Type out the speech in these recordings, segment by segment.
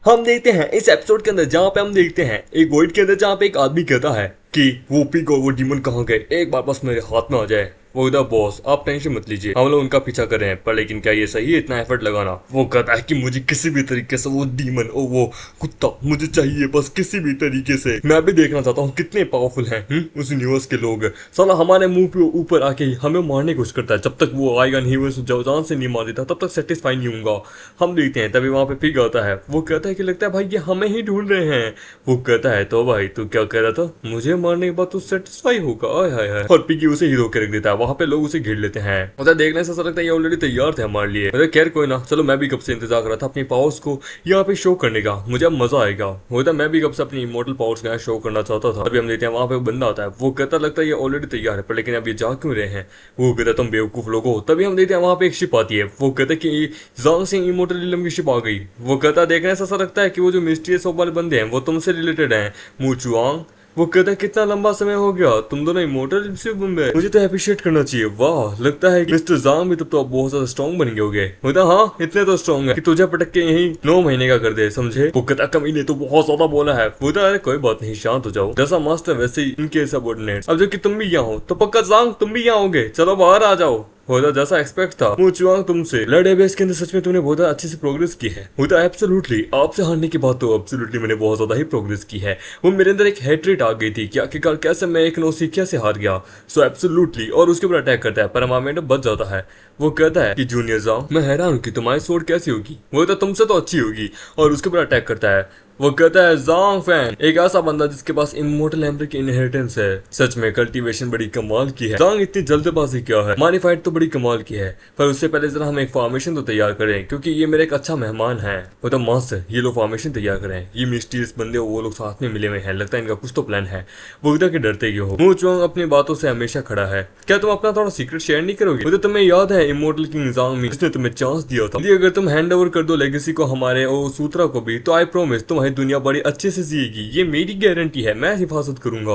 हम देखते हैं इस एपिसोड के अंदर जहाँ पे हम देखते हैं एक वॉइड के अंदर जहाँ पे एक आदमी कहता है कि वो पिग और वो डीमन कहाँ गए, एक बार बस मेरे हाथ में आ जाए। वो इधर बॉस आप टेंशन मत लीजिए, हम लोग उनका पीछा कर रहे हैं, पर लेकिन क्या ये सही है इतना एफर्ट लगाना। वो कहता है कि मुझे किसी भी तरीके से वो डीमन और वो कुत्ता मुझे चाहिए, बस किसी भी तरीके से। मैं भी देखना चाहता हूँ कितने पावरफुल हैं उस यूनिवर्स के लोग। साला हमारे मुंह पे ऊपर आके ही हमें मारने की कोशिश करता है, जब तक वो आएगा नहीं, वो जान से नहीं मार देता तब तक सेटिस्फाई नहीं होऊंगा। हम देखते हैं तभी वहां पे पिग आता है। वो कहता है कि लगता है भाई ये हमें ही ढूंढ रहे हैं। वो कहता है तो भाई तू क्या कह रहा था, मुझे मारने के बाद तू सेटिस्फाई होगा। आय हाय हाय। और पिगी उसे हीरो के रख देता है, वहां पे लोग उसे घेर लेते हैं। उधर देखने से ऐसा लगता है ये ऑलरेडी तैयार थे हमारे लिए। उधर खैर कोई ना, चलो मैं भी कब से इंतजार कर रहा था अपनी पावर्स को यहाँ पे शो करने का, मुझे अब मजा आएगा। होता मैं भी कब से अपनी इमोर्टल पावर्स का शो करना चाहता था। अभी हम देखते हैं वहां पे बंदा आता है। वो कहता लगता है ये ऑलरेडी तैयार है, पर लेकिन अब ये जा क्यों रहे हैं। वो कहता तुम बेवकूफ लोग हो। तभी हम देखते हैं वहां पे एक शिप आती है। वो कहता है कि जांग सिंह इमोर्टल इलम की शिप आ गई। वो कहता देखने से ऐसा लगता है कि वो जो मिस्टीरियस वाले बंदे हैं वो तुमसे रिलेटेड हैं, मुचुआंग। वो कहता है कितना लंबा समय हो गया, तुम दोनों इमोर्टल शिप में, मुझे तो अप्रिशिएट करना चाहिए। वाह, लगता है कि मिस्टर जांग भी तब तो बहुत ज्यादा स्ट्रॉन्ग बन गए हो गए। होता हाँ इतने तो स्ट्रॉन्ग है कि तुझे पटक के यही 9 महीने का कर दे, समझे। वो कहता कमीने तो बहुत ज्यादा बोला है। होता अरे कोई बात नहीं, शांत हो जाओ, जैसा मास्टर वैसे ही इनके सबऑर्डिनेट्स। अब जबकि तुम भी यहाँ हो तो पक्का जांग तुम भी यहाँ होगे, चलो बाहर आ जाओ। होता जैसा एक्सपेक्ट था मुचुआंग तुमसे लड़े बेस के अंदर सच में तुमने बहुत अच्छे से प्रोग्रेस की है। होता एब्सोल्युटली आपसे हारने की बात तो एब्सोल्युटली मैंने बहुत ज्यादा ही प्रोग्रेस की है। वो मेरे अंदर एक हेट्रेट आ गई थी कि आखिरकार कैसे मैं एक नौसिखिया से हार गया। सो एब्सोल्युटली, और उसके ऊपर अटैक करता है पर हमारा बच जाता है। वो कहता है कि जूनियर जाओ, मैं हैरान हूँ कि तुम्हारी सोड कैसी होगी। वो तो तुमसे तो अच्छी होगी, और उसके ऊपर अटैक करता है। वो कहता है जांग फैन एक ऐसा बंदा जिसके पास इमोर्टल एम्बर की इनहेरिटेंस है। सच में कल्टीवेशन बड़ी कमाल की है। जांग इतनी जल्दबाजी क्या है, हमारी फाइट तो बड़ी कमाल की है, पर उससे पहले जरा हम एक फॉर्मेशन तो तैयार करें, क्योंकि ये मेरा एक अच्छा मेहमान है। वो तो मास्टर ये लोग फॉर्मेशन तैयार करें, ये मिस्टीरियस बंदे वो लोग साथ में मिले हुए हैं, लगता है इनका कुछ तो प्लान है। वो इधर के डरते क्यों हो। मुचुआंग अपनी बातों से हमेशा खड़ा है। क्या तुम अपना थोड़ा सीक्रेट शेयर नहीं करोगे। वो तो तुम्हें याद है इमोर्टल किंग जांग में जिसने तुम्हें चांस दिया था, यदि अगर तुम हैंड ओवर कर दो लेगेसी को हमारे और सूत्रा को भी, तो आई प्रोमिस तुम्हारी दुनिया बड़ी अच्छे से जिएगी, ये मेरी गारंटी है, मैं हिफाजत करूंगा।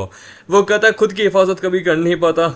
वो कहता है खुद की हिफाजत कभी कर नहीं पाता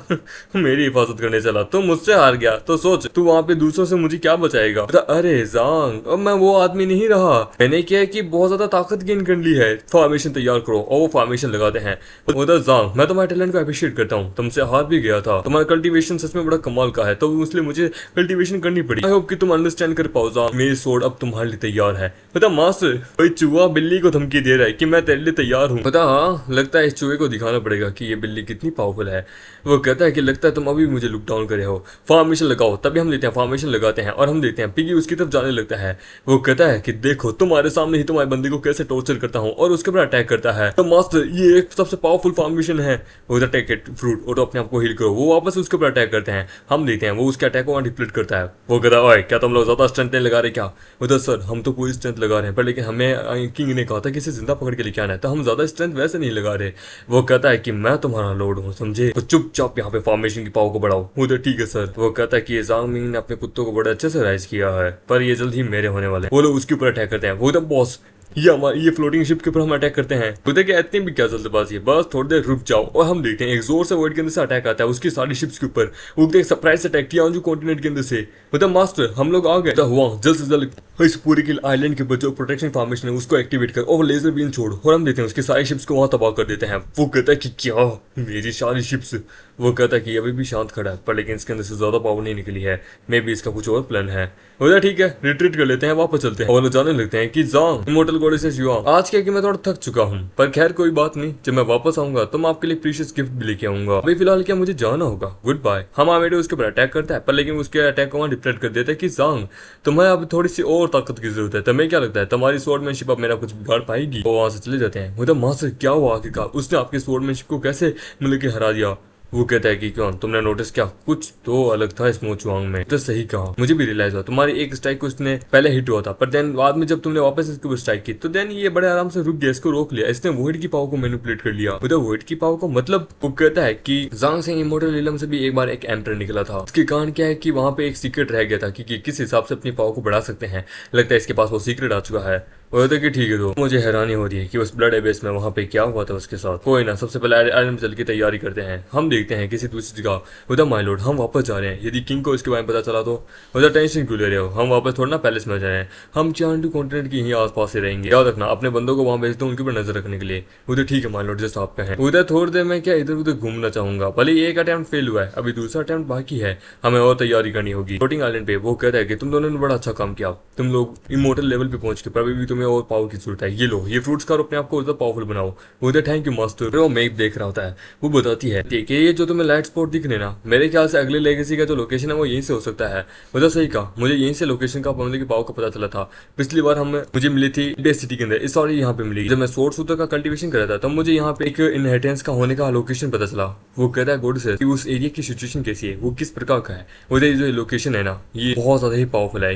मेरी हिफाजत करने चला, तुम मुझसे हार गया तो सोच तू वहां पे दूसरों से मुझे क्या बचाएगा। अरे जांग अब मैं वो आदमी नहीं रहा, मैंने क्या है कि बहुत ज्यादा ताकत गेन कर ली है। फॉर्मेशन तैयार करो, और वो फॉर्मेशन लगाते हैं। उधर जांग मैं तुम्हारे टैलेंट को अप्रिशिएट करता हूँ, तुमसे हार भी गया था, तुम्हारा कल्टीवेशन सच में बड़ा कमाल का है, तो इसलिए मुझे कल्टीवेशन करनी पड़ी। आई होप कि तुम अंडरस्टैंड कर पाओ जांग, मेरी सोड अब तुम्हारे लिए तैयार है। पता मास्टर कोई चूहा बिल्ली को धमकी दे रहा है कि मैं तेरे लिए तैयार हूँ। पता हाँ, लगता है इस चूहे को दिखाना पड़ेगा कि ये बिल्ली कितनी पावरफुल है। वो कहता है कि लगता है तुम अभी मुझे लुक डाउन करे हो, फॉर्मेशन लगाओ। तभी हम लेते हैं फॉर्मेशन लगाते हैं, और हम देखते हैं पिगी उसकी तरफ जाने लगता है। वो कहता है कि देखो तुम्हारे सामने ही तुम्हारे बंदे को कैसे टॉर्चर करता हूँ, और उसके ऊपर अटैक करता है। तो मास्टर ये एक सबसे पावरफुल फॉर्मेशन है। वो टेक इट फ्रूट, और तो अपने आप को हील करो। वो वापस उसके ऊपर अटैक करते हैं। हम देखते हैं वो उसके अटैक को डिप्लीट करता है। वो कहता है क्या तुम लोग ज्यादा स्ट्रेंथ नहीं लगा रहे क्या। वो सर हम तो पूरी स्ट्रेंथ लगा रहे हैं, पर लेकिन हमें किंग ने कहा था कि इसे जिंदा पकड़ के लेके आना है, तो हम ज्यादा स्ट्रेंथ वैसे नहीं लगा रहे। वो कहता है कि मैं तुम्हारा लॉर्ड हूँ, समझे, तो चुपचाप यहाँ पे फॉर्मेशन की पावर को बढ़ाओ। वो तो ठीक है सर। वो कहता है कि ये जांग मिंग ने अपने कुत्तों को बड़े अच्छे से राइज किया है, पर ये जल्द ही मेरे होने वाले। वो लोग उसके ऊपर अटैक करते हैं। वो तो बॉस ये फ्लोटिंग शिप के ऊपर हम अटैक करते हैं। तो देखिए इतनी भी क्या जल्दबाजी है, बस थोड़ी देर रुक जाओ। और हम देखते हैं एक जोर से वर्ल्ड के अंदर से अटैक आता है उसकी सारी शिप्स के ऊपर। वो एक सरप्राइज अटैक टियांजू कॉन्टिनेंट के अंदर से। मतलब मास्टर हम लोग आ गए हुआ, जल्द से जल्द इस पूरे के आइलैंड के ऊपर जो प्रोटेक्शन फॉर्मेशन है उसको एक्टिवेट कर, और लेजर बीम छोड़, और हम देखते हैं उसकी सारी शिप्स को वहां तबाह कर देते हैं। वो कहता है कि क्या मेरी सारी शिप्स। वो कहता है कि अभी भी शांत खड़ा है, पर लेकिन इसके अंदर से ज्यादा पावर नहीं निकली है, मे भी इसका कुछ और प्लान है। हो जाए ठीक है, रिट्रीट कर लेते हैं, वापस चलते हैं। और लोग जाने लगते हैं कि जांग इमोर्टल गॉडेस युआंग, आज क्या कि मैं थोड़ा थक चुका हूँ, पर खैर कोई बात नहीं, जब मैं वापस आऊंगा तो मैं आपके लिए प्रीशियस गिफ्ट भी लेके आऊंगा। अभी फिलहाल क्या मुझे जाना होगा, गुड बाय। हम आमेडे उसके ऊपर अटैक करता है, पर लेकिन उसके अटैक को वहां डिप्लेट कर देता है कि जांग तुम्हें अब थोड़ी सी और ताकत की जरूरत है, तुम्हें क्या लगता है तुम्हारी स्वॉर्डमैनशिप अब मेरा कुछ बिगाड़ पाएगी। वो वहां से चले जाते हैं। मतलब मास्टर क्या हुआ आखिरकार, उसने आपकी स्वॉर्डमैनशिप को कैसे मिलकर के हरा दिया। वो कहता है कि क्यों तुमने नोटिस किया कुछ तो अलग था इस मोचुआंग में। तो सही कहा, मुझे भी रियलाइज हुआ तुम्हारी एक स्ट्राइक को उसने पहले हिट हुआ था, पर देन बाद में जब तुमने वापस इसके ऊपर स्ट्राइक की तो देन ये बड़े आराम से रुक गया, इसको रोक लिया, इसने वोइड की पावर को मैनिपुलेट कर लिया। उधर वोइड की पावर को मतलब वो कहता है कि जांग सिंह इमोर्टल इलम से भी एक बार एक एम्पर निकला था। इसके कारण क्या है कि वहां पे एक सीक्रेट रह गया था कि किस हिसाब से अपनी पावर को बढ़ा सकते हैं। लगता है इसके पास वो सीक्रेट आ चुका है। और कि ठीक है, तो मुझे हैरानी हो रही है कि उस ब्लड एबेस में वहाँ पे क्या हुआ था उसके साथ। कोई ना, सबसे पहले आइलैंड में चल की तैयारी करते हैं, हम देखते हैं किसी दूसरी जगह। उधर माय लॉर्ड, हम वापस जा रहे हैं। यदि किंग को इसके बारे में पता चला तो उधर टेंशन क्यों ले रहे हो? हम वापस थोड़ा ना पैलेस में जाए, हम चांडू कॉन्टिनेंट की ही आसपास ही रहेंगे। याद रखना, अपने बंदों को वहाँ भेज दो उनके ऊपर नजर रखने के लिए। उधर ठीक है माय लॉर्ड, जैसा आप कहें। उधर थोड़ी देर में क्या इधर उधर घूमना चाहूंगा, भले एक अटेम्प्ट फेल हुआ है, अभी दूसरा अटेम्प्ट बाकी है, हमें और तैयारी करनी होगी। फ्लोटिंग आइलैंड पे वो कहता है कि तुम दोनों ने बड़ा अच्छा काम किया, तुम लोग इमोर्टल लेवल पे पहुंच के, पर अभी भी तुम्हें और पावर की जरूरत है। ये लो, ये फ्रूट्स का अपने आप को उधर पावरफुल बनाओ। उधर थैंक यू मास्टर। वो मैप देख रहा होता है, वो बताती है कि ये जो तुम्हें लाइट स्पॉट दिख रहे ना, मेरे ख्याल से अगले लेगेसी का जो लोकेशन है वो यहीं से हो सकता है। उधर सही कहा, मुझे यहीं से लोकेशन का मतलब की पावर का पता चला था। पिछली बार मुझे मिली थी बेस सिटी के अंदर, इस बार यहाँ पे मिली। जब मैं सोर्स सूत्र का कल्टीवेशन कर रहा था तब मुझे यहाँ पे एक इनहेरिटेंस का होने का लोकेशन पता चला। वो कहता है गॉड से कि उस एरिया की सिचुएशन कैसी है, वो किस प्रकार का है। उधर जो लोकेशन है ना, ये बहुत ज्यादा ही पावरफुल है।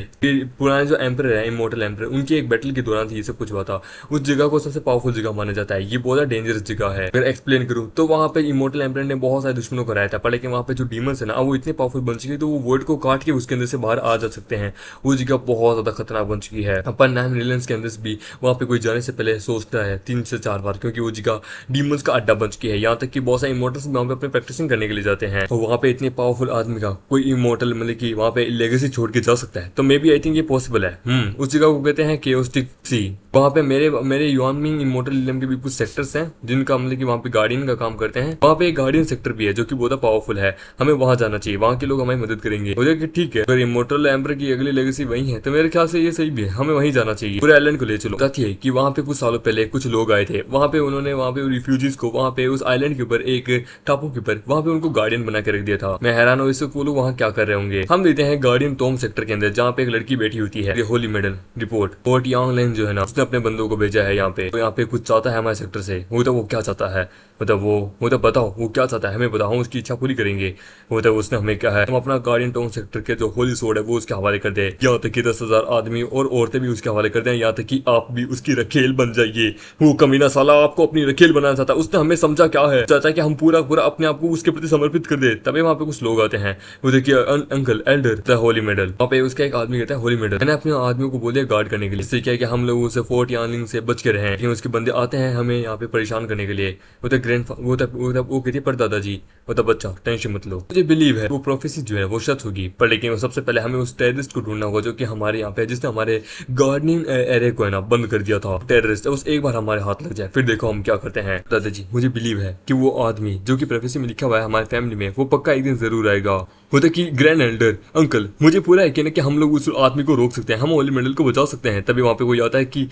पुराने जो एम्पर है, इमोर्टल एम्पर, उनकी एक बैटल के दौरान ये सब कुछ हुआ था। उस जगह को सबसे पावरफुल जगह माना जाता है। ये बहुत डेंजरस जगह है। अगर एक्सप्लेन करूँ तो वहाँ पे इमोर्टल एम्पर ने बहुत सारे दुश्मनों को हराया था, पर लेकिन वहाँ पे जो डीमंस है ना, वो इतने पावरफुल बन चुके तो वो वर्ल्ड को काट के उसके अंदर से बाहर आ जा सकते हैं। वो जगह बहुत ज्यादा खतरनाक बन चुकी है। अपन 9 मिलियंस के अंदर भी वहाँ पे कोई जाने से पहले सोचता है 3 से 4 बार, क्योंकि वो जगह डीमंस का अड्डा बन चुकी है। यहाँ तक कि बहुत सारे इमोर्टल्स वहाँ पे अपने प्रैक्टिसिंग करने के लिए जाते हैं, और वहाँ पे इतने पावरफुल आदमी का कोई इमोर्टल मतलब कि वहाँ पे लेगेसी छोड़ के जा सकता है, तो मे बी आई थिंक ये पॉसिबल है। उस जगह को कहते हैं केओस्टिक सी। वहाँ पे मेरे युआनमिंग इमोर्टल इलम के भी कुछ सेक्टर्स हैं जिनका मतलब कि वहाँ पे गार्डियन का काम करते हैं। वहाँ पे एक गार्डियन सेक्टर भी है जो कि बहुत पावरफुल है, हमें वहाँ जाना चाहिए, वहाँ के लोग हमारी मदद करेंगे। मुझे कि ठीक है, अगर इमोर्टल एम्पर की अगली लेगेसी वही है तो मेरे ख्याल से ये सही भी है, हमें वहीं जाना चाहिए। पूरे आइलैंड को ले चलो। बताती है कि वहाँ पे कुछ सालों पहले कुछ लोग आए थे, वहाँ पे उन्होंने वहाँ पे रिफ्यूजीज को वहाँ पे उस आइलैंड के ऊपर एक टापू के ऊपर वहाँ पे उनको गार्डियन बना के रख दिया था। मैं हैरान हूँ इससे वो लोग वहाँ क्या कर रहे होंगे। हम देते हैं गार्डियन टॉम सेक्टर के अंदर, जहाँ पे एक लड़की बैठी होती है। होली मेडल रिपोर्ट, पोर्ट यांग लेन जो है ना, उसने अपने बंदों को भेजा है यहाँ पे। तो यहाँ पे कुछ चाहता है हमारे सेक्टर से। वो क्या चाहता है, मतलब वो तो बताओ वो क्या चाहता है, हमें बताओ, हम उसकी इच्छा पूरी करेंगे। उसने हमें क्या है, हम अपना गार्डियन टाउन सेक्टर के जो होली सोड है वो उसके हवाले कर दे, यहाँ तक कि 10,000 आदमी और औरतें भी उसके हवाले कर दें, यहाँ तक कि आप भी उसकी रखेल बन जाइए। वो कमीना साला आपको अपनी रखेल बनाना चाहता है। उसने हमें समझा क्या है, चाहता है कि हम पूरा पूरा अपने आप को उसके प्रति समर्पित कर दे। तभी वहाँ पे कुछ लोग आते हैं। वो देखिए uncle Elder the Holi medal, वहाँ पे उसका एक आदमी कहता है होली मेडल। मैंने अपने आदमियों को बोलिए गार्ड करने के लिए, इससे क्या है कि हम लोग उसे फोर्ट यानलिंग से बच के रहे, लेकिन उसके बंदे आते हैं हमें यहाँ पे परेशान करने के लिए। वो कहती है पर दादाजी, वो तो बच्चा टेंशन मत लो, मुझे बिलीव है वो प्रोफेसी जो है वो सच होगी, पर लेकिन सबसे पहले हमें उस टेररिस्ट को ढूंढना होगा जो कि हमारे यहाँ पे, जिसने हमारे गार्डनिंग एरिया को है ना बंद कर दिया था। टेररिस्ट उस एक बार हमारे हाथ लग जाए फिर देखो हम क्या करते हैं। दादाजी मुझे बिलीव है कि वो आदमी जो कि प्रोफेसी में लिखा हुआ है हमारे फैमिली में, वो पक्का एक दिन जरूर आएगा। होता कि ग्रैंड एल्डर अंकल, मुझे पूरा यकीन है कि हम लोग उस आदमी को रोक सकते हैं, हम होली मेडल को बचा सकते हैं। तभी वहां पे कोई आता है कि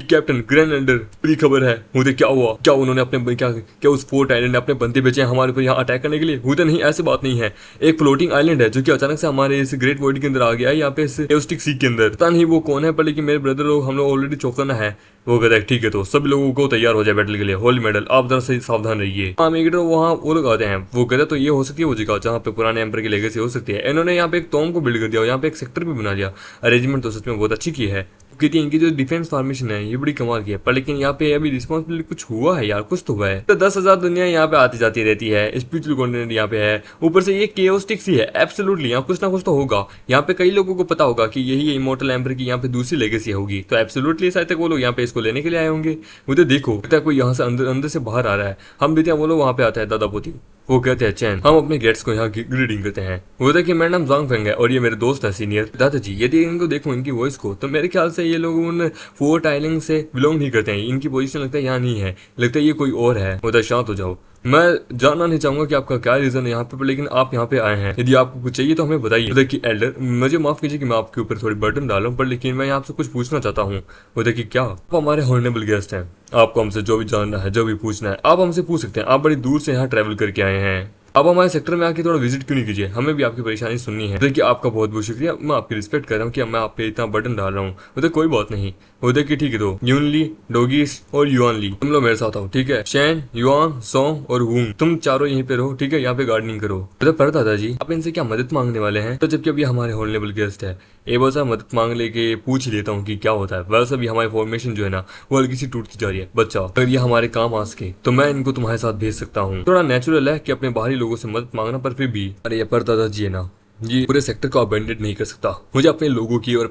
कैप्टन ग्रैंड एल्डर पूरी खबर है। मुझे क्या हुआ, क्या उन्होंने अपने क्या उस फोर्ट आइलैंड ने अपने बंदे बेचे हैं हमारे ऊपर यहाँ अटैक करने के लिए? होता नहीं, ऐसी बात नहीं है। एक फ्लोटिंग आइलैंड है जो कि अचानक से हमारे इस ग्रेट वर्ल्ड के अंदर आ गया है, यहाँ पे इस एस्टिक सी के अंदर। पता नहीं वो कौन है, पर लेकिन मेरे ब्रदर लोग हम लोग ऑलरेडी चौकना है। वो कहता है ठीक है, तो सभी लोगों को तैयार हो जाए बैटल के लिए। होली मेडल आप जरा से सावधान रहिए। वहाँ वो लोग आते हैं। वो कहते हैं तो ये हो सकती है वो जगह जहाँ पे पुराने एम्पर की लेगेसी हो सकती है। इन्होंने यहाँ पे एक टॉम को बिल्ड कर दिया, यहाँ पे एक सेक्टर भी बना लिया। अरेंजमेंट तो सच में बहुत अच्छी की है। कहती है इनकी जो डिफेंस फॉर्मेशन है ये बड़ी कमाल की है, पर लेकिन यहाँ पे अभी रिस्पॉन्सिबिलिटी कुछ हुआ है यार, कुछ तो हुआ है। तो 10,000 दुनिया यहाँ पे आती जाती रहती है, स्पिरिचुअल कॉन्टिनेंट यहाँ पे है, ऊपर से ये केओस्टिक सी है। एब्सोल्युटली यहाँ कुछ ना कुछ तो होगा। यहाँ पे कई लोगों को पता होगा कि यही इमोर्टल एम्पर की यहाँ पे दूसरी लेगेसी होगी, तो एब्सोल्युटली शायद तक वो लोग यहाँ पे इसको लेने के लिए आए होंगे। मुझे देखो कोई यहाँ से अंदर से बाहर आ रहा है। हम भी वो लोग वहाँ पे आता है दादा पोती। वो कहते हैं चैन, हम अपने गेट्स को यहाँ ग्रीडिंग करते हैं। वो कहते हैं कि मेरा नाम जांग फेंग है और ये मेरे दोस्त है सीनियर। दादाजी यदि इनको देखो इनकी वॉइस को, तो मेरे ख्याल से ये लोग उन फोर्ट आइलैंड से बिलोंग नहीं करते हैं। इनकी पोजीशन लगता है यहाँ नहीं है, लगता है ये कोई और है। उधर शांत हो जाओ। मैं जानना नहीं चाहूंगा कि आपका क्या रीजन है यहाँ पे, लेकिन आप यहाँ पे आए हैं। यदि आपको कुछ चाहिए तो हमें बताइए। देखिए एल्डर, मुझे माफ कीजिए कि मैं आपके ऊपर थोड़ी बर्डन डाल रहा हूँ, पर लेकिन मैं आपसे कुछ पूछना चाहता हूँ। वो देखिए क्या आप हमारे हॉनरेबल गेस्ट हैं, आपको हमसे जो भी जानना है, जो भी पूछना है, आप हमसे पूछ सकते हैं। आप बड़ी दूर से यहाँ ट्रैवल करके आए हैं, आप हमारे सेक्टर में आके थोड़ा विजिट क्यों नहीं कीजिए? हमें भी आपकी परेशानी सुननी है। देखिए आपका बहुत बहुत शुक्रिया, मैं आपकी रिस्पेक्ट कर रहा हूँ कि मैं आप पे इतना बर्डन डाल रहा हूँ। उधर कोई बात नहीं। उधर की ठीक है, तो यूनली, डोगीस और युआनली तुम लोग मेरे साथ आओ, ठीक है? शैन, युआन, सोंग और वूंग तुम चारों यहीं पे रहो, ठीक है? यहाँ पे गार्डनिंग करो। उधर पर दादाजी आप इनसे क्या मदद मांगने वाले हैं? तो जबकि अभी हमारे हॉनरेबल गेस्ट है, एक बार मदद मांग लेके पूछ लेता हूँ कि क्या होता है। वैसे भी हमारी फॉर्मेशन जो है ना वो हल्की सी टूटती जा रही है। बच्चा अगर ये हमारे काम आ सके तो मैं इनको तुम्हारे साथ भेज सकता हूँ। थोड़ा नेचुरल है कि अपने बाहरी लोगों से मदद मांगना, पर फिर भी अरे ये पर दादाजी है ना ये पूरे सेक्टर को अबेंडेड नहीं कर सकता। मुझे अपने लोगों की और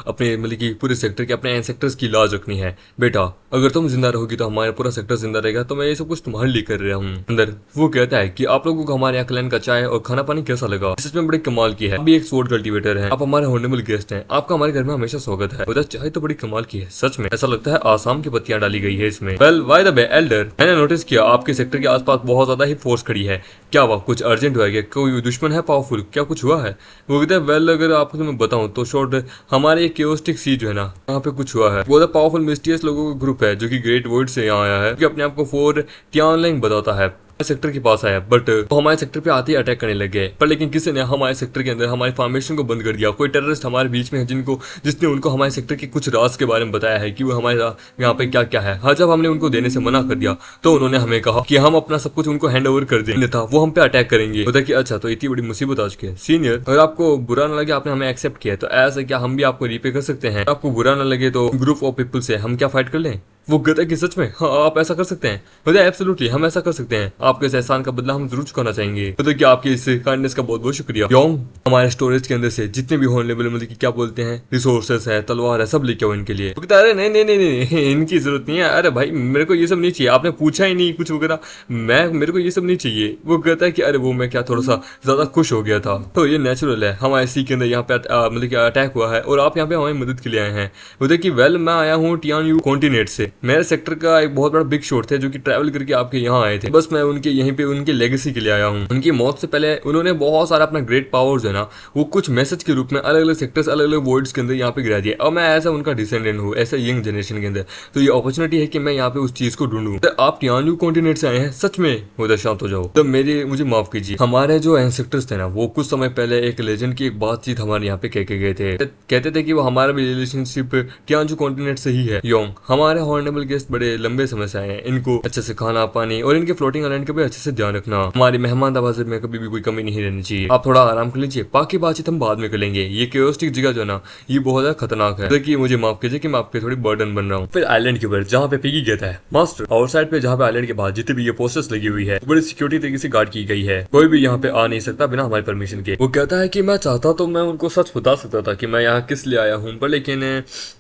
अपने मतलब कि पूरे सेक्टर के अपने एंसेक्टर्स की लाज रखनी है। बेटा अगर तुम जिंदा रहोगी तो हमारा पूरा सेक्टर जिंदा रहेगा, तो मैं ये सब कुछ तुम्हारे लिए कर रहा हूँ। अंदर वो कहता है कि आप लोगों को हमारे यहाँ क्लैन का चाय और खाना पानी कैसा लगा? सच में बड़े कमाल की है। आप भी एक स्वॉर्ड कल्टीवेटर हैं, आप हमारे हॉनरेबल गेस्ट हैं, आपका हमारे घर में हमेशा स्वागत है। उधर चाय तो बड़ी कमाल की है, सच में ऐसा लगता है आसाम की पत्तियां डाली गई है इसमें। Well by the way Elder, मैंने नोटिस किया आपके सेक्टर के आसपास बहुत ज्यादा ही फोर्स खड़ी है। क्या हुआ? कुछ अर्जेंट हुआ क्या? कोई दुश्मन है पावरफुल? क्या कुछ हुआ है? वो कहता है वेल अगर आपको मैं बताऊं तो शॉर्ट हमारे केओस्टिक सी जो है ना, यहाँ पे कुछ हुआ है। वो पावरफुल मिस्टीरियस लोगों का ग्रुप है जो कि ग्रेट वर्ल्ड से यहाँ आया है, कि अपने आप को 4 टियानलिंग बताता है, सेक्टर के पास आया, बट वो हमारे सेक्टर पे आते ही अटैक करने लग गए। पर लेकिन किसी ने हमारे सेक्टर के अंदर हमारी फॉर्मेशन को बंद कर दिया। कोई टेररिस्ट हमारे बीच में है जिसने उनको हमारे सेक्टर के कुछ राज के बारे में बताया है कि वो हमारे यहाँ पे क्या क्या है। हाँ, जब हमने उनको देने से मना कर दिया तो उन्होंने हमें कहा कि हम अपना सब कुछ उनको हैंड ओवर कर दें, था वो हम पे अटैक करेंगे। होता कि अच्छा तो इतनी बड़ी मुसीबत आ चुकी है। सीनियर अगर आपको बुरा ना लगे, आपने हमें एक्सेप्ट किया, तो ऐसा क्या हम भी आपको रीपे कर सकते हैं? आपको बुरा ना लगे तो ग्रुप ऑफ पीपल से हम क्या फाइट कर लें? वो कहता है कि सच में हाँ आप ऐसा कर सकते हैं। मतलब एब्सोल्युटली हम ऐसा कर सकते हैं। आपके इस एहसान का बदला हम जरूर चुकाना चाहेंगे। मतलब कि आपकी इस काइंडनेस का बहुत बहुत शुक्रिया। योंग हमारे स्टोरेज के अंदर से जितने भी होने लेवल मतलब कि क्या बोलते हैं रिसोर्सेस है, तलवार है, सब लेके आओ इनके लिए। वो कहता है अरे नहीं नहीं नहीं नहीं इनकी जरूरत नहीं है। अरे भाई मेरे को ये सब नहीं चाहिए, आपने पूछा ही नहीं कुछ वगैरह, मेरे को ये सब नहीं चाहिए। वो कहता है कि अरे वो मैं क्या थोड़ा सा ज्यादा खुश हो गया था। तो ये नेचुरल है, हमारे सी के अंदर यहाँ पे मतलब कि अटैक हुआ है और आप यहाँ पे हमारी मदद के लिए आए हैं। बोलते कि वेल मैं आया हूँ टियानयू कॉन्टिनेंट से, मेरे सेक्टर का एक बहुत बड़ा बिग शॉट थे जो कि ट्रैवल करके आपके यहाँ आए थे। बस मैं उनके यहीं पे उनके लेगेसी के लिए आया हूँ। उनकी मौत से पहले उन्होंने बहुत सारा अपना ग्रेट पावर जो है ना वो कुछ मैसेज के रूप में अलग अलग सेक्टर्स अलग अलग वर्ल्ड्स के अंदर यहाँ पे गिरा दिया। और मैं ऐसा उनका डिसेंडेंट हूँ, ऐसा यंग जनरेशन के अंदर, तो ये अपॉर्चुनिटी है कि मैं यहाँ पे उस चीज को ढूंढूं। तो आप टियानयू कॉन्टिनेंट से आए हैं सच में? उधर शांत हो जाओ। तो मुझे माफ कीजिए, हमारे जो एंसेक्टर्स थे ना वो कुछ समय पहले एक लेजेंड की एक बातचीत हमारे यहाँ पे कह के गए थे। कहते थे कि वो हमारा भी रिलेशनशिप टियानयू कॉन्टिनेंट से ही है। योंग हमारे हॉनरेबल गेस्ट बड़े लंबे समय से आए हैं, इनको अच्छे से खाना पानी और इनके फ्लोटिंग आइलैंड का भी अच्छे से ध्यान रखना। हमारी मेहमान नवाजी में कभी भी कोई कमी नहीं रहनी चाहिए। आप थोड़ा आराम कर लीजिए, बाकी बातचीत हम बाद में कर लेंगे। ये केओस्टिक जगह जो है ना ये बहुत ज्यादा खतरनाक है, तो मुझे माफ कीजिए कि मैं आपके थोड़ी बर्डन बन रहा हूँ। फिर आइलैंड के ऊपर जहाँ पे पिगी कहता है मास्टर आउटसाइड पे जहाँ पे आइलैंड के बाद जितने भी ये पोस्टर्स लगी हुई है बड़ी सिक्योरिटी तरीके से गार्ड की गई है, कोई भी यहाँ पे आ नहीं सकता बिना हमारी परमिशन के। वो कहता है कि मैं चाहता तो मैं उनको सच बता सकता था कि मैं यहाँ किस लिए आया हूँ, पर लेकिन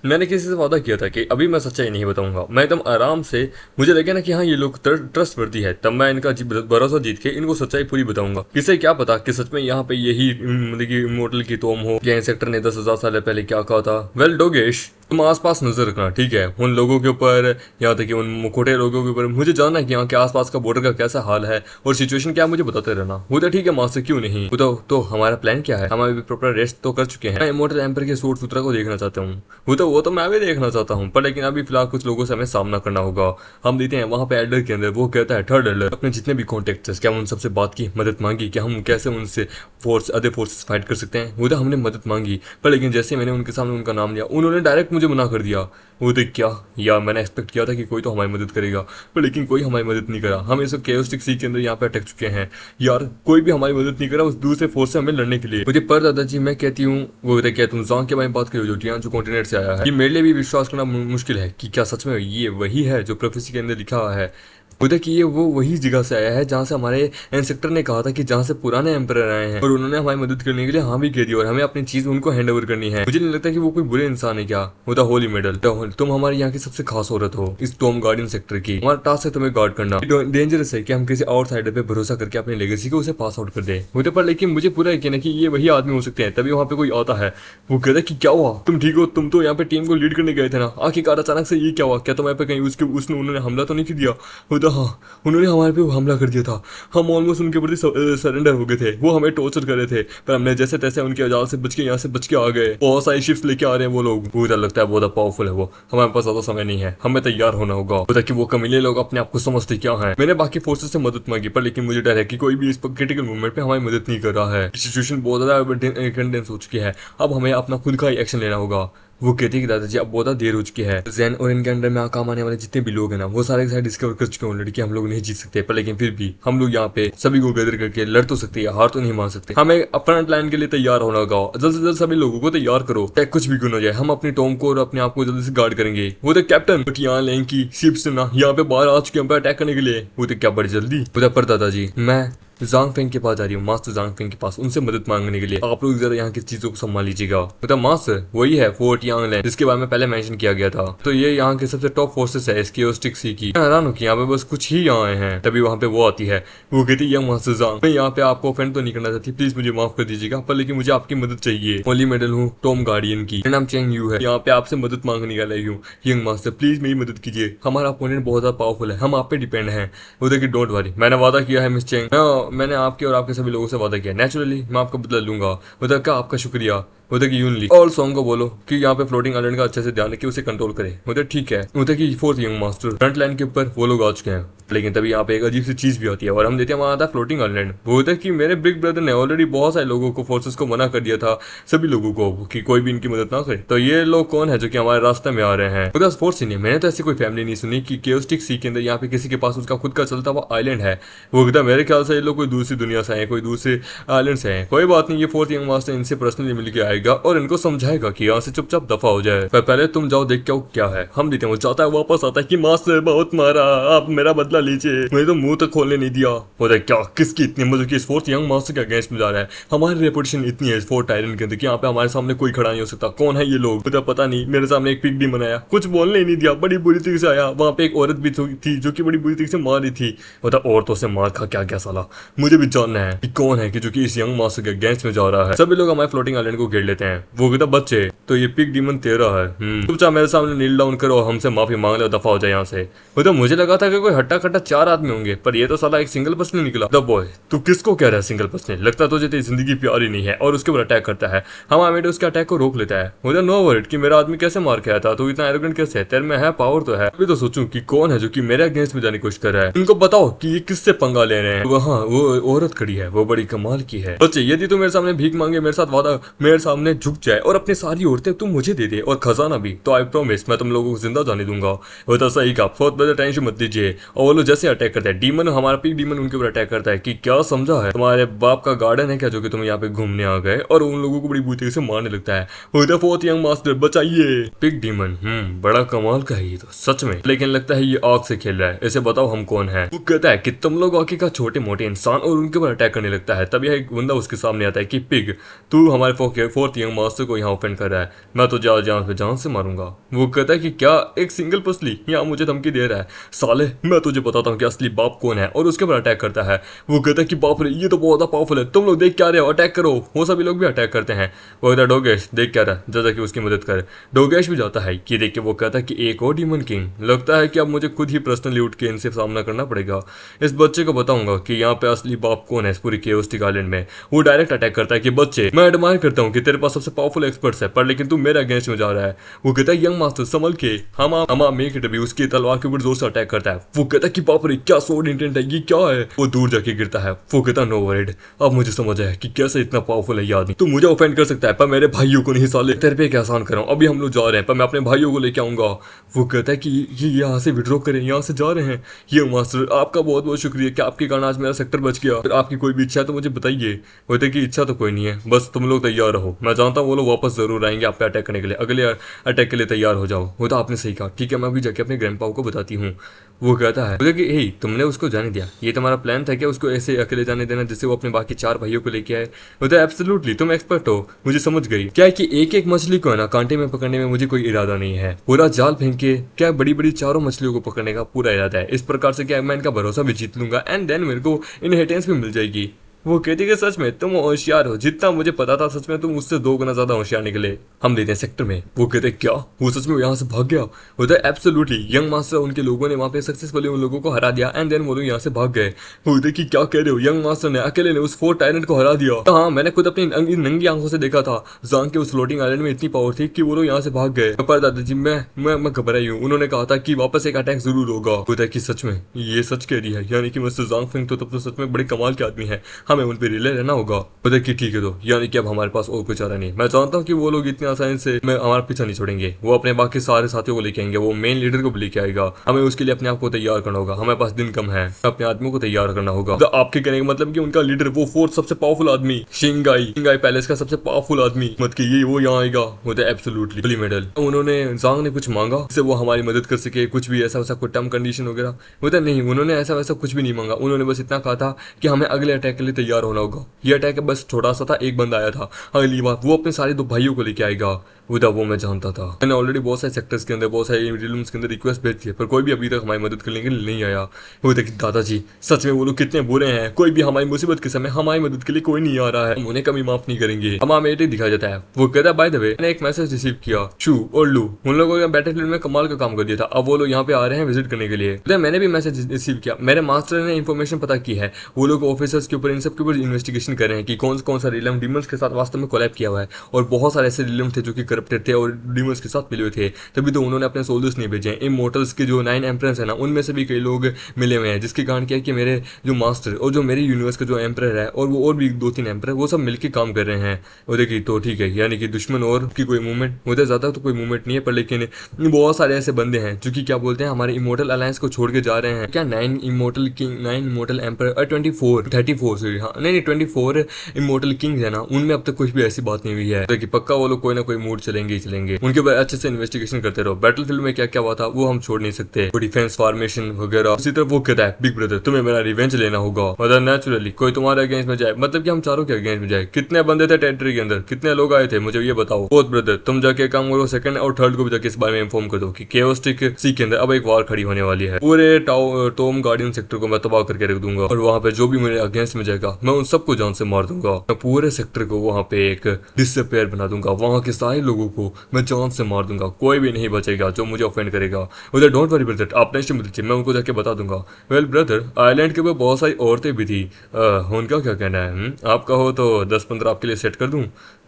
मैंने किसी से वादा किया था कि अभी मैं सच्चाई नहीं बताऊंगा। मैं एकदम आराम से, मुझे लगे ना कि हाँ ये लोग ट्रस्ट वर्दी है, तब मैं इनका भरोसा जीत के इनको सच्चाई पूरी बताऊंगा। किसे क्या पता कि सच में यहाँ पे यही मतलब कि इमोर्टल की तोम हो, या इंसेक्टर ने 10,000 साल पहले क्या कहा था। वेल डोगेश तुम आसपास नजर रखना, ठीक है, उन लोगों के ऊपर, यहाँ तक कि उन मुखोटे लोगों के ऊपर। मुझे जानना है कि यहाँ के आसपास का बॉर्डर का कैसा हाल है और सिचुएशन क्या, मुझे बताते रहना। वो तो ठीक है मास्टर, क्यों नहीं। तो हमारा प्लान क्या है? हम अभी प्रॉपर रेस्ट तो कर चुके हैं। मैं इमोर्टल एम्पायर के सूट सूत्रा को देखना चाहता हूँ। वो तो मैं भी देखना चाहता हूँ, पर लेकिन अभी फिलहाल कुछ लोगों से हमें सामना करना होगा। हम देते हैं वहाँ पे एल्डर के अंदर, वो कहता है थर्ड एल्डर अपने जितने भी कॉन्टेक्ट क्या उन सबसे बात की, मदद मांगी कि हम कैसे उनसे अदर फोर्सेस फाइट कर सकते हैं। वो तो हमने मदद मांगी, पर लेकिन जैसे मैंने उनके सामने उनका नाम लिया उन्होंने डायरेक्ट मुझे मना कर दिया। वो देख क्या यार, मैंने एक्सपेक्ट किया था कि कोई तो हमारी मदद करेगा, पर लेकिन कोई हमारी मदद नहीं करा। हम इस केओस्टिक सी के अंदर यहाँ पे अटक चुके हैं यार, कोई भी हमारी मदद नहीं करा उस दूसरे फोर्स से हमें लड़ने के लिए। मुझे पर दादाजी मैं कहती हूँ, वो क्या तुम जांग के बारे में बात करो जो टियानयू कॉन्टिनेंट से आया है? ये मेरे लिए भी विश्वास करना मुश्किल है कि क्या सच में ये वही है जो प्रोफेसी के अंदर लिखा हुआ है। उधर कि ये वो वही जगह से आया है जहाँ से हमारे एंसेक्टर ने कहा था कि जहाँ से पुराने एम्परर आए हैं, और उन्होंने हमारी मदद करने के लिए हाँ भी कह दिया और हमें अपनी चीज उनको हैंड ओवर करनी है। मुझे नहीं लगता कि वो कोई बुरे इंसान है। क्या वो द होली मेडल, तुम हमारे यहाँ की सबसे खास औरत हो इस टॉम गार्डियन सेक्टर की। हमारा टास्क है तुम्हें गार्ड करना। डेंजरस है कि हम किसी आउटसाइडर पे भरोसा करके अपनी लेगेसी को उसे पास आउट कर दे। मुझे पर लेकिन मुझे पूरा यकीन है कि ये वही आदमी हो सकते हैं। तभी वहाँ पे कोई आता है, वो कहता है कि क्या हुआ, तुम ठीक हो? तुम तो यहाँ पे टीम को लीड करने गए थे ना, आखिरकार अचानक से ये क्या हुआ? क्या तुम्हारे पे कहीं उसने उन्होंने हमला तो नहीं किया? होता हाँ, उन्होंने हमारे पे हमला कर दिया था। हम ऑलमोस्ट उनके प्रति सरेंडर हो गए थे। वो हमें टॉर्चर कर रहे थे, पर हमने जैसे तैसे उनके जाल से बच के यहाँ से बच के आ गए। बहुत सारी शिफ्ट लेके आ रहे हैं वो लोग। पूरा लगता है बहुत पावरफुल है वो। हमारे पास ज्यादा समय नहीं है, हमें तैयार होना होगा। पता कि वो कमीने लोग अपने आप को समझते क्या है। मैंने बाकी फोर्सेस से मदद मांगी, पर लेकिन मुझे डर है कि कोई भी इस क्रिटिकल मूवमेंट पे हमारी मदद नहीं कर रहा है। सिचुएशन बहुत ज्यादा कंडेंस हो चुकी है, अब हमें अपना खुद का ही एक्शन लेना होगा। वो कहती है कि दादाजी अब बहुत देर हो चुकी है। जैन और इनके अंडर में काम आने वाले जितने भी लोग हैं ना, वो सारे डिस्कवर कर चुके हैं लड़की। हम लोग नहीं जीत सकते, पर लेकिन फिर भी हम लोग यहाँ पे सभी को गैदर करके लड़ तो सकते हैं, हार तो नहीं मान सकते। हमें अपना प्लान के लिए तैयार होना होगा। जल्द से जल्द सभी लोगों को तैयार करो, चाहे कुछ भी क्यों हो जाए। हम अपनी टॉम को और अपने आप को जल्दी से गार्ड करेंगे। वो तो कैप्टन यहाँ लें की शिप से ना यहाँ पे बाहर आ चुके हैं अटैक करने के लिए। वो तो क्या बड़ी जल्दी। पर दादाजी मैं जांग फेंग के पास जा रही हूँ, मास्टर जांग फेंग के पास, उनसे मदद मांगने के लिए। आप लोग जरा यहाँ की चीजों को संभाल लीजिएगा। मतलब मास्टर वही है फोर्ट यांग लैंड जिसके बारे में पहले मेंशन किया गया था। तो ये यहाँ के सबसे टॉप फोर्सेस है इसकी ओस्टिक सी की। मैं हैरान हूँ कि यहाँ पे बस कुछ ही यहाँ आए हैं। तभी वहाँ पे वो आती है, वो कहती है यंग मास्टर जांग, मैं यहाँ पे आपको ऑफेंड तो नहीं करना चाहती, प्लीज मुझे माफ कर दीजिएगा, पर लेकिन मुझे आपकी मदद चाहिए। ओनली मेडल हूँ टॉम गार्डियन की, मेरा नाम चेंग यू है, यहाँ पे आपसे मदद मांगने वाला हूँ। यंग मास्टर प्लीज मेरी मदद कीजिए, हमारा अपोनेंट बहुत ज्यादा पावरफुल है, हम आप पे डिपेंड है। वो देखिए डोंट वरी, मैंने वादा किया है मिस चेंग, मैंने आपके और आपके सभी लोगों से वादा किया, नेचुरली मैं आपका बदला लूंगा। उधर का आपका शुक्रिया। उधर की यूनली और सॉन्ग को बोलो कि यहाँ पे फ्लोटिंग आइलैंड का अच्छे से ध्यान रखिए, उसे कंट्रोल करे। उधर ठीक है। उधर की fourth young master front line के ऊपर वो लोग आ चुके हैं, लेकिन तभी यहाँ पे एक अजीब सी चीज भी आती है और हम देते हैं वहां आता फ्लोटिंग आइलैंड। वो होता है कि मेरे बिग ब्रदर ने ऑलरेडी बहुत सारे लोगों को, फोर्सेस को मना कर दिया था, सभी लोगों को, कि कोई भी इनकी मदद ना करे। तो ये लोग कौन है जो कि हमारे रास्ते में आ रहे हैं? बिकॉज फोर्स ही नहीं, मैंने तो ऐसी कोई फैमिली नहीं सुनी कि केओस्टिक सी के अंदर यहाँ पे किसी के पास उसका खुद का चलता हुआ आइलैंड है। वो कहता है मेरे ख्याल से ये लोग कोई दूसरी दुनिया से आए, कोई दूसरे आइलैंड से आए। कोई बात नहीं, ये फोर्थ यंग मास्टर इनसे पर्सनली मिलकर आएगा और इनको समझाएगा कि यहाँ से चुपचाप दफा हो जाए। पर पहले तुम जाओ देख के आओ क्या है। हम देते हैं, वो चाहता है वापस आता है कि मास्टर बहुत मारा, आप मेरा बदला लीजिए, मुझे तो मुंह तक खोलने नहीं दिया। बोले क्या किसकी इतनी मदद की, फोर्थ यंग मास्टर के अगेंस्ट में जा रहा है? हमारी रेपुटेशन इतनी है फोर्ट आइलैंड के अंदर कि यहाँ पे हमारे सामने कोई खड़ा नहीं हो सकता। कौन है ये लोग? पता नहीं, मेरे सामने एक पिग डीमन आया, कुछ बोलने ही नहीं दिया, बड़ी बुरी तरीके से आया। वहां पे एक औरत भी थी जो कि बड़ी बुरी तरीके से मार रही थी। बता औरतों से मार खा क्या क्या साला, मुझे भी जानना है कि कौन है कि जो कि इस यंग मास्टर के अगेंस्ट में जा रहा है। सभी लोग हमारे फ्लोटिंग आइलैंड को घेर लेते हैं। वो कहता बच्चे तो ये पिग डीमन तेरा है, चुपचाप मेरे सामने नील डाउन करो, हमसे माफी मांग लो, दफा हो जाए यहाँ से। तो मुझे लगा था कि कोई हट्टा कट्टा 4 आदमी होंगे, पर ये तो साला एक सिंगल पर्सन निकला। द बॉय तू किसको कह रहा है सिंगल पर्सन? लगता तुझे तेरी जिंदगी प्यारी नहीं है और उसके ऊपर अटैक करता है। हमारा मेट उसके अटैक को रोक लेता है। मुझे नो वर्ड कि मेरा आदमी कैसे मार के आया था, तू इतना एरोगेंट कैसे है, तेरे में है पावर तो है। अभी तो सोचूं कि कौन है जो कि मेरे अगेंस्ट में जाने की कोशिश कर रहा है। इनको बताओ कि ये किससे पंगा ले रहे हैं। वहाँ वो औरत खड़ी है, वो बड़ी कमाल की है। बच्चे यदि तू मेरे सामने भीख मांगे, मेरे साथ वादा, मेरे सामने झुक जाए और अपनी सारी औरतें तुम मुझे दे दे और खजाना भी, तो आई प्रॉमिस मैं तुम लोगों को जिंदा जाने दूंगा। वो तो सही कहा, बहुत बड़ा टेंशन मत लीजिए। और वो लोग जैसे अटैक करता है, डीमन हमारा पिग डीमन उनके ऊपर अटैक करता है कि क्या समझा है, तुम्हारे बाप का गार्डन है क्या जो कि तुम यहाँ पे घूमने आ गए? और उन लोगों को बड़ी बुरी तरीके से मारने लगता है। वो तो फोर्थ यंग मास्टर बचाइए। पिग डीमन बड़ा कमाल का है ये तो सच में, लेकिन लगता है ये आग से खेल रहा है। इसे बताओ हम कौन है? वो कहता है कि तुम लोग आके का छोटे मोटे इंसान, और उनके ऊपर अटैक करने लगता है। तभी एक बंदा उसके सामने आता है कि पिग तू हमारे फोर्थ यंग मास्टर को यहाँ ऑफेंड कर रहा है, मैं तो जान से मारूंगा। वो कहता है कि क्या एक सिंगल पसली यहाँ मुझे धमकी दे रहा है? साले मैं तुझे बताता हूँ कि असली बाप कौन है, और उसके ऊपर अटैक करता है। वो कहता है कि बाप रे ये तो बहुत ज्यादा पावरफुल है, तुम लोग देख क्या रहे हो, अटैक करो। वो सभी लोग भी अटैक करते हैं। वो कहता है डोगेश देख क्या रहा, जैसा कि उसकी मदद कर। डोगेश भी जाता है कि देख के वो कहता है कि एक और डीमन किंग, लगता है कि अब मुझे खुद ही पर्सनली उठ के इनसे सामना करना पड़ेगा। इस बच्चे को बताऊंगा कि यहाँ पे असली बाप कौन है इस पूरी केओस्टिक आइलैंड में। वो डायरेक्ट अटैक करता है कि बच्चे मैं एडमायर करता हूँ कि तेरे पास सबसे पावरफुल एक्सपर्ट्स है, पर लेकिन तू मेरे अगेंस्ट में जा रहा है। वो कहता है यंग मास्टर संभल के, हम मेक इट। अभी उसकी तलवार के ऊपर जोर से अटैक करता है। वो कहता है कि बाप रे क्या सोड इंटेंट है, ये क्या है? वो दूर जाके गिरता है। वो कहता है नो वरीड, अब मुझे समझ आया कि कैसे इतना पावरफुल है ये आदमी। तू मुझे ऑफेंड कर सकता है पर मेरे भाइयों को नहीं साले। तेरे पे क्या आसान कर रहा हूं, अभी हम लोग जा रहे हैं पर मैं अपने भाइयों को लेके आऊंगा। वो कहता है कि ये यहाँ से विड्रॉ करें, यहाँ से जा रहे हैं। ये मास्टर आपका बहुत बहुत शुक्रिया कि आपके कारण आज मेरा सेक्टर बच गया। फिर आपकी कोई भी इच्छा है तो मुझे बताइए। वो कहता है कि इच्छा तो कोई नहीं है, बस तुम लोग तैयार रहो, मैं जानता हूँ वो लोग वापस जरूर आएंगे आप पे अटैक करने के लिए, अगले अटैक के लिए तैयार हो जाओ। वो तो आपने सही कहा, ठीक है मैं अभी जाके अपने ग्रैंडपा को बताती हूँ। वो कहता है कि हे तुमने उसको जाने दिया, ये तुम्हारा प्लान था क्या उसको ऐसे अकेले जाने देना जिससे वो अपने बाकी 4 भाइयों को लेके आए? वो तो एब्सोल्युटली तुम एक्सपर्ट हो, मुझे समझ गई। क्या है कि एक एक मछली को है ना कांटे में पकड़ने में मुझे कोई इरादा नहीं है, पूरा जाल फेंक के क्या बड़ी बड़ी 4 मछलियों को पकड़ने का पूरा इरादा है। इस प्रकार से क्या मैं इनका भरोसा भी जीत लूंगा एंड देन मेरे को इनहेरिटेंस भी मिल जाएगी। वो कहती कि सच में तुम होशियार हो, जितना मुझे पता था सच में तुम उससे 2 गुना ज्यादा होशियार निकले। हम देते हैं सेक्टर में। वो कहते क्या वो सच में यहाँ से भाग गया? वो तो एब्सोल्युटली यंग मास्टर उनके लोगों ने वहाँ पे सक्सेसफुली उन लोगों को हरा दिया एंड देन वो लोग यहाँ से भाग गए। वो कहते कि क्या कह रहे हो, यंग मास्टर ने अकेले ने उस फोर्ट आइलैंड को हरा दिया? हाँ मैंने खुद अपनी नंगी आंखों से देखा था। जांग के उस फ्लोटिंग आइलैंड में इतनी पावर थी कि वो लोग यहाँ से भाग गए। पर दादाजी मैं घबराई हूँ, उन्होंने कहा था कि वापस एक अटैक जरूर होगा। होता है कि सच में ये सच कह रही है, यानी कि मिस्टर जांग फेंग तो तब तो सच में बड़े कमाल के आदमी है। हमें उन पर रिले रहना होगा। बोलता कि ठीक है, तो यानी कि अब हमारे पास और कुछ चारा नहीं। मैं जानता हूँ कि वो लोग इतनी आसानी से हमारा पीछा नहीं छोड़ेंगे, वो अपने बाकी सारे साथियों को लेके आएंगे, वो मेन लीडर को भी लेके आएगा। हमें उसके लिए अपने आप को तैयार करना होगा, हमारे पास दिन कम है, अपने आदमियों को तैयार करना होगा। तो आपके कहने का मतलब कि उनका लीडर, वो फोर्थ सबसे पावरफुल आदमी, शिंगाई पैलेस का सबसे पावरफुल आदमी, मत कि ये वो यहाँ आएगा। वो तो एब्सोल्युटली मेडल। उन्होंने जांग ने कुछ मांगा जिससे वो हमारी मदद कर सके, कुछ भी ऐसा वैसा कोई टर्म कंडीशन वगैरह? बोलता नहीं, उन्होंने ऐसा वैसा कुछ भी नहीं मांगा। उन्होंने बस इतना कहा था कि हमें अगले अटैक के लिए तैयार होना होगा। ये अटैक बस छोटा सा था, एक बंदा आया था, अगली बार वो अपने सारे 2 भाइयों को लेके आएगा। वो मैं जानता था। मैंने ऑलरेडी बहुत सारे सेक्टर्स के अंदर, बहुत सारे रिलम्स के अंदर रिक्वेस्ट भेज दिए, पर कोई भी अभी तक हमारी मदद करने के लिए नहीं आया। वो कि दादाजी सच में वो लोग कितने बुरे हैं, कोई भी हमारी मुसीबत के समय हमारी मदद के लिए कोई नहीं आ रहा है, हम उन्हें कभी माफ नहीं करेंगे। हमारा मेरे दिखाया जाता है। वो कहता है बाय द वे मैंने एक मैसेज रिसीव किया, शू और लू उन लोगों ने बैटलफील्ड में कमाल का काम कर दिया था, अब वो लोग यहाँ पे आ रहे हैं विजिट करने के लिए। मैंने भी मैसेज रिसीव किया, मेरे मास्टर ने इन्फॉर्मेशन पता की है, वो लोग ऑफिसर्स के ऊपर, इन सब के ऊपर इन्वेस्टिगेशन कर रहे हैं कि कौन सा रिलम डीमंस के साथ वास्तव में कोलैब किया हुआ है, और बहुत सारे ऐसे रिलम थे जो कि करप्टेड थे और डीमंस के साथ मिले हुए थे, तभी तो उन्होंने अपने सोल्जर्स नहीं भेजे। इमोर्टल्स के जो 9 एम्परर्स है ना, उनमें से भी कई लोग मिले हुए हैं, जिसके कारण क्या है कि मेरे जो मास्टर और जो मेरे यूनिवर्स का जो एम्परर है और वो और भी 2-3 एम्परर, वो सब मिलकर काम कर रहे हैं। और देखिए तो ठीक है, यानी कि दुश्मन और की कोई मूवमेंट, मुझे ज्यादा तो कोई मूवमेंट नहीं है, पर लेकिन बहुत सारे ऐसे बंदे हैं जो कि क्या बोलते हैं हमारे इमोर्टल अलायंस को छोड़ के जा रहे हैं। क्या 9 इमोर्टल किंग, 9 इमोर्टल एम्परर और 34 सॉरी, हाँ नहीं 24 इमोर्टल किंग्स है ना, उनमें अब तक कुछ भी ऐसी बात नहीं हुई है। देखिए पक्का वो लोग कोई ना कोई मूड चलेंगे ही चलेंगे, उनके ऊपर अच्छे से इन्वेस्टिगेशन करते रहो। बैटलफील्ड में क्या क्या हुआ था वो हम छोड़ नहीं सकते, वो डिफेंस फॉर्मेशन वगैरह। उसी तरह वो कहता है बिग ब्रदर तुम्हें मेरा रिवेंज लेना होगा, मतलब नेचुरली कोई तुम्हारे अगेंस्ट में जाए, मतलब कि हम चारों के अगेंस्ट में जाए। कितने बंदे थे टेरिटरी के अंदर, कितने लोग आए थे, मुझे ये बताओ। फोर्थ ब्रदर तुम जाके काम करो, सेकंड और थर्ड को भी जाके इस बारे में इन्फॉर्म कर दो कि केओस्टिक सी के अंदर अब एक वार खड़ी होने वाली है, पूरे टॉम गार्डियन सेक्टर को मैं तबाह करके रख दूंगा, और वहां पे जो भी मेरे अगेंस्ट में जाएगा मैं उन सबको जान से मार दूंगा। मैं पूरे सेक्टर को वहां पे एक डिसअपेयर बना दूंगा, वहां के सारे लोगों को मैं जान से मार दूंगा, कोई भी नहीं बचेगा जो मुझे ऑफेंड करेगा। उधर डोंट वरी ब्रदर, आप टेंशन मत लीजिए, मैं उनको जाके बता दूंगा। वेल ब्रदर आइलैंड के ऊपर बहुत सारी औरतें भी थी, उनका क्या कहना है? आप कहो तो 10-15 आपके लिए सेट कर दूं।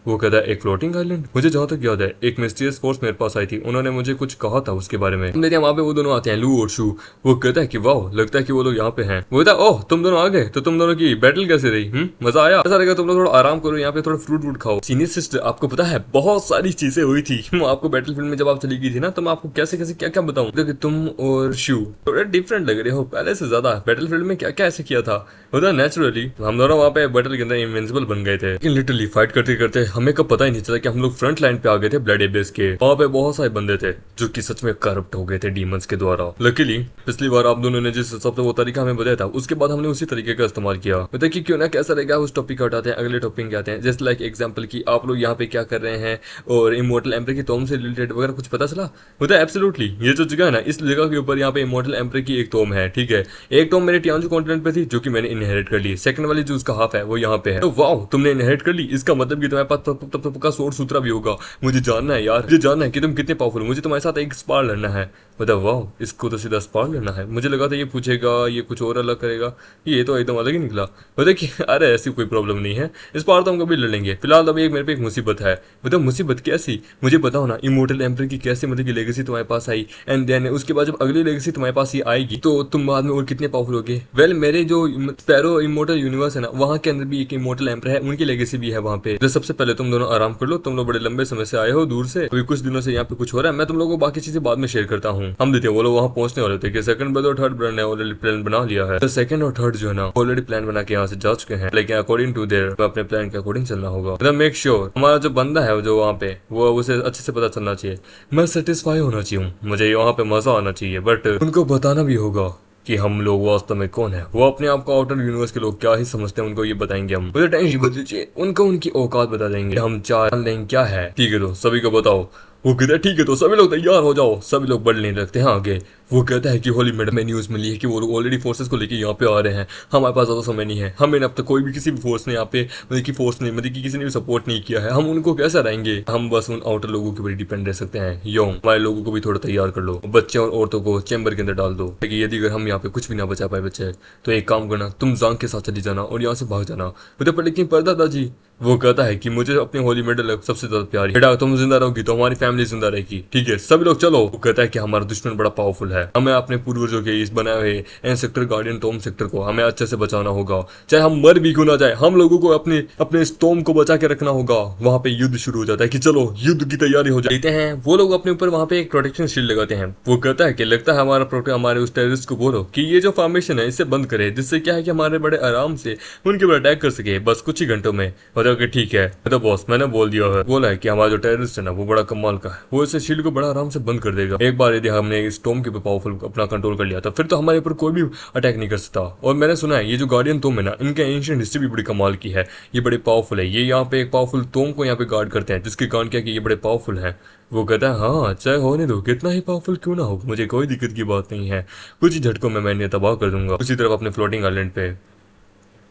वो कहता है एक फ्लोटिंग आइलैंड, मुझे जहां तक याद है एक मिस्टीरियस फोर्स मेरे पास आई थी, उन्होंने मुझे कुछ कहा था उसके बारे में। मेरे वहां पे वो दोनों आते हैं, लू और शू। वो कहता है कि वाह लगता है कि वो लोग यहाँ पे हैं। वो कहता है ओह तुम दोनों आ गए, तो तुम दोनों की बैटल कैसे रही? मजा आया? ऐसा रहेगा तुम लोग थोड़ा आराम करो, यहाँ पे थोड़ा फ्रूट वूट खाओ। सीनियर सिस्टर आपको पता है बहुत सारी चीजें हुई थी आपको बैटलफील्ड में जब आप चली गई थी ना, तो मैं आपको कैसे कैसे क्या क्या बताऊं, क्योंकि तुम और शू थोड़े डिफरेंट लग रहे हो पहले से ज्यादा। बैटलफील्ड में क्या क्या ऐसे किया था? होता नेचुरली हम दोनों वहाँ पे बैटल के अंदर इनविंसिबल बन गए थे, लेकिन लिटरली फाइट करते करते हमें कब पता ही नहीं चला कि हम लोग फ्रंट लाइन पे आ गए थे ब्लड एबेस के। वहाँ पे बहुत सारे बंदे थे जो कि सच में करप्ट हो गए थे डीमंस के द्वारा। लकीली पिछली बार आप दोनों ने जिस हिसाब से वो तरीका हमें बताया था, उसके बाद हमने उसी तरीके का इस्तेमाल किया। बताइए कि क्यों ना कैसा रहेगा, उस टॉपिक हटाते हैं, अगले टॉपिक आते हैं। जस्ट लाइक एग्जाम्पल की आप लोग यहाँ पे क्या कर रहे हैं, और इमोर्टल एम्पर की तोम से रिलेटेड वगैरह कुछ पता चला? होता है एब्सोल्युटली, ये जो जगह है ना, इस जगह के ऊपर यहाँ पे इमोर्टल एम्पर की एक तोम है, ठीक है। एक तोम मेरे टियांजू कॉन्टिनेंट पे थी जो कि मैंने इनहेरिट कर ली, सेकंड वाली जो उसका हाफ है वो यहाँ पे है। तो वाओ तुमने इनहेरिट कर ली, इसका मतलब कि तुम्हारे पास पक्का सोर्स सूत्रा भी होगा। मुझे जानना है यार, मुझे जानना है कि तुम कितने पावरफुल हो, मुझे तुम्हारे साथ एक स्पार लड़ना है। मतलब वाह इसको तो सीधा स्पार लड़ना है, मुझे लगा था ये पूछेगा ये कुछ और अलग करेगा, ये तो एकदम अलग ही निकला। मतलब कि अरे ऐसी कोई प्रॉब्लम नहीं है, इस बार तो हम कभी लड़ लेंगे। फिलहाल अभी एक मेरे पे एक मुसीबत है। मतलब मुसीबत कैसी, मुझे बताओ ना। इमोर्टल एम्पर की कैसे मतलब की लेगेसी तुम्हारे पास आई, एंड देन उसके बाद जब अगली लेगेसी तुम्हारे पास ही आएगी तो तुम बाद में और कितने पावरफुल होगे। वेल मेरे जो स्पैरो इमोर्टल यूनिवर्स है ना, वहाँ के अंदर भी एक इमोर्टल एम्पर है, उनकी लेगेसी भी है वहाँ पे। तो सबसे पहले तुम दोनों आराम कर लो, तुम लोग बड़े लंबे समय से आए हो दूर से, अभी कुछ दिनों से यहाँ पे कुछ हो रहा है, मैं तुम लोगों को बाकी चीजें बाद में शेयर करता हूँ। हम देते हैं वो लोग वहाँ पहुंचने वाले थे कि सेकंड ब्रदर और थर्ड ब्रदर ने ऑलरेडी प्लान बना लिया है। तो सेकंड और थर्ड जो है ना ऑलरेडी प्लान बना के यहाँ से जा चुके हैं, लेकिन अकॉर्डिंग टू देयर अपने प्लान के अकॉर्डिंग चलना होगा। मतलब मेक श्योर हमारा जो बंदा है जो वहाँ पे वो उसे अच्छे से पता चलना चाहिए, मैं सेटिस्फाई होना चाहिए, मुझे वहाँ पे मजा आना चाहिए, बट उनको बताना भी होगा कि हम लोग वास्तव में कौन है। वो अपने आप को आउटर यूनिवर्स के लोग क्या ही समझते हैं, उनको ये बताएंगे हम। मुझे टेंशन मत लीजिए, उनको उनकी औकात बता देंगे, हम जान लेंगे क्या है। ठीक है तो सभी को बताओ। वो कहता है ठीक है तो सभी लोग तैयार हो जाओ, सभी लोग बढ़ने लगते हैं आगे। वो कहता है कि होली मैडम में न्यूज़ मिली है कि वो लोग ऑलरेडी फोर्सेस को लेके यहाँ पे आ रहे हैं, हमारे पास ज़्यादा समय नहीं है, हमें अब तक कोई भी किसी भी फोर्स ने यहाँ पे मतलब कि फोर्स ने मतलब कि किसी ने भी सपोर्ट नहीं किया है, हम उनको कैसे रहेंगे, हम बस उन आउटर लोगों के ऊपर डिपेंड रह सकते हैं। यो हमारे लोगों को भी थोड़ा तैयार कर लो, बच्चे और औरतों को चैम्बर के अंदर डाल दो, ताकि यदि अगर हम यहाँ पे कुछ भी ना बचा पाए बच्चे, तो एक काम करना तुम जांग के साथ चली जाना और यहाँ से भाग जाना। पर लेकिन पर दादाजी वो कहता है कि मुझे अपनी होली मेडल सबसे ज्यादा प्यारी, बेटा तुम जिंदा रहोगी तो हमारी फैमिली जिंदा रहेगी, ठीक है सभी लोग चलो। वो कहता है कि हमारा दुश्मन बड़ा पावरफुल है, हमें अपने पूर्वजों के इस बनाए हुए एन सेक्टर गार्डियन टॉम सेक्टर को हमें अच्छे से बचाना होगा, चाहे हम मर भी क्यों ना जाए, हम लोगों को अपने अपने इस टॉम को बचा के रखना होगा। वहां पे युद्ध शुरू हो जाता है कि चलो युद्ध की तैयारी हो जाती है। वो लोग अपने ऊपर वहां पे एक प्रोटेक्शन शील्ड लगाते हैं। वो कहता है कि लगता है हमारे उस टेररिस्ट को बोलो कि ये जो फॉर्मेशन है इसे बंद करे, जिससे क्या है कि हमारे बड़े आराम से उनके ऊपर अटैक कर सके बस कुछ ही घंटों में। बताओ कि ठीक है तो बॉस मैंने बोल दिया है, बोला है कि हमारा जो टेररिस्ट है ना वो बड़ा कमाल का है, वो इसे शील्ड को बड़ा आराम से बंद कर देगा। एक बार यदि हमने इस टॉम के ऊपर पावरफुल अपना कंट्रोल कर लिया था फिर तो हमारे ऊपर कोई भी अटैक नहीं कर सकता। और मैंने सुना है ये जो गार्डियन टॉम है ना इनके एंशिएंट हिस्ट्री भी बड़ी कमाल की है, ये बड़े पावरफुल है, ये यहाँ पे एक पावरफुल टॉम को यहाँ पे गार्ड करते हैं, जिसके कारण क्या कि ये बड़े पावरफुल है। वो कहता है हाँ चाहे होने दो, कितना ही पावरफुल क्यों ना हो, मुझे कोई दिक्कत की बात नहीं है, कुछ ही झटकों में मैं इन्हें तबाह कर दूंगा। उसी तरफ अपने फ्लोटिंग आइलैंड पे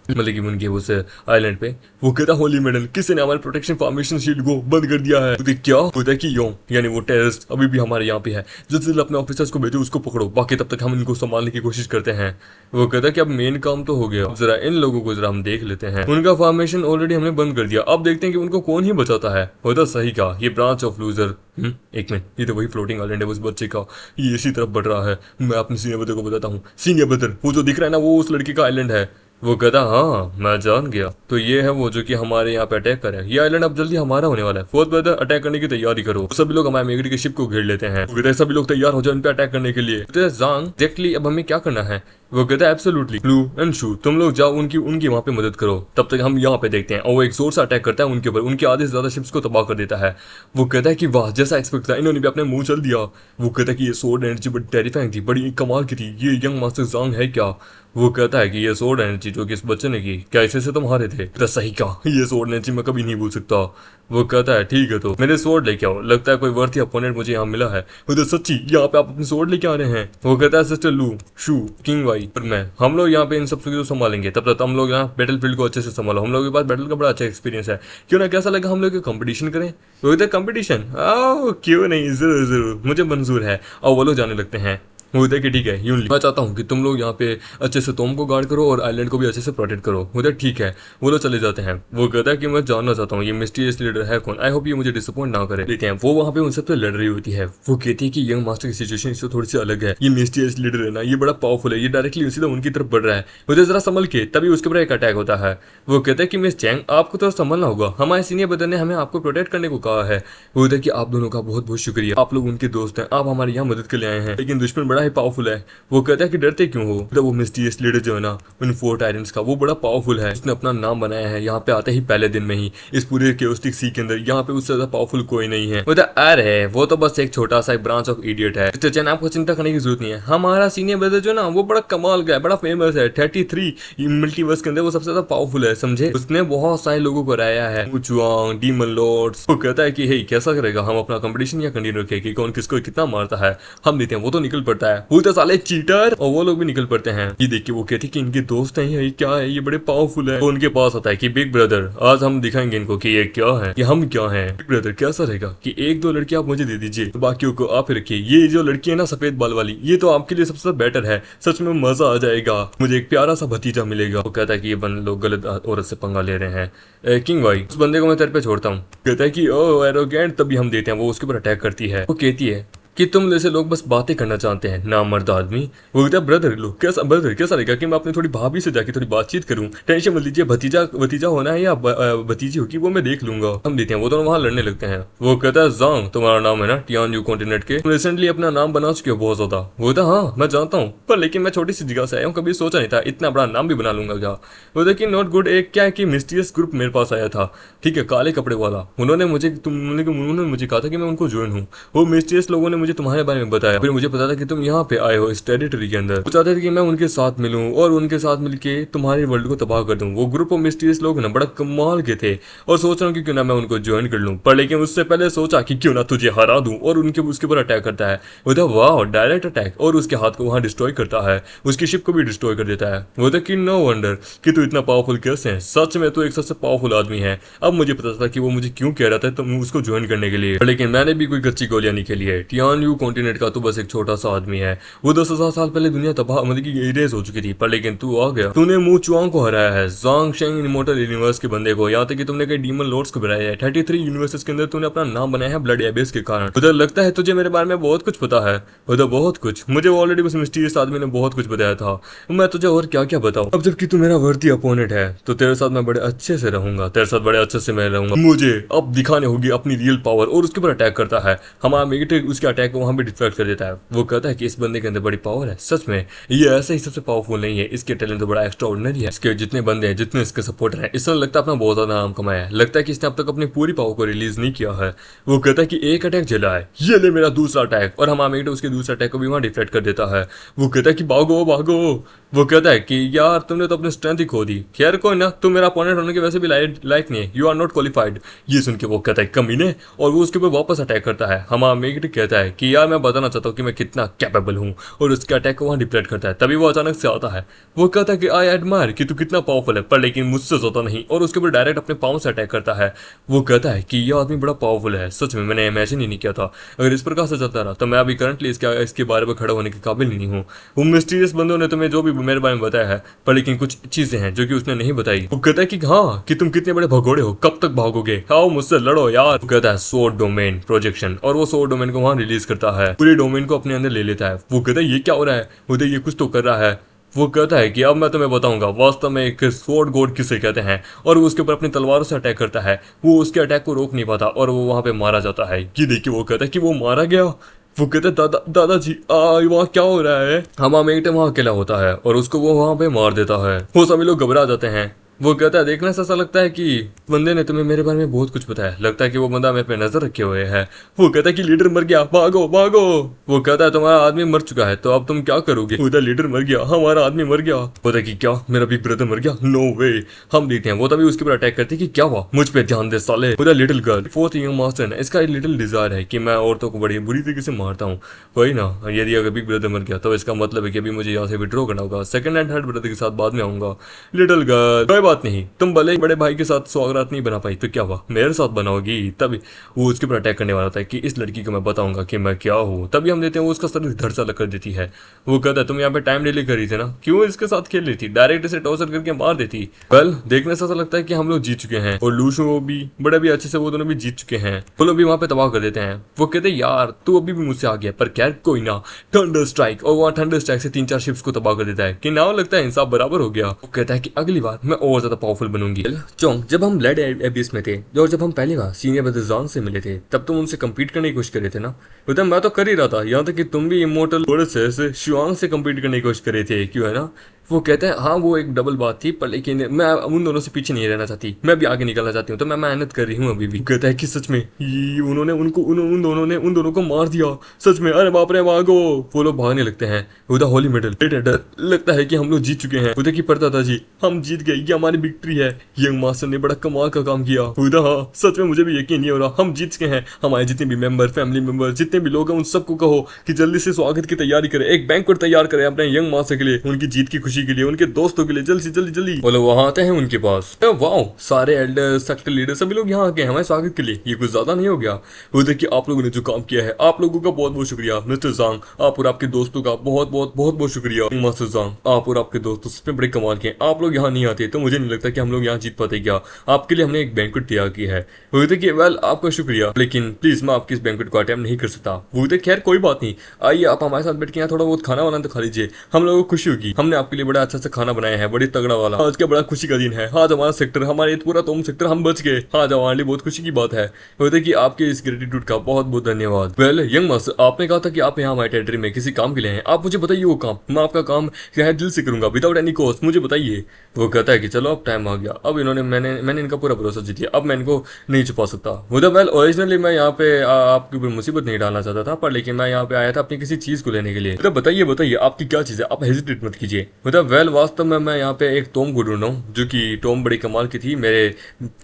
मतलब कि उनके उस आइलैंड पे वो कहता होली मेडल किसी ने हमारे प्रोटेक्शन फॉर्मेशन शील्ड को बंद कर दिया है। तो क्या होता है कि यो यानी वो टेररिस्ट अभी भी हमारे यहाँ पे है, जल्द से जल्द अपने ऑफिसर्स को भेजो उसको पकड़ो, बाकी तब तक हम इनको संभालने की कोशिश करते हैं। वो कहता है कि अब मेन काम तो हो गया, अब जरा इन लोगों को जरा हम देख लेते हैं, उनका फॉर्मेशन ऑलरेडी हमने बंद कर दिया, अब देखते हैं कि उनको कौन ही बचाता है। होता सही कहा, ये ब्रांच ऑफ लूजर। एक मिनट, ये तो वही फ्लोटिंग आइलैंड है उस बच्चे का, ये इसी तरफ बढ़ रहा है। मैं अपने सीनियर ब्रदर को बताता हूँ, सीनियर ब्रदर वो जो दिख रहा है ना वो उस लड़के का आइलैंड है। वो कहता हाँ मैं जान गया, तो ये है वो जो कि हमारे यहाँ पे अटैक करे, ये आइलैंड अब जल्दी हमारा होने वाला है, फोर्थ ब्रदर अटैक करने की तैयारी करो। सभी लोग हमारे मेगरी के शिप को घेर लेते हैं। वो कहते हैं सभी लोग तैयार हो जाओ इन पे अटैक करने के लिए। जांग एग्जैक्टली अब हमें क्या करना है? वो कहता है एब्सोल्युटली ब्लू एंड शू तुम लोग जाओ उनकी उनकी वहां पे मदद करो, तब तक हम यहाँ पे देखते हैं। और वो एक जोर से अटैक करता है उनके ऊपर, उनके आधे से ज्यादा शिप्स को तबाह कर देता है। वो कहता है कि वाह जैसा एक्सपेक्ट था इन्होंने भी अपने मुंह चल दिया। वो कहता है कि ये सोर्ड एनर्जी बड़ी टेरिफाइंग थी, बड़ी कमाल की थी, ये यंग मास्टर जांग है क्या? वो कहता है कि ये सोर्ड एनर्जी जो कि इस बच्चे ने की क्या इसे से तुम हारे थे? तो सही कहा, ये सोर्ड एनर्जी मैं कभी नहीं भूल सकता। वो कहता है ठीक है तो मेरे सोर्ड लेके आओ, लगता है कोई वर्थी अपोनेंट मुझे यहाँ मिला है। वो तो सच्ची यहाँ पे आप अपने सोर्ड लेके आ रहे हैं? वो कहता है सिस्टर लू शू किंग वाई पर मैं हम लोग यहाँ पे इन सब चीजों संभालेंगे, तब तक हम लोग यहाँ बैटल फील्ड को अच्छे से संभालो, हम लोग के पास बैटल का बड़ा अच्छा एक्सपीरियंस है, क्यों ना कैसा लगा हम लोग कंपटीशन करें? वो कहते कंपटीशन क्यों नहीं, जरूर जरूर मुझे मंजूर है। और वो लोग जाने लगते हैं। वो कहता है कि ठीक है यूनली मैं चाहता हूँ कि तुम लोग यहाँ पे अच्छे से टॉम को गार्ड करो और आइलैंड को भी अच्छे से प्रोटेक्ट करो। वो कहता है ठीक है, वो लोग चले जाते हैं। वो कहता है कि मैं जानना चाहता हूँ ये मिस्टीरियस लीडर है कौन, आई होप ये मुझे डिसअपॉइंट ना करे। लेते हैं वो वहाँ पे उन सबसे लड़ रही होती है। वो कहती है कि यंग मास्टर की सिचुएशन इससे थोड़ी सी अलग है, ये मिस्टीरियस लीडर है ना ये बड़ा पावरफुल है, ये डायरेक्टली सीधा उनकी तरफ बढ़ रहा है, मुझे जरा संभल के। तभी उसके ऊपर एक अटैक होता है। वो कहता है कि मिस चैंग आपको तो संभलना होगा, हमारे सीनियर ब्रदर ने हमें आपको प्रोटेक्ट करने को कहा है। वो कहता है कि आप दोनों का बहुत बहुत शुक्रिया, आप लोग उनके दोस्त हैं, आप हमारे यहाँ मदद के लिए आए हैं, लेकिन दुश्मन बड़ा ही पावरफुल है। वो कहता है कि डरते क्यों हो? तो वो मिस्टीरियस लीडर जो है ना उन 4 टायरेंट्स का, वो बड़ा पावरफुल है, उसने अपना नाम बनाया है यहाँ पे आते ही पहले दिन में ही इस पूरे केओस्टिक सी के अंदर, यहाँ पे उससे ज्यादा पावरफुल कोई नहीं है। अरे वो तो बस एक छोटा सा ब्रांच ऑफ इडियट है, तो चैन आपको चिंता करने की जरूरत नहीं है, हमारा सीनियर ब्रदर जो ना वो बड़ा कमाल का है, बड़ा फेमस है, 33 मल्टीवर्स के अंदर वो सबसे ज्यादा पावरफुल है, समझे? उसने बहुत सारे लोगों को हराया है, चुआंग डीमन लॉर्ड्स। वो कहता है कि हे कैसा करेगा, हम अपना कंपटीशन या कंटिन्यू रखें कि कौन किसको कितना मारता है, हम देते हैं। वो तो निकल पड़ता है, वो तो साले चीटर, और वो लोग भी निकल पड़ते हैं। ये देख के वो कहती कि इनके दोस्त हैं ये क्या है, ये बड़े पावरफुल है। तो उनके पास आता है कि बिग ब्रदर आज हम दिखाएंगे इनको कि ये क्या है, कि हम क्या हैं। बिग ब्रदर कैसा रहेगा कि 1-2 लड़कियां आप मुझे दे दीजिए, तो बाकियों को आप रखिए, ये जो लड़की है ना सफेद बाल वाली, ये तो आपके लिए सबसे बेटर है, सच में मजा आ जाएगा, मुझे एक प्यारा सा भतीजा मिलेगा। वो कहता है कि ये बंद लोग गलत औरत से पंगा ले रहे हैं। किंग भाई उस बंदे को मैं तेरे पे छोड़ता हूँ। कहता है कि ओ एरोगेंट, तभी हम देते हैं। वो उसके ऊपर अटैक करती है। वो कहती है कि तुम जैसे लोग बस बातें करना चाहते हैं ना मर्द आदमी। वो कहता है ब्रदर लो कैसा रहेगा कि मैं अपनी थोड़ी भाभी से जाके थोड़ी बातचीत करूं, टेंशन मत लीजिए, भतीजा होना है या भतीजी होगी वो मैं देख लूंगा, हम देते हैं। वो दोनों वहां लड़ने लगते हैं। वो कहता है जांग तुम्हारा नाम है ना टियानजू कॉन्टिनेंट के, तुम रिसेंटली अपना नाम बना चुके हो बहुत ज्यादा। वो कहता हाँ मैं जानता हूँ, पर लेकिन मैं छोटी सी जगह से आया हूँ, कभी सोचा नहीं था इतना बड़ा नाम भी बना लूंगा क्या। वो देखिए नॉट गुड, एक क्या है कि मिस्टीरियस ग्रुप मेरे पास आया था, ठीक है, काले कपड़े वाला, उन्होंने मुझे कहा था कि मैं उनको ज्वाइन हूँ। वो मिस्टीरियस लोगों ने मुझे तुम्हारे बारे में बताया, फिर मुझे पता था कि तुम यहाँ पे आए हो इस टेरिटरी के अंदर, वो चाहते थे कि मैं उनके साथ मिलूं और उनके साथ मिलके तुम्हारे वर्ल्ड को तबाह कर दूं। वो ग्रुप ऑफ मिस्टीरियस लोग ना बड़ा कमाल के थे, और सोच रहा हूँ कि क्यों ना मैं उनको ज्वाइन कर लूं, पर लेकिन उससे पहले सोचा कि क्यों ना तुझे हरा दूं, और उसके ऊपर अटैक करता है। वो था वाह डायरेक्ट अटैक, और उसके हाथ को वहां डिस्ट्रॉय करता है, उसकी शिप को भी डिस्ट्रॉय कर देता है। वो था कि नो वंडर कि तू इतना पावरफुल कैसे है, सच में तू एक सबसे पावरफुल आदमी है। अब मुझे पता था कि वो मुझे क्यों कह रहा था तुम उसको ज्वाइन करने के लिए, लेकिन मैंने भी कोई कच्ची गोलियां नहीं खेली है। तियानयू कॉन्टिनेंट का तू बस एक छोटा सा आदमी है। वो 10,000 साल पहले दुनिया तबाह मतलब की इरेज हो चुकी थी, पर लेकिन तू आ गया, तूने मू चुआंग को हराया है, ज़ांग शेंग इमोर्टल यूनिवर्स के बंदे को, यहाँ तक कि तुमने कई डीमन लॉर्ड्स को बनाया है। 33 यूनिवर्सेस के अंदर तूने अपना नाम बनाया है ब्लड एबिस के कारण। उधर लगता है तुझे मेरे बारे में बहुत कुछ पता है। उधर बहुत कुछ, मुझे ऑलरेडी उस मिस्टीरियस आदमी ने बहुत कुछ बताया था, मैं तुझे और क्या क्या बताऊं। अब जबकि तू मेरा वर्दी अपोनेंट है तो तेरे साथ मैं बड़े अच्छे से रहूंगा, तेरे साथ बड़े अच्छे से मैं रहूंगा। मुझे अब दिखाने होगी अपनी रियल पावर। और उसके ऊपर अटैक करता है, हमारा मिलिट्री उसके अटैक को वहां भी डिफेक्ट कर देता है। वो कहता है कि इस बंदे के अंदर बड़ी पावर है। सच में ये ऐसे ही सबसे पावरफुल नहीं है, इसके टैलेंट तो बड़ा एक्स्ट्रा ऑर्डिनरी है। इसके जितने बंदे हैं, जितने इसके सपोर्टर हैं, इससे लगता है अपना बहुत ज्यादा नाम कमाया है। लगता है कि इसने अब तक अपनी पूरी पावर को रिलीज नहीं किया है। वो कहता है कि एक अटैक झेला है, ये ले मेरा दूसरा अटैक, और हमारा मिलिट्री उसके दूसरे अटैक को भी वहां डिफेक्ट कर देता है। वो कहता है कि भागो भागो। वो कहता है कि यार तुमने तो अपनी स्ट्रेंथ ही खो दी। खैर कोई ना, तुम मेरा अपोनेंट होने के वैसे भी लायक नहीं है, यू आर नॉट क्वालिफाइड। ये सुन के वो कहता है कमीने, और वो उसके ऊपर वापस अटैक करता है। हमारा मिलिट्री कहता है कि यार मैं बताना चाहता हूँ कि मैं कितना कैपेबल हूँ, और उसके अटैक को वहां डिप्लेट करता है। तभी वो अचानक से आता है। वो कहता है कि आई एडमायर कि तू कितना पावरफुल है, पर लेकिन मुझसे ज्यादा नहीं, और उसके ऊपर डायरेक्ट अपने पाँव से अटैक करता है। वो कहता है कि यह आदमी बड़ा पावरफुल है, सच में मैंने इमेजिन ही नहीं किया था। अगर इस प्रकार से चलता रहा तो मैं अभी करंटली इसके बारे में खड़ा होने के काबिल नहीं हूँ। वो मिस्टीरियस बंदों ने तुम्हें जो भी मेरे बारे में बताया है, पर लेकिन कुछ चीजें हैं जो कि उसने नहीं बताई। वो कहता है कि हाँ, कि तुम कितने बड़े भगोड़े हो, कब तक भागोगे, आओ मुझसे लड़ो यार। वो कहता है सोर्ड डोमेन प्रोजेक्शन, और वो सोर्ड डोमेन को वहां रिलीज करता है, पूरे डोमेन को अपने अंदर ले लेता है। वो कहता है ये क्या हो रहा है, वो ये कुछ तो कर रहा है। वो कहता है कि अब मैं तुम्हें बताऊंगा वास्तव में एक स्वॉर्ड गॉड किसे कहते हैं, और वो उसके ऊपर अपनी तलवारों से अटैक करता है। वो उसके अटैक को रोक नहीं पाता और वो वहां पे मारा जाता है। ये देखिए वो कहता है कि वो मारा गया। वो कहते दादाजी वहाँ क्या हो रहा है। हमारा मेट वहाँ अकेला होता है और उसको वो वहां पे मार देता है। वो सभी लोग घबरा जाते हैं। वो कहता है देखने से ऐसा लगता है कि बंदे ने तुम्हें मेरे बारे में बहुत कुछ बताया, लगता है कि वो बंदा मेरे पे नजर रखे हुए है। वो कहता है कि लीडर मर गया, भागो भागो। वो कहता है तुम्हारा आदमी मर चुका है तो अब तुम क्या करोगे। उधर लीडर मर गया, हमारा आदमी मर गया। बोलता है कि क्या मेरा बिग ब्रदर मर गया, नो वे, हम देखते हैं। वो तभी उसके ऊपर अटैक करते हैं कि क्या हुआ, मुझ पे ध्यान दे साले। उधर little girl, fourth young master है, इसका लिटिल डिजायर है कि मैं औरतों को बड़ी बुरी तरीके से मारता हूँ। वही ना, यदि अगर बिग ब्रदर मर गया तो इसका मतलब है कि अभी मुझे यहाँ से विड्रॉ करना होगा, सेकंड एंड थर्ड ब्रदर के साथ बाद में आऊंगा। लिटिल गर्ल कोई बात नहीं, तुम बड़े भाई के साथ सौगात नहीं बना पाई तो क्या हुआ, मेरे साथ बनाओगी। तभी वो उसके ऊपर अटैक करने वाला था कि इस लड़की को मैं बताऊंगा कि मैं क्या हूँ। तभी हम देते हैं वो उसका सर धड़ सा कर देती है। वो कहता है तुम यहाँ पे टाइम डिले कर रही थी ना, क्यों इसके साथ खेल रही थी, डायरेक्ट इसे टॉर्चर करके मार देती। वेल देखने से ऐसा लगता है कि हम लोग जीत चुके हैं, और लूशो भी बड़े भी अच्छे से वो दोनों भी जीत चुके हैं। वो लोग भी वहां पे तबाह कर देते हैं। वो कहते हैं यार तू अभी भी मुझसे आ गया, पर खैर कोई ना, थंडर स्ट्राइक, और वहाँ थंडर स्ट्राइक से 3-4 शिप्स को तबाह कर देता है कि ना लगता है इंसाफ बराबर हो गया। वो कहता है कि अगली बार मैं और ज्यादा पावरफुल बनूंगी। चोंग, जब हम ब्लड एबिस में थे और जब हम पहली बार सीनियर ब्रदर ज़ांग से मिले थे तब तुम उनसे कम्पीट करने की कोशिश कर रहे थे ना। मतलब मैं तो कर ही रहा था, यहाँ तक कि तुम भी इमोर्टल से शुआंग से कम्पीट करने की कोशिश कर रहे थे, क्यों है ना। वो कहते हैं हाँ वो एक डबल बात थी, पर लेकिन मैं उन दोनों से पीछे नहीं रहना चाहती, मैं भी आगे निकलना चाहती हूँ, तो मैं मेहनत कर रही हूँ अभी भी। कहता है कि सच में उन्होंने उन दोनों को मार दिया, सच में, अरे बाप रे भागो। वो लोग भागने लगते हैं। उधर होली मेडल लगता है कि हम लोग जीत चुके हैं। उधर की पड़ता जी हम जीत गए, ये हमारी विक्ट्री है, यंग मास्टर ने बड़ा कमाल का काम किया। उधर हाँ सच में मुझे भी यकीन नहीं हो रहा, हम जीत चुके हैं। हमारे जितने भी मेंबर, फैमिली मेंबर, जितने भी लोग हैं उन सबको कहो कि जल्दी से स्वागत की तैयारी करें, एक बैंक्वेट तैयार करें अपने यंग मास्टर के लिए, उनकी जीत की खुशी के लिए, उनके दोस्तों के लिए, जल्दी। वो लोग वहां आते हैं उनके पास। वाओ, सारे एल्डर, सेक्टर लीडर सभी लोग यहाँ आके हमारे स्वागत के लिए, ये कुछ ज्यादा नहीं हो गया। वो देखिए आप लोगों ने जो काम किया है, आप लोगों का बहुत बहुत शुक्रिया। मिस्टर ज़ांग, आप और आपके दोस्तों का बहुत शुक्रिया। मास्टर ज़ांग, आप और आपके दोस्तों सच में बड़े कमाल के, आप लोग यहाँ नहीं आते तो मुझे नहीं लगता कि हम लोग यहाँ जीत पाते। क्या आपके लिए हमने एक बैंक्वेट तैयार किया है। वो देखिए वेल आपका शुक्रिया, लेकिन प्लीज मैं आपके इस बैंक्वेट को अटेम्प्ट नहीं कर सकता। वो देखिए खैर कोई बात नहीं, आइए आप हमारे साथ बैठ के यहाँ थोड़ा बहुत खाना वाना तो खा लीजिए, हम लोगों को खुशी होगी। हमने आपके लिए बड़ा अच्छा सा खाना बनाया है, बड़ी तगड़ा वाला। आज का बड़ा खुशी का दिन है। आज हमारा सेक्टर, हमारे पूरा तोम सेक्टर हम बच गए। आज हमारे लिए बहुत खुशी की बात है। बोलते कि आपके इस ग्रेटिट्यूड का बहुत धन्यवाद। वेल यंग मास्टर, आपने कहा था कि आप यहाँ हमारे टेरिटरी में किसी काम के लिए हैं, आप मुझे बताइए वो काम, मैं आपका काम क्या है दिल से करूंगा विदाउट एनी कॉस्ट, मुझे बताइए। वो कहता है कि चलो अब टाइम आ गया, अब इन्होंने मैंने इनका पूरा भरोसा जीत लिया, अब मैं इनको नहीं छुपा सकता। मतलब वेल ओरिजिनली मैं यहाँ पे आपके ऊपर मुसीबत नहीं डालना चाहता था, पर लेकिन मैं यहाँ पे आया था अपनी किसी चीज को लेने के लिए। मतलब बताइए आपकी क्या चीज है, आप हेजिटेट मत कीजिए। मतलब वेल वास्तव में मैं यहाँ पे एक टॉम को ढूंढ रहा हूँ, जो कि टॉम बड़ी कमाल की थी, मेरे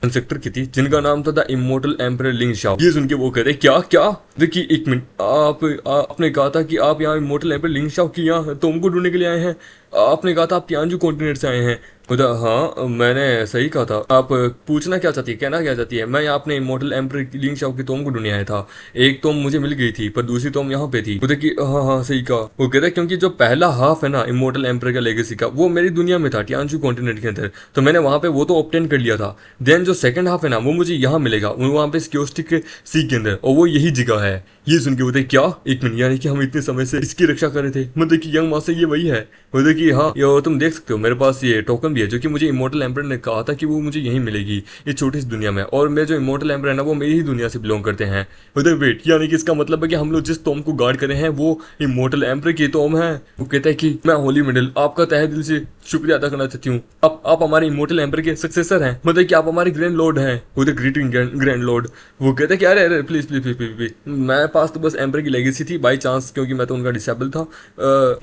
सेक्टर की थी, जिनका नाम था द इमोर्टल एम्परर लिंग शाओ। ये सुन के वो कहते क्या देखिए एक मिनट, आपने कहा था कि आप यहाँ इमोर्टल एम्परर लिंग शाओ की यहाँ टॉम को ढूंढने के लिए आए हैं। आपने कहा था आप तियानजू कॉन्टिनेंट से आए हैं, उधर हाँ, मैंने सही कहा था। आप पूछना क्या चाहती है, कहना क्या चाहती है? मैं यहाँ अपने इमोर्टल एम्पर लिंग शाओ की तोम को ढूंढने आया था। एक तोम मुझे मिल गई थी, पर दूसरी तोम यहाँ पे थी। उधर की हाँ हाँ सही कहा। वो कहता है क्योंकि जो पहला हाफ है ना इमोर्टल एम्पर का लेगेसी का, वो मेरी दुनिया में था, टियानजू कॉन्टिनेंट के अंदर, तो मैंने वहां पे वो तो ऑब्टेन कर लिया था। देन जो सेकंड हाफ है ना, वो मुझे यहाँ मिलेगा, वहां पे स्क्योस्टिक सी के अंदर, और वो यही जगह है। ये सुन के बोलते क्या, एक मिनट, यानी कि हम इतने समय से इसकी रक्षा कर रहे थे, मतलब कि यंग मास्टर ये वही है? बोलते कि हाँ, ये तुम देख सकते हो मेरे पास ये टोकन भी है, जो कि मुझे इमोर्टल एम्पर ने कहा था कि वो मुझे यहीं मिलेगी, ये छोटी सी दुनिया में, और मेरे जो इमोर्टल एम्पर है ना, वो मेरी ही दुनिया से बिलोंग करते हैं। बोलते वेट, यानी कि इसका मतलब है कि हम लोग जिस तोम को गार्ड करे हैं वो इमोर्टल एम्पर की तोम है। वो कहता है कि मैं होली मिडल आपका तहे दिल से शुक्रिया अदा करना चाहती हूँ। अब आप हमारे इमोर्टल एम्पर के सक्सेसर हैं, मतलब कि आप हमारे ग्रैंड लॉर्ड हैं। वो द ग्रीटिंग ग्रैंड लॉर्ड। वो कहता है कि अरे अरे please please please please please, मेरे पास तो बस एम्पर की लेगेसी थी बाई चांस, क्योंकि मैं तो उनका डिसेबल था।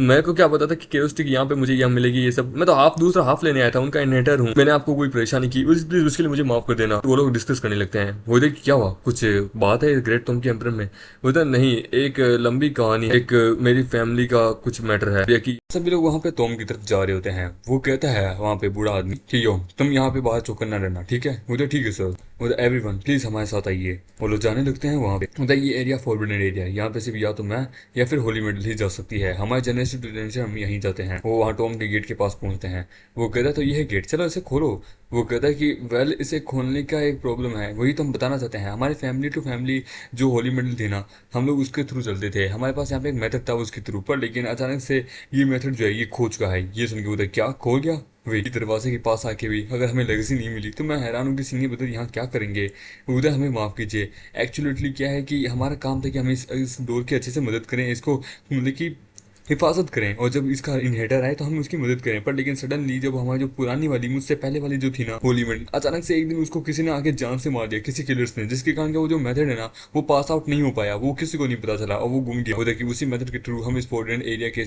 मेरे को क्या पता था कि केओस्टिक यहाँ पे मुझे यहाँ मिलेगी, ये सब मैं तो हाफ दूसरा हाफ लेने आया था, उनका इन्हेटर हूँ। मैंने आपको कोई परेशानी की, प्लीज उसके लिए मुझे माफ कर देना। तो वो लोग डिस्कस करने लगते हैं। वो देख क्या हुआ, कुछ बात है ग्रेट टॉम के एम्पर में? बोलता नहीं, एक लंबी कहानी, एक मेरी फैमिली का कुछ मैटर है। कि सभी लोग वहां पे टॉम की तरफ जा रहे होते हैं। वो कहता है वहां पे बूढ़ा आदमी कि यो तुम यहाँ पे बाहर चौकन ना रहना, ठीक है? मुझे ठीक है सर। बोलता एवरीवन प्लीज हमारे साथ आइए। वो लोग जाने लगते हैं वहां पे। बोलता ये एरिया फॉरबिडन एरिया है, यहाँ पे सिर्फ या तो मैं या फिर होली मिडल ही जा सकती है। हमारे जनरेशन टू जनरेशन हम यहीं जाते हैं। वो वहाँ टॉम के गेट के पास पहुंचते हैं। वो कहता है तो ये है गेट, चलो इसे खोलो। वो कहता है कि वेल इसे खोलने का एक प्रॉब्लम है, वही तो हम बताना चाहते हैं। हमारे फैमिली टू फैमिली जो होली मिडल थी ना, हम लोग उसके थ्रू चलते थे। हमारे पास यहाँ पे एक मेथड था उसके थ्रू, पर लेकिन अचानक से ये मेथड जो है ये खो चुका है। ये सुन के बोलता क्या खो गया? वही दरवाजे के पास आके भी अगर हमें लेगेसी नहीं मिली तो मैं हैरान हूँ कि सीनियर ब्रदर यहाँ क्या करेंगे। उधर हमें माफ़ कीजिए। एक्चुअली क्या है कि हमारा काम था कि हम इस डोर की अच्छे से मदद करें, इसको मतलब कि हिफाजत करें, और जब इसका इन्हेटर आए तो हम उसकी मदद करें। पर लेकिन सडनली जब हमारी जो पुरानी वाली मुझसे पहले वाली जो थी ना होली में, अचानक से एक दिन उसको किसी ने आके जान से मार दिया, किसी किलर्स ने, जिसके कारण वो जो मेथड है ना वो पास आउट नहीं हो पाया, वो किसी को नहीं पता चला और वो गुम गया। होता कि उसी मेथड के थ्रू हम इस फोर्डेंट एरिया के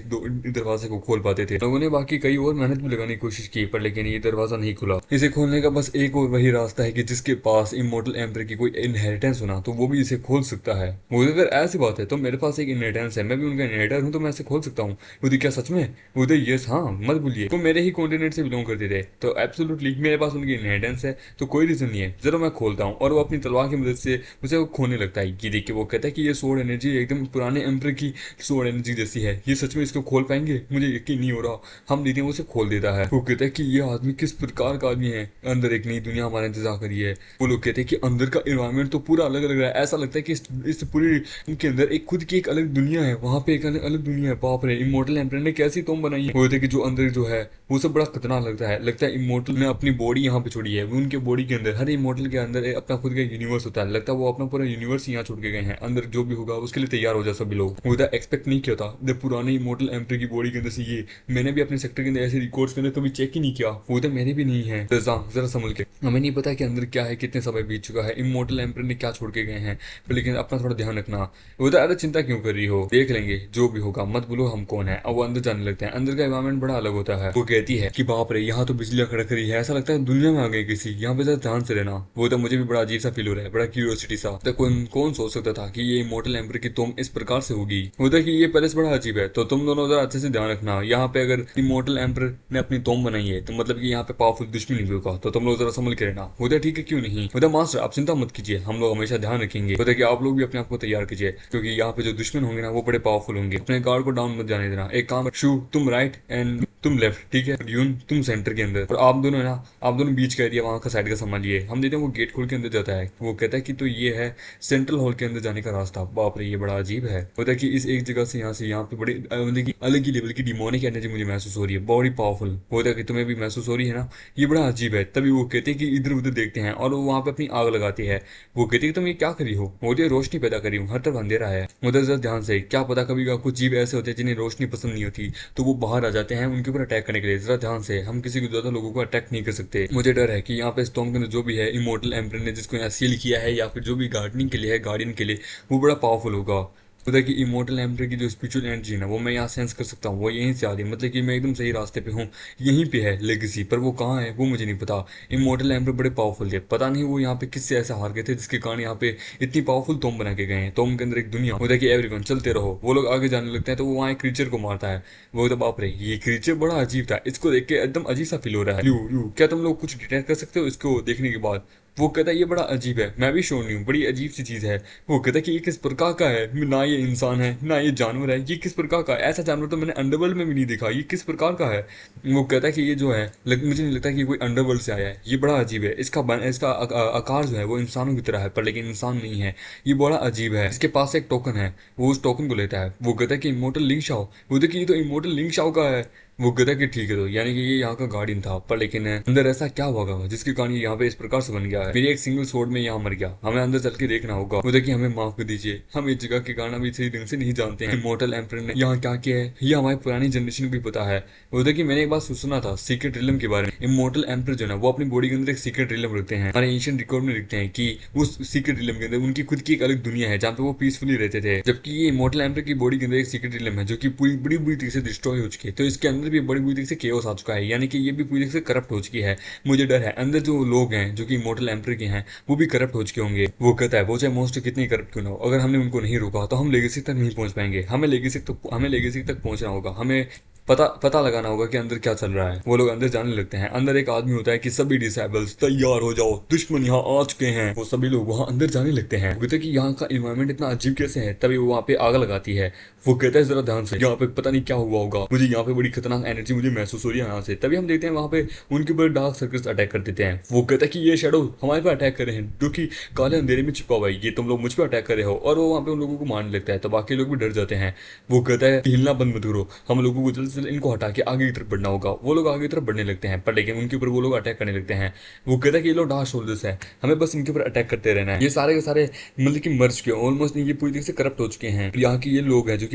दरवाजे को खोल पाते थे। लोगों ने बाकी कई और मेहनत भी लगाने की कोशिश की, पर लेकिन ये दरवाजा नहीं खुला। इसे खोलने का बस एक और वही रास्ता है कि जिसके पास इमोर्टल एम्पर की कोई इनहेरिटेंस होना, तो वो भी इसे खोल सकता है। वो अगर ऐसी बात है तो मेरे पास एक इनहेरिटेंस है, मैं भी उनका इनहेरिटर हूँ, तो मैं इसे खोल सकता हूँ। वो क्या सच में? वो यस हाँ मत भूलिए तो मेरे ही कॉन्टिनेंट से बिलोंग करते थे, तो एब्सोल्युटली मेरे पास उनकी इनहेरिटेंस है, तो कोई रीजन नहीं है। जरा मैं खोलता हूँ। और वो अपनी तलवार की मदद से उसे वो खोने लगता है। ये देख के वो कहता है कि ये सोर्ड एनर्जी एकदम पुराने एम्पर की सोर्ड एनर्जी जैसी है, ये सच में इसको खोल पाएंगे? मुझे यकीन नहीं हो रहा। हम लेते हैं, उसे खोल देता है। वो कहता है कि ये आदमी किस प्रकार का आदमी है, अंदर एक नई दुनिया हमारा इंतजार करी है। वो लोग कहते हैं कि अंदर का इन्वायरमेंट तो पूरा अलग लग रहा है, ऐसा लगता है कि इस पूरी के अंदर एक खुद की एक अलग दुनिया है, वहां पे एक अलग दुनिया है। बाप रे, इमोर्टल एम्पर ने कैसी तुम बनाई है। वो कहते हैं कि जो अंदर जो है वो सब बड़ा खतरनाक लगता है इमोर्टल ने अपनी बॉडी यहाँ पे छोड़ी है। वो उनके बॉडी के अंदर, हर इमोर्टल के अंदर अपना खुद का यूनिवर्स होता है। लगता है वो अपना पूरा यूनिवर्स यहाँ छोड़ के गए हैं, अंदर जो भी होगा उसके लिए तैयार हो जाए सभी लोग। वो एक्सपेक्ट नहीं किया था जब पुराने इमोर्टल एम्पर की बॉडी के अंदर से ये, मैंने भी अपने सेक्टर के अंदर ऐसे रिकॉर्ड्स मैंने कभी चेक ही नहीं किया। वो तो मेरे भी नहीं है। जरा संभल के, हमें नहीं पता कि अंदर क्या है, कितने समय बीत चुका है, इमोर्टल एम्पर ने क्या छोड़ के गए हैं, लेकिन अपना थोड़ा ध्यान रखना। वो तो अरे चिंता क्यों कर रही हो, देख लेंगे जो भी होगा, मत बोलो हम कौन है। अब वो अंदर जाने लगते हैं। अंदर का एनवायरमेंट बड़ा अलग होता है। वो कहती है कि बाप रे, यहाँ तो बिजली कड़क रही है, ऐसा लगता है दुनिया में आ गई किसी, यहाँ पे जरा ध्यान से रहना। वो तो मुझे भी बड़ा अजीब सा फील हो रहा है, बड़ा क्यूरियोसिटी सा। तो कौन सोच सकता था कि ये इमोर्टल एम्पर की तुम इस प्रकार से होगी। होता है कि ये पैलेस बड़ा अजीब है, तो तुम दोनों जरा अच्छे से ध्यान रखना। यहाँ पे अगर इमोर्टल एम्पर ने अपनी तोम बनाई है तो मतलब कि यहाँ पे पावरफुल दुश्मन भी होगा, तो तुम लोग जरा संभल के रहना। होता ठीक है, क्यों नहीं। होता मास्टर आप चिंता मत कीजिए, हम लोग हमेशा ध्यान रखेंगे। होता कि आप लोग भी अपने आप को तैयार कीजिए, क्योंकि यहाँ पे जो दुश्मन होंगे ना वो बड़े पावरफुल होंगे। अपने गार्ड को डाउन मत जाने देना। एक काम, शू तुम राइट एंड तुम लेफ्ट, ठीक है? यून तुम सेंटर के अंदर, और आप दोनों है ना, आप दोनों बीच का एरिया वहां का साइड का संभालिए। हम देते हैं वो गेट खोल के अंदर जाता है। वो कहता है कि तो ये है सेंट्रल हॉल के अंदर जाने का रास्ता। बाप रे, ये बड़ा अजीब है। होता है कि इस एक जगह से यहाँ पे बड़ी मतलब की अलग ही लेवल की डिमोनिक एनर्जी मुझे महसूस हो रही है, बड़ी पावरफुल। होता है कि तुम्हें भी महसूस हो रही है ना, ये बड़ा अजीब है। तभी वो कहते हैं कि इधर उधर देखते हैं, और वो वहां पे अपनी आग लगाती है। वो कहती है कि तुम ये क्या करी हो। मुझे रोशनी पैदा करी हूँ, हर तरफ अंधेरा है। उधर जरा ध्यान से, क्या पता कभी कुछ जीव ऐसे होते हैं जिन्हें रोशनी पसंद नहीं होती, तो वो बाहर आ जाते हैं उनके ऊपर अटैक करने के लिए। जरा ध्यान से, हम किसी को ज्यादा लोगों को अटैक नहीं कर सकते। मुझे डर है कि यहाँ पे स्टॉर्म के अंदर जो भी है इमोर्टल एम्पर ने जिसको यहाँ सील किया है, या फिर जो भी गार्डनिंग के लिए है, गार्डियन के लिए, वो बड़ा पावरफुल होगा। होता है कि इमोर्टल एम्पर की जो स्पिरिचुअल एनर्जी है ना वो मैं यहाँ सेंस कर सकता हूँ, वो यहीं से आ रही है, मतलब कि मैं एकदम सही रास्ते पे हूँ, यहीं पे है लेगेसी, पर वो कहाँ है वो मुझे नहीं पता। इमोर्टल एम्पर बड़े पावरफुल थे, पता नहीं वो यहाँ पे किससे ऐसे हार गए थे जिसके कारण यहाँ पे इतनी पावरफुल तोम बना के गए हैं। तोम के अंदर एक दुनिया होता है कि एवरीवन चलते रहो, वो लोग आगे जाने लगते हैं तो वो वहाँ एक क्रीचर को मारता है। वो तो बाप रे, ये क्रीचर बड़ा अजीब था, इसको देख के एकदम अजीब सा फील हो रहा है। यू क्या तुम लोग कुछ डिटेक्ट कर सकते हो इसको देखने के बाद? वो कहता है ये बड़ा अजीब है, मैं भी श्योर नहीं हूँ, बड़ी अजीब सी चीज है। वो कहता है कि ये किस प्रकार का है, ना ये इंसान है ना ये जानवर है, ये किस प्रकार का है? ऐसा जानवर तो मैंने अंडरवर्ल्ड में भी नहीं देखा, ये किस प्रकार का है? वो कहता है कि ये जो है मुझे नहीं लगता कि कोई अंडरवर्ल्ड से आया है, ये बड़ा अजीब है, इसका आकार जो है वो इंसानों की तरह है पर लेकिन इंसान नहीं है, ये बड़ा अजीब है। इसके पास एक टोकन है, वो उस टोकन को लेता है। वो कहता है कि इमोर्टल लिंक शाओ, वो देखिए ये तो इमोर्टल लिंक शाओ का है। वो कहता कि ठीक है, तो यानी कि ये यहाँ का गार्डियन था, पर लेकिन अंदर ऐसा क्या होगा जिसके कारण ये यहाँ पे इस प्रकार से बन गया है? मेरी एक सिंगल स्वॉर्ड में यहाँ मर गया, हमें अंदर चल के देखना होगा। वो देखिए हमें माफ कर दीजिए, हम इस जगह के कारण अभी सही ढंग से नहीं जानते हैं इमोर्टल एम्पर ने यहाँ क्या किया है, ये हमारी पुरानी जनरेशन को भी पता है। वो देखिए मैंने एक बात सुना था सीक्रेट रिलम के बारे में। इमोर्टल एम्पर जो है वो अपनी बॉडी के अंदर एक सीक्रेट रिलम रखते हैं, हमारे एंशिएंट रिकॉर्ड में लिखते हैं कि उस सीक्रेट रिलम के अंदर उनकी खुद की एक अलग दुनिया है जहाँ पे वो पीसफुली रहते थे। जबकि ये इमोर्टल एम्पर की बॉडी के अंदर एक सीक्रेट रिलम है जो कि पूरी बड़ी बुरी तरीके से डिस्ट्रॉय हो चुकी है, तो इसके अंदर भी बड़ी बुरी तरीके से केओस आ चुका है, यानी कि ये भी पूरी तरह से करप्ट हो चुकी है। मुझे डर है अंदर जो लोग हैं जो कि इमोर्टल एम्पर के हैं वो भी करप्ट हो चुके होंगे। वो कहता है वो चाहे मोस्ट कितनी करप्ट क्यों ना हो, अगर हमने उनको नहीं रोका तो हम लेगेसी तक नहीं पहुंच पाएंगे, हमें लेगेसी तक पहुंचना होगा, हमें पता लगाना होगा कि अंदर क्या चल रहा है। वो लोग अंदर जाने लगते हैं, अंदर एक आदमी होता है कि सभी डिसेबल्स तैयार हो जाओ, दुश्मन यहाँ आ चुके हैं। वो सभी लोग वहां अंदर जाने लगते हैं। वो कहते हैं कि यहाँ का इन्वायरमेंट इतना अजीब कैसे है, तभी वो वहाँ पे आग लगाती है। वो कहता है जरा ध्यान से, यहाँ पे पता नहीं क्या हुआ होगा, मुझे यहाँ पे बड़ी खतरनाक एनर्जी मुझे महसूस हो रही है यहाँ से। तभी हम देखते हैं वहाँ पे उनके ऊपर डार्क सर्कल्स अटैक कर देते हैं। वो कहता है कि ये शेडो हमारे पे अटैक कर रहे हैं, जो कि काले अंधेरे में छिपा हुआ है, ये तुम लोग मुझ पे अटैक कर रहे हो। और वो वहाँ पे उन लोगों को मारने लगता है, तो बाकी लोग भी डर जाते हैं। वो कहता है हिलना बंद मत करो, हम लोगों को जल्द से जल्द इनको हटा के आगे की तरफ बढ़ना होगा। वो लोग आगे की तरफ बढ़ने लगते हैं, पर लेकिन उनके ऊपर वो लोग अटैक करने लगते हैं। वो कहता है कि ये लोग डार्क सोल्जर्स है, हमें बस इनके ऊपर अटैक करते रहना है। ये सारे के सारे मतलब कि मर चुके हैं ऑलमोस्ट, ये पूरी तरह से करप्ट हो चुके हैं। यहाँ की ये लोग हैं जो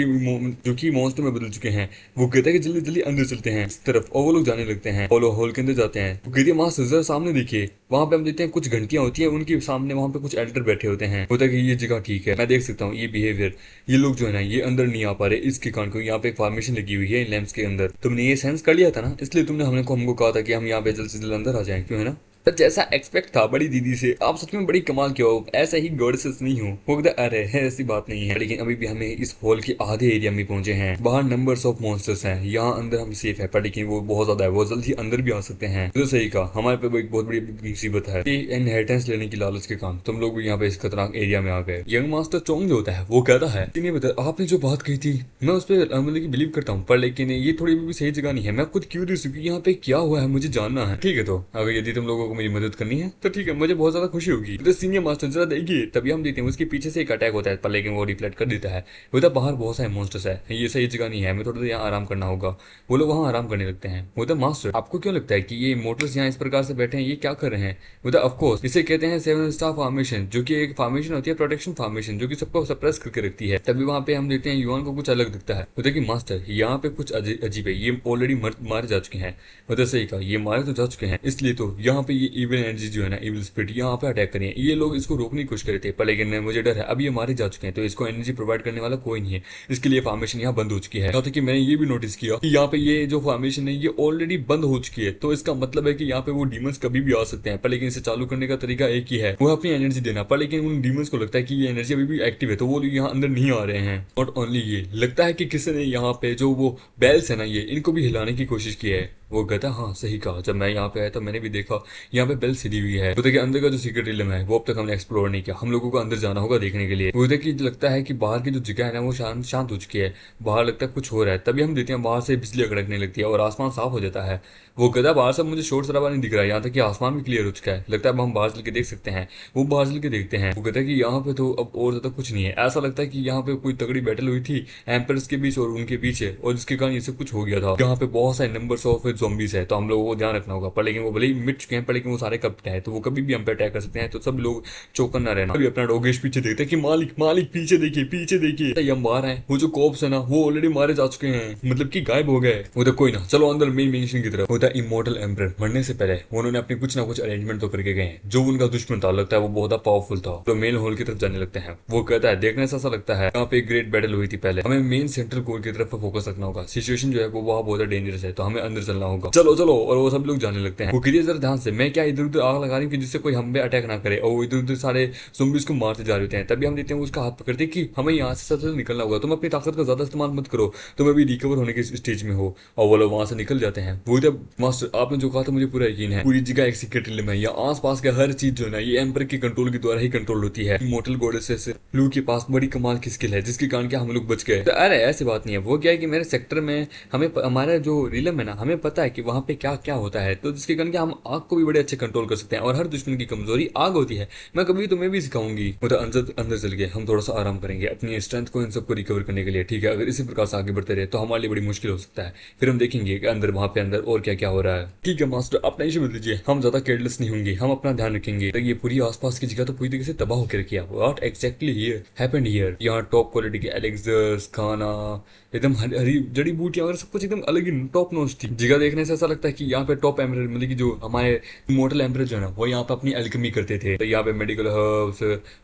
कि मॉन्स्टर में बदल चुके हैं। वो कहता है कि जल्दी जल्दी अंदर चलते हैं इस तरफ, और वो लोग जाने लगते हैं, और हॉल के अंदर जाते हैं। वो कहती है वहां जरा सामने देखिए, वहां पे हम देखते हैं कुछ घंटियां होती है, उनके सामने वहां पे कुछ एल्डर बैठे होते हैं। होता है कि ये जगह ठीक है, मैं देख सकता हूँ ये बिहेवियर, ये लोग जो है ना ये अंदर नहीं आ पा रहे इसके कारण, क्योंकि यहाँ पे एक फॉर्मेशन लगी हुई है इन लैंप्स के अंदर। तुमने ये सेंस कर लिया था ना, इसलिए तुमने हमको कहा था कि हम यहाँ पे जल्द से जल्द अंदर आ जाएं, क्यों है ना? पर जैसा एक्सपेक्ट था बड़ी दीदी से, आप सच में बड़ी कमाल के हो, ऐसा ही गॉडेसेस नहीं हो। वो कहता अरे है ऐसी बात नहीं है, लेकिन अभी भी हमें इस हॉल के आधे एरिया में पहुंचे हैं, बाहर नंबर्स ऑफ मॉन्स्टर्स हैं, यहाँ अंदर हम सेफ है, पर लेकिन वो बहुत ज्यादा है, वो जल्द ही अंदर भी आ सकते हैं। तो सही कहा, हमारे पे एक बहुत बड़ी मुसीबत है, इनहेरिटेंस लेने की लालच के काम तुम लोग भी यहाँ पे इस खतरनाक एरिया में आ गए। यंग मास्टर चोंग जो होता है वो कहता है नहीं बता, आपने जो बात कही थी मैं उस पर मतलब कि बिलीव करता हूँ, पर लेकिन ये थोड़ी भी सही जगह नहीं है, मैं खुद क्यूरियस हूँ यहाँ पे क्या हुआ है, मुझे जानना है। ठीक है, तो अगर यदि तुम लोगों को मेरी मदद करनी है तो ठीक है, मुझे बहुत ज्यादा खुशी होगी। तो सीनियर मास्टर जरा देखिए, तभी हम देखते हैं उसके पीछे से एक अटैक होता है, पर लेकिन वो रिफ्लेक्ट कर देता है। वो बाहर बहुत सारे मॉन्स्टर्स है, ये सही जगह नहीं है, हमें थोड़ा सा यहाँ आराम करना होगा। वो लोग वहाँ आराम करने लगते हैं। वो मास्टर आपको क्यों लगता है कि ये इमोर्टल्स यहाँ इस प्रकार से बैठे हैं, ये क्या कर रहे हैं? वो ऑफकोर्स इसे कहते हैं 7 स्टार फॉर्मेशन, जो कि एक फॉर्मेशन होती है प्रोटेक्शन फॉर्मेशन, जो कि सबको सप्रेस करके रखती है। तभी वहाँ पे हम देखते हैं युवान को कुछ अलग दिखता है। वो देखिए मास्टर यहाँ पे कुछ अजीब है, ये ऑलरेडी मारे जा चुके हैं। मतलब सही कहा, ये मारे तो जा चुके हैं, इसलिए तो यहाँ पे ये इविल एनर्जी जो है ना, इविल स्पिरिट यहाँ पे अटैक करें। ये लोग इसको रोकने की कोशिश कर रहे थे, पर लेकिन मुझे डर है अब ये मारे जा चुके हैं, तो इसको एनर्जी प्रोवाइड करने वाला कोई नहीं है, इसके लिए फॉर्मेशन यहाँ बंद हो चुकी है। कि मैंने ये भी नोटिस किया कि यहाँ पे ये जो फॉर्मेशन है ये ऑलरेडी बंद हो चुकी है, तो इसका मतलब है कि यहाँ पे वो डीमंस कभी भी आ सकते हैं, पर लेकिन इसे चालू करने का तरीका एक ही है, वो अपनी एनर्जी देना। पर लेकिन उन डीमंस को लगता है कि ये एनर्जी अभी भी एक्टिव है, तो वो यहाँ अंदर नहीं आ रहे हैं। नॉट ओनली ये, लगता है कि किसी ने यहाँ पे जो वो बेल्स है ना, ये इनको भी हिलाने की कोशिश की है। वो कहता है हाँ सही कहा, जब मैं यहाँ पे आया तो मैंने भी देखा यहाँ पे बेल सीधी हुई है। वो देखिए अंदर का जो सीक्रेट रिलम है वो अब तक हमने एक्सप्लोर नहीं किया, हम लोगों को अंदर जाना होगा देखने के लिए। वो देखिए लगता है कि बाहर की जो जगह है ना वो शांत हो चुकी है, बाहर लगता है कुछ हो रहा है। तभी हम देखते हैं बाहर से बिजली कड़कने लगती है और आसमान साफ हो जाता है। वो कहता है बाहर से मुझे शोर शराबा नहीं दिख रहा है, यहाँ तक कि आसमान भी क्लियर हो चुका है, लगता है अब हम बाहर चल के देख सकते हैं। वो बाहर चल के देखते हैं, वो कहता है कि यहाँ पे तो अब और ज्यादा कुछ नहीं है, ऐसा लगता है कि यहाँ पे कोई तगड़ी बैटल हुई थी एम्पायर्स के बीच और उनके पीछे, और जिसके कारण ये सब कुछ हो गया था। यहाँ पे बहुत सारे नंबर्स ऑफ ज़ॉम्बीज है, तो हम लोगों को ध्यान रखना होगा। पर लेकिन वो भले ही मिट चुके हैं, पर लेकिन वो सारे कपटे हैं, तो वो कभी भी हम पे अटैक कर सकते हैं। तो सब लोग चौकन ना रहना। अभी अपना डोगेश पीछे देखते हैं कि मालिक मालिक पीछे देखिए पीछे देखिए, ये हम बाहर हैं। वो जो कॉप्स है ना वो ऑलरेडी मारे जा चुके हैं, मतलब कि गायब हो गए। वो तो कोई ना, चलो अंदर मेन मिशन की तरफ। होता इमोर्टल एम्परर मरने से पहले उन्होंने अपने कुछ ना कुछ अरेंजमेंट तो करके गए हैं। जो उनका दुश्मन था, लगता है वो बहुत पावरफुल था, तो मेन होल की तरफ जाने लगते हैं। वो कहता है देखने से ऐसा लगता है यहाँ पे एक ग्रेट बैटल हुई थी पहले, हमें मेन सेंट्रल कोर की तरफ फोकस रखना होगा। सिचुएशन जो है वो वहाँ बहुत डेंजरस है, तो हमें अंदर चलना होगा। चलो चलो, और वो सब लोग जाने लगते हैं। वो करिए जरा ध्यान से, मैं क्या इधर उधर आग लगा रही हूँ कि जिससे कोई हम पे अटैक ना करे, और वो इधर उधर सारे ज़ॉम्बीज़ को मारते जा रहे होते हैं। तभी हम देखते हैं उसका हाथ पकड़ते कि हमें यहाँ से सबसे निकलना होगा, तुम अपनी ताकत का ज्यादा इस्तेमाल मत करो, तुम अभी रिकवर होने के स्टेज में हो। और वो लोग वहां से निकल जाते हैं। वो जब मास्टर आपने जो कहा था मुझे पूरा यकीन है, पूरी जगह एक सीक्रेट रिलम है, या आस पास का हर चीज जो है ना ये एम्पर के कंट्रोल के द्वारा ही कंट्रोल होती है। इमोर्टल गॉडेसेस लू के पास बड़ी कमाल की स्किल है, जिसके कारण क्या हम लोग बच गए। तो अरे ऐसी बात नहीं है, वो क्या है कि मेरे सेक्टर में हमें हमारा जो रिलम है ना, हमें पता है कि वहां पे क्या क्या होता है, तो जिसके कारण हम आग को भी बड़े अच्छे कंट्रोल कर सकते हैं। और हर दुश्मन की कमजोरी आग होती है, मैं कभी तुम्हें भी सिखाऊंगी। वो तो अंदर चल गए, हम थोड़ा सा आराम करेंगे अपनी स्ट्रेंथ को इन सबको रिकवर करने के लिए, ठीक है। अगर इसी प्रकार से आगे बढ़ते रहे तो हमारे लिए बड़ी मुश्किल हो सकता है। फिर हम देखेंगे कि अंदर वहां पे अंदर और क्या क्या हो रहा है। ठीक है मास्टर, आप टेंशन मत लीजिए, हम ज्यादा केयरलेस नहीं होंगे, हम अपना ध्यान रखेंगे। तो ये पूरी आसपास की जगह तो पूरी तरीके से तबाह होकर रखी है। What exactly here happened here? यहाँ टॉप क्वालिटी के एलेक्सर्स, खाना, एकदम हरी जड़ी बूटियां और सब कुछ एकदम अलग ही टॉप नॉच थी। जगह देखने से ऐसा लगता है कि यहाँ पे टॉप एम्परर, मतलब कि जो हमारे इमोर्टल एम्परर जो है ना, वो यहाँ पे अपनी एल्केमी करते थे। तो यहाँ पे मेडिकल हर्ब्स,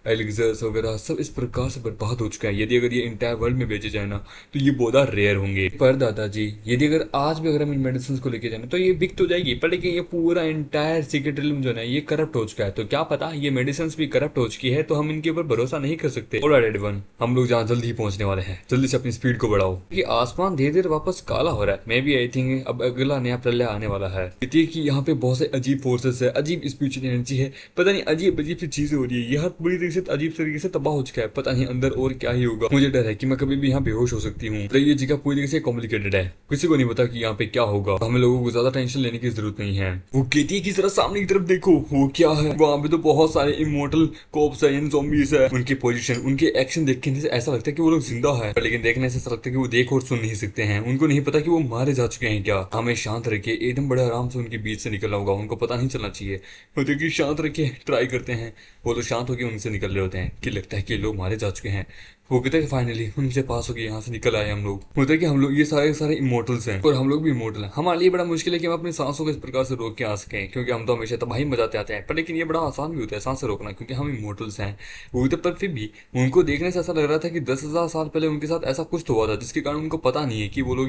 एलिक्सर्स वगैरह सब इस प्रकार से बर्बाद हो चुका है। यदि अगर ये इंटायर वर्ल्ड में बेचे जाए ना, तो ये बहुत रेयर होंगे। पर दादाजी, यदि अगर आज भी अगर हम इन मेडिसिन को लेके जाए तो ये बिक तो जाएगी, पर लेकिन ये पूरा इंटायर सीक्रेट रिलम जो है ना ये करप्ट हो चुका है। तो क्या पता ये मेडिसिन भी करप्ट हो चुकी है, तो हम इनके ऊपर भरोसा नहीं कर सकते। ऑलराइट एवरीवन, हम लोग जहाँ जल्दी ही पहुंचने वाले हैं, जल्दी से अपनी स्पीड को बढ़ाओ। ये आसमान धीरे धीरे वापस काला हो रहा है। मैं भी आई थिंक अब अगला नया प्रलय आने वाला है। देखिए कि यहाँ पे बहुत से अजीब फोर्सेस है, अजीब स्पिरिचुअल एनर्जी है, पता नहीं अजीब अजीब सी चीजें हो रही है। यह पूरी तरीके से अजीब तरीके से तबाह हो चुका है, पता नहीं अंदर और क्या ही होगा। मुझे डर है कि मैं कभी भी यहाँ बेहोश हो सकती हूँ। तो ये जगह पूरी तरीके से कॉम्प्लिकेटेड है, किसी को नहीं पता कि यहाँ पे क्या होगा। हमें लोगों को ज्यादा टेंशन लेने की जरूरत नहीं है। वो कहती है कि जरा सामने की तरफ देखो, वो क्या है? वहाँ पे तो बहुत सारे इमोर्टल कॉप्स है, ज़ॉम्बीज है। उनकी पोजीशन, उनके एक्शन देखने से ऐसा लगता है कि वो लोग जिंदा है, लेकिन देखने से ऐसा लगता है कि वो देख और सुन नहीं सकते हैं। उनको नहीं पता कि वो मारे जा चुके हैं क्या। हमें शांत रखे, एकदम बड़े आराम से उनके बीच से निकलना होगा, उनको पता नहीं चलना चाहिए। मतलब कि शांत रखे, ट्राई करते हैं। वो लोग शांत होकर उनसे निकल रहे होते हैं कि लगता है कि लोग मारे जा चुके हैं। वो कहते हैं फाइनली उनसे पास हो गए, यहाँ से निकल आए हम लोग। होता है कि हम लोग ये सारे इमोर्टल्स हैं और हम लोग भी इमोर्टल हैं। हमारे लिए बड़ा मुश्किल है कि हम अपनी सांसों को इस प्रकार से रोक के आ सकें, क्योंकि हम तो हमेशा तबाही मचाते आते हैं। पर लेकिन ये बड़ा आसान भी होता है सांसें रोकना, क्योंकि हम इमोर्टल्स हैं। वो तो पर फिर भी उनको देखने से ऐसा लग रहा था कि 10,000 साल पहले उनके साथ ऐसा कुछ तो हुआ था, जिसके कारण उनको पता नहीं है कि वो लोग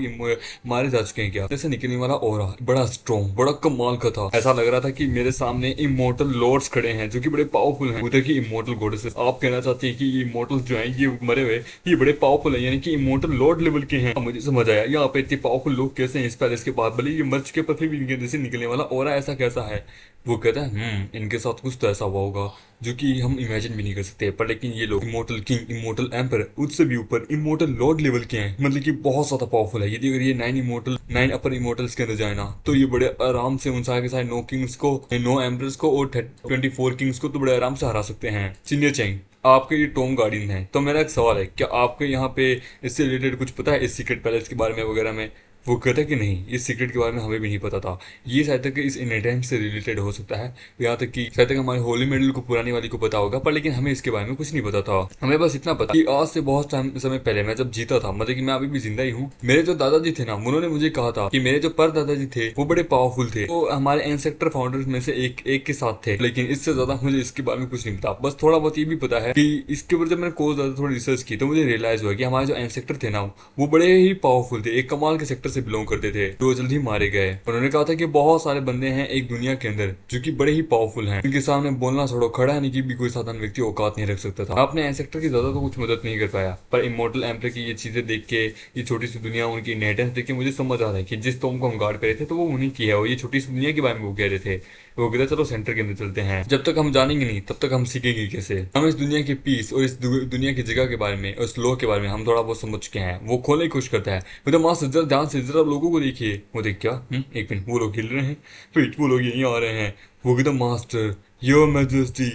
मारे जा चुके हैं क्या। जैसे निकलने वाला ऑरा बड़ा स्ट्रॉन्ग, बड़ा कमाल का था। ऐसा लग रहा था कि मेरे सामने इमोर्टल लॉर्ड्स खड़े हैं जो कि बड़े पावरफुल हैं। उधर की इमोर्टल गॉडेसेस, आप कहना चाहते हैं कि ये इमोर्टल्स जो हैं ये मरे हुए, ये बड़े पावरफुल है, यानी कि इमोर्टल लॉर्ड लेवल के हैं। अब मुझे समझ आया यहाँ पे इतने पावरफुल लोग कैसे हैं इस पैलेस के बाद, भले ये मर चुके पर फिर भी इनके अंदर से निकलने वाला ऑरा ऐसा कैसा है। वो कहता है इनके साथ कुछ तो ऐसा हुआ होगा जो कि हम इमेजिन भी नहीं कर सकते। पर लेकिन ये लोग इमोर्टल किंग, इमोर्टल एम्पर, उससे भी ऊपर इमोर्टल लॉर्ड लेवल के हैं, मतलब कि बहुत ज्यादा पावरफुल है। यदि अगर ये 9 अपर इमोर्टल्स के अंदर जाए ना, तो ये बड़े आराम से उन सारे के सारे 9 किंग्स को, 9 एम्परर्स को और 24 किंग्स को तो बड़े आराम से हरा सकते हैं। सीनियर चेंग, आपके ये टॉम गार्डियन है, तो मेरा एक सवाल है, क्या आपको यहाँ पे इससे रिलेटेड कुछ पता है, इस सीक्रेट पैलेस के बारे में वगैरह में? वो कहता है कि नहीं, इस सीक्रेट के बारे में हमें भी नहीं पता था। ये शायद तक इस इनहेरिटेंस से रिलेटेड हो सकता है, यहाँ तक कि शायद तक हमारे होली मेडल को पुरानी वाली को पता होगा, पर लेकिन हमें इसके बारे में कुछ नहीं पता था। हमें बस इतना पता कि आज से बहुत समय पहले मैं जब जीता था, मतलब कि मैं अभी भी जिंदा ही हूँ, मेरे जो दादाजी थे ना, उन्होंने मुझे कहा था कि मेरे जो पर दादाजी थे वो बड़े पावरफुल थे, वो हमारे एंसेक्टर फाउंडर्स में से एक के साथ थे। लेकिन इससे ज्यादा मुझे इसके बारे में कुछ नहीं पता। बस थोड़ा बहुत ये भी पता है कि इसके ऊपर जब मैंने कोर्स ज्यादा थोड़ी रिसर्च की, तो मुझे रियलाइज हुआ कि हमारे जो एंसेक्टर थे ना, वो बड़े ही पावरफुल थे, एक कमाल के सेक्टर से बिलोंग करते थे, तो जल्दी मारे गए। उन्होंने कहा था कि बहुत सारे बंदे हैं एक दुनिया के अंदर जो कि बड़े ही पावरफुल हैं, इनके सामने बोलना छोड़ो, खड़ा नहीं कि भी कोई साधारण व्यक्ति औकात नहीं रख सकता था। आपने एंसेक्टर की ज्यादा तो कुछ मदद नहीं कर पाया, पर इमोर्टल एम्पर की ये चीजें देख के, ये छोटी सी दुनिया, उनकी इनहेरिटेंस देख के मुझे समझ आ रहा है कि जिस टॉम को हम गार्ड कर रहे थे तो वो उन्हीं की है, और ये छोटी सी दुनिया के बारे में वो कह रहे थे। वो कहते चलो सेंटर के अंदर चलते हैं, जब तक हम जानेंगे नहीं तब तक हम सीखेंगे कैसे। हम इस दुनिया के पीस और इस दुनिया की जगह के बारे में और इस लॉ के बारे में हम थोड़ा बहुत समझ चुके हैं। वो खोलने की कोशिश करता है, मतलब माँ से ध्यान से जरा लोगों को देखिए। वो देख क्या, एक मिनट, वो लोग हिल रहे हैं, फिर वो लोग यहीं आ रहे हैं। वो एकदम मास्टर यो मैजेस्टी,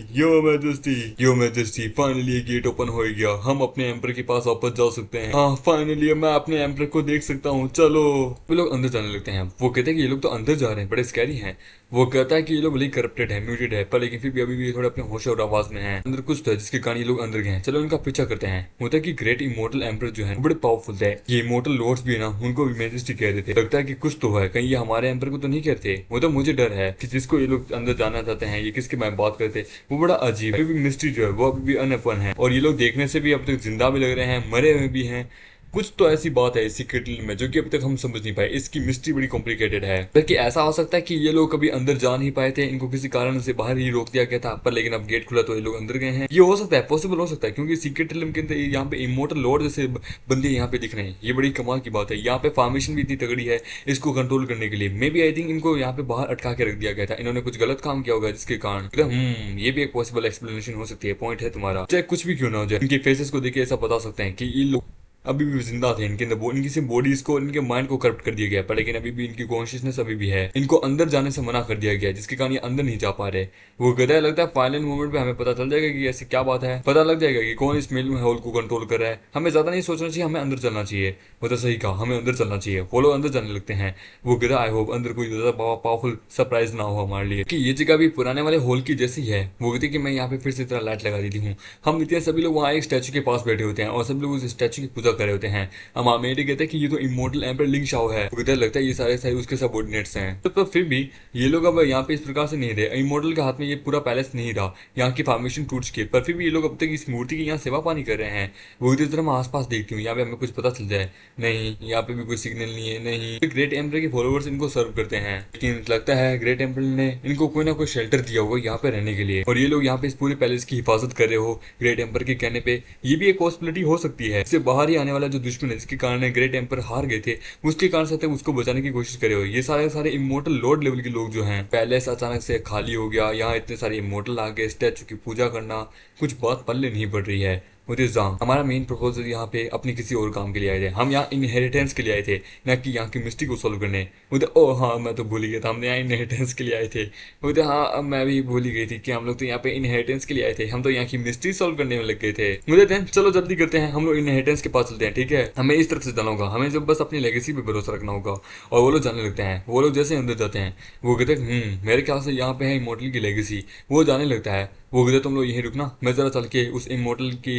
फाइनली ये गेट ओपन हो गया, हम अपने एम्पर के पास वापस जा सकते हैं। हाँ फाइनली मैं अपने एम्पर को देख सकता हूँ, चलो। वो लोग अंदर जाने लगते हैं। वो कहते हैं कि ये लोग तो अंदर जा रहे हैं, बड़े स्कैरी हैं। वो कहता है कि ये लोग भले करप्टेड है, म्यूटेड है, पर लेकिन फिर भी अभी भी थोड़े अपने होश और आवाज में है। अंदर कुछ तो है जिसके कारण ये लोग अंदर गए हैं। चलो इनका पीछा करते हैं। होता है कि ग्रेट इमोर्टल एम्पर जो है वो बड़े पावरफुल है। ये इमोर्टल लॉर्ड्स भी है ना, उनको भी मैजेस्टी कह रहे थे। लगता है कि कुछ तो है, कहीं ये हमारे एम्पर को तो नहीं कहते। वो तो मुझे डर है कि जिसको ये लोग अंदर जाना चाहते हैं, ये किसके बारे में बात करते, वो बड़ा अजीब है। अभी भी मिस्ट्री जो है वो अभी भी अनओपन है, और ये लोग देखने से भी अब तक जिंदा भी लग रहे हैं, मरे हुए भी हैं। कुछ तो ऐसी बात है इस सीक्रेट में जो कि अभी तक हम समझ नहीं पाए। इसकी मिस्ट्री बड़ी कॉम्प्लिकेटेड है। बल्कि ऐसा हो सकता है कि ये लोग कभी अंदर जा नहीं पाए थे, इनको किसी कारण से बाहर ही रोक दिया गया था, पर लेकिन अब गेट खुला तो ये लोग अंदर गए हैं। ये हो सकता है, पॉसिबल हो सकता है, क्योंकि सीक्रेट रिलम के अंदर यहाँ पे इमोर्टल लॉर्ड जैसे बंदे यहाँ पे दिख रहे हैं। ये बड़ी कमाल की बात है। यहाँ पे फॉर्मेशन भी इतनी तगड़ी है इसको कंट्रोल करने के लिए। मे बी आई थिंक इनको यहाँ पे बाहर अटका के रख दिया गया था, इन्होंने कुछ गलत काम किया होगा जिसके कारण। ये भी एक पॉसिबल एक्सप्लेनेशन हो सकती है। पॉइंट है तुम्हारा, चाहे कुछ भी क्यों ना हो जाए। इनके फेसेस को देख ऐसा बता सकते हैं कि ये लोग अभी भी जिंदा थे। इनके अंदर इनकी सिर्फ बॉडीज को, इनके माइंड को करप्ट कर दिया गया, पर लेकिन अभी भी इनकी कॉन्शियसनेस अभी भी है। इनको अंदर जाने से मना कर दिया गया, जिसके कारण ये अंदर नहीं जा पा रहे। वो कहता है, लगता है फाइनल मोमेंट पे हमें पता चल जाएगा कि ऐसी क्या बात है। पता लग जाएगा कि कौन इस मेल में होल को कंट्रोल कर रहा है। हमें ज्यादा नहीं सोचना चाहिए, हमें अंदर चलना चाहिए। वो तो सही कहा, हमें अंदर चलना चाहिए। वो लोग अंदर जाने लगते हैं। वो कहता है, आई होप अंदर कोई ज्यादा पावरफुल सरप्राइज ना हो हमारे लिए, कि ये जगह भी पुराने वाले होल की जैसी है। वो कहती है कि मैं यहाँ पे फिर से तरह लाइट लगा देती हूँ। हम इतने सभी लोग वहाँ एक स्टैचू के पास बैठे होते हैं, और सभी लोग उस स्टैचू की पूजा कर रहे होते हैं। मेरे कहते हैं कि ये तो इमोर्टल एम्पर लिंग शाओ है। तो लगता है ये सारे सारे उसके सबऑर्डिनेट्स हैं। तो फिर भी ये लोग अब यहाँ पे इस प्रकार से नहीं रहे। इमोर्टल के हाथ में ये पूरा पैलेस नहीं रहा, यहाँ की फॉर्मेशन टूट चुकी है, पर फिर भी ये लोग अब तक इस मूर्ति की यहाँ सेवा पानी कर रहे हैं। वो इधर तरह मैं आसपास देखती हूँ, यहाँ पे हमें कुछ पता चल जाए। नहीं, यहाँ पे भी कोई सिग्नल नहीं है। नहीं, ग्रेट एम्पर के फॉलोअर्स इनको सर्व करते हैं, लेकिन लगता है ग्रेट एम्पर ने इनको कोई ना कोई शेल्टर दिया होगा यहाँ पे रहने के लिए, और ये लोग यहाँ पे इस पूरे पैलेस की हिफाजत कर रहे हो ग्रेट एम्पर के कहने पे। ये भी एक पॉसिबिलिटी हो सकती है। इससे बाहर ही आने वाला जो दुश्मन है जिसके कारण ग्रेट एम्पर हार गए थे, उसके कारण से उसको बचाने की कोशिश करे हो। ये सारे सारे इमोर्टल लॉर्ड लेवल के लोग जो हैं। पैलेस अचानक से खाली हो गया, यहाँ इतने सारे इमोर्टल आ गए, स्टैचू की पूजा करना, कुछ बात पल्ले नहीं पड़ रही है। हमारा मेन प्रपोजल यहाँ पे अपने किसी और काम के लिए आए थे। हम यहाँ इनहेरिटेंस के लिए आए थे, ना कि यहाँ की मिस्ट्री को सॉल्व करने। बोलते ओ हाँ, मैं तो भूल ही गया था, हमने यहाँ इनहेरिटेंस के लिए आए थे। बोलते हाँ, अब मैं भी भूल ही गई थी कि हम लोग तो यहाँ पे इनहेरिटेंस के लिए आए थे, हम तो यहाँ की मिस्ट्री सॉल्व करने में लग गए थे। मुझे चलो जल्दी करते हैं, हम लोग इनहेरिटेंस के पास चलते हैं। ठीक है, हमें इस तरफ से जाना होगा, हमें जब बस अपनी लेगेसी पे भरोसा रखना होगा। और वो लोग जाने लगते हैं। वो लोग जैसे अंदर जाते हैं, वो कहते हैं मेरे ख्याल से यहाँ पे है इमोर्टल की लेगेसी। वो जाने लगता है। वो कहते तुम लोग यहीं रुकना, मैं जरा चल के उस इमोर्टल की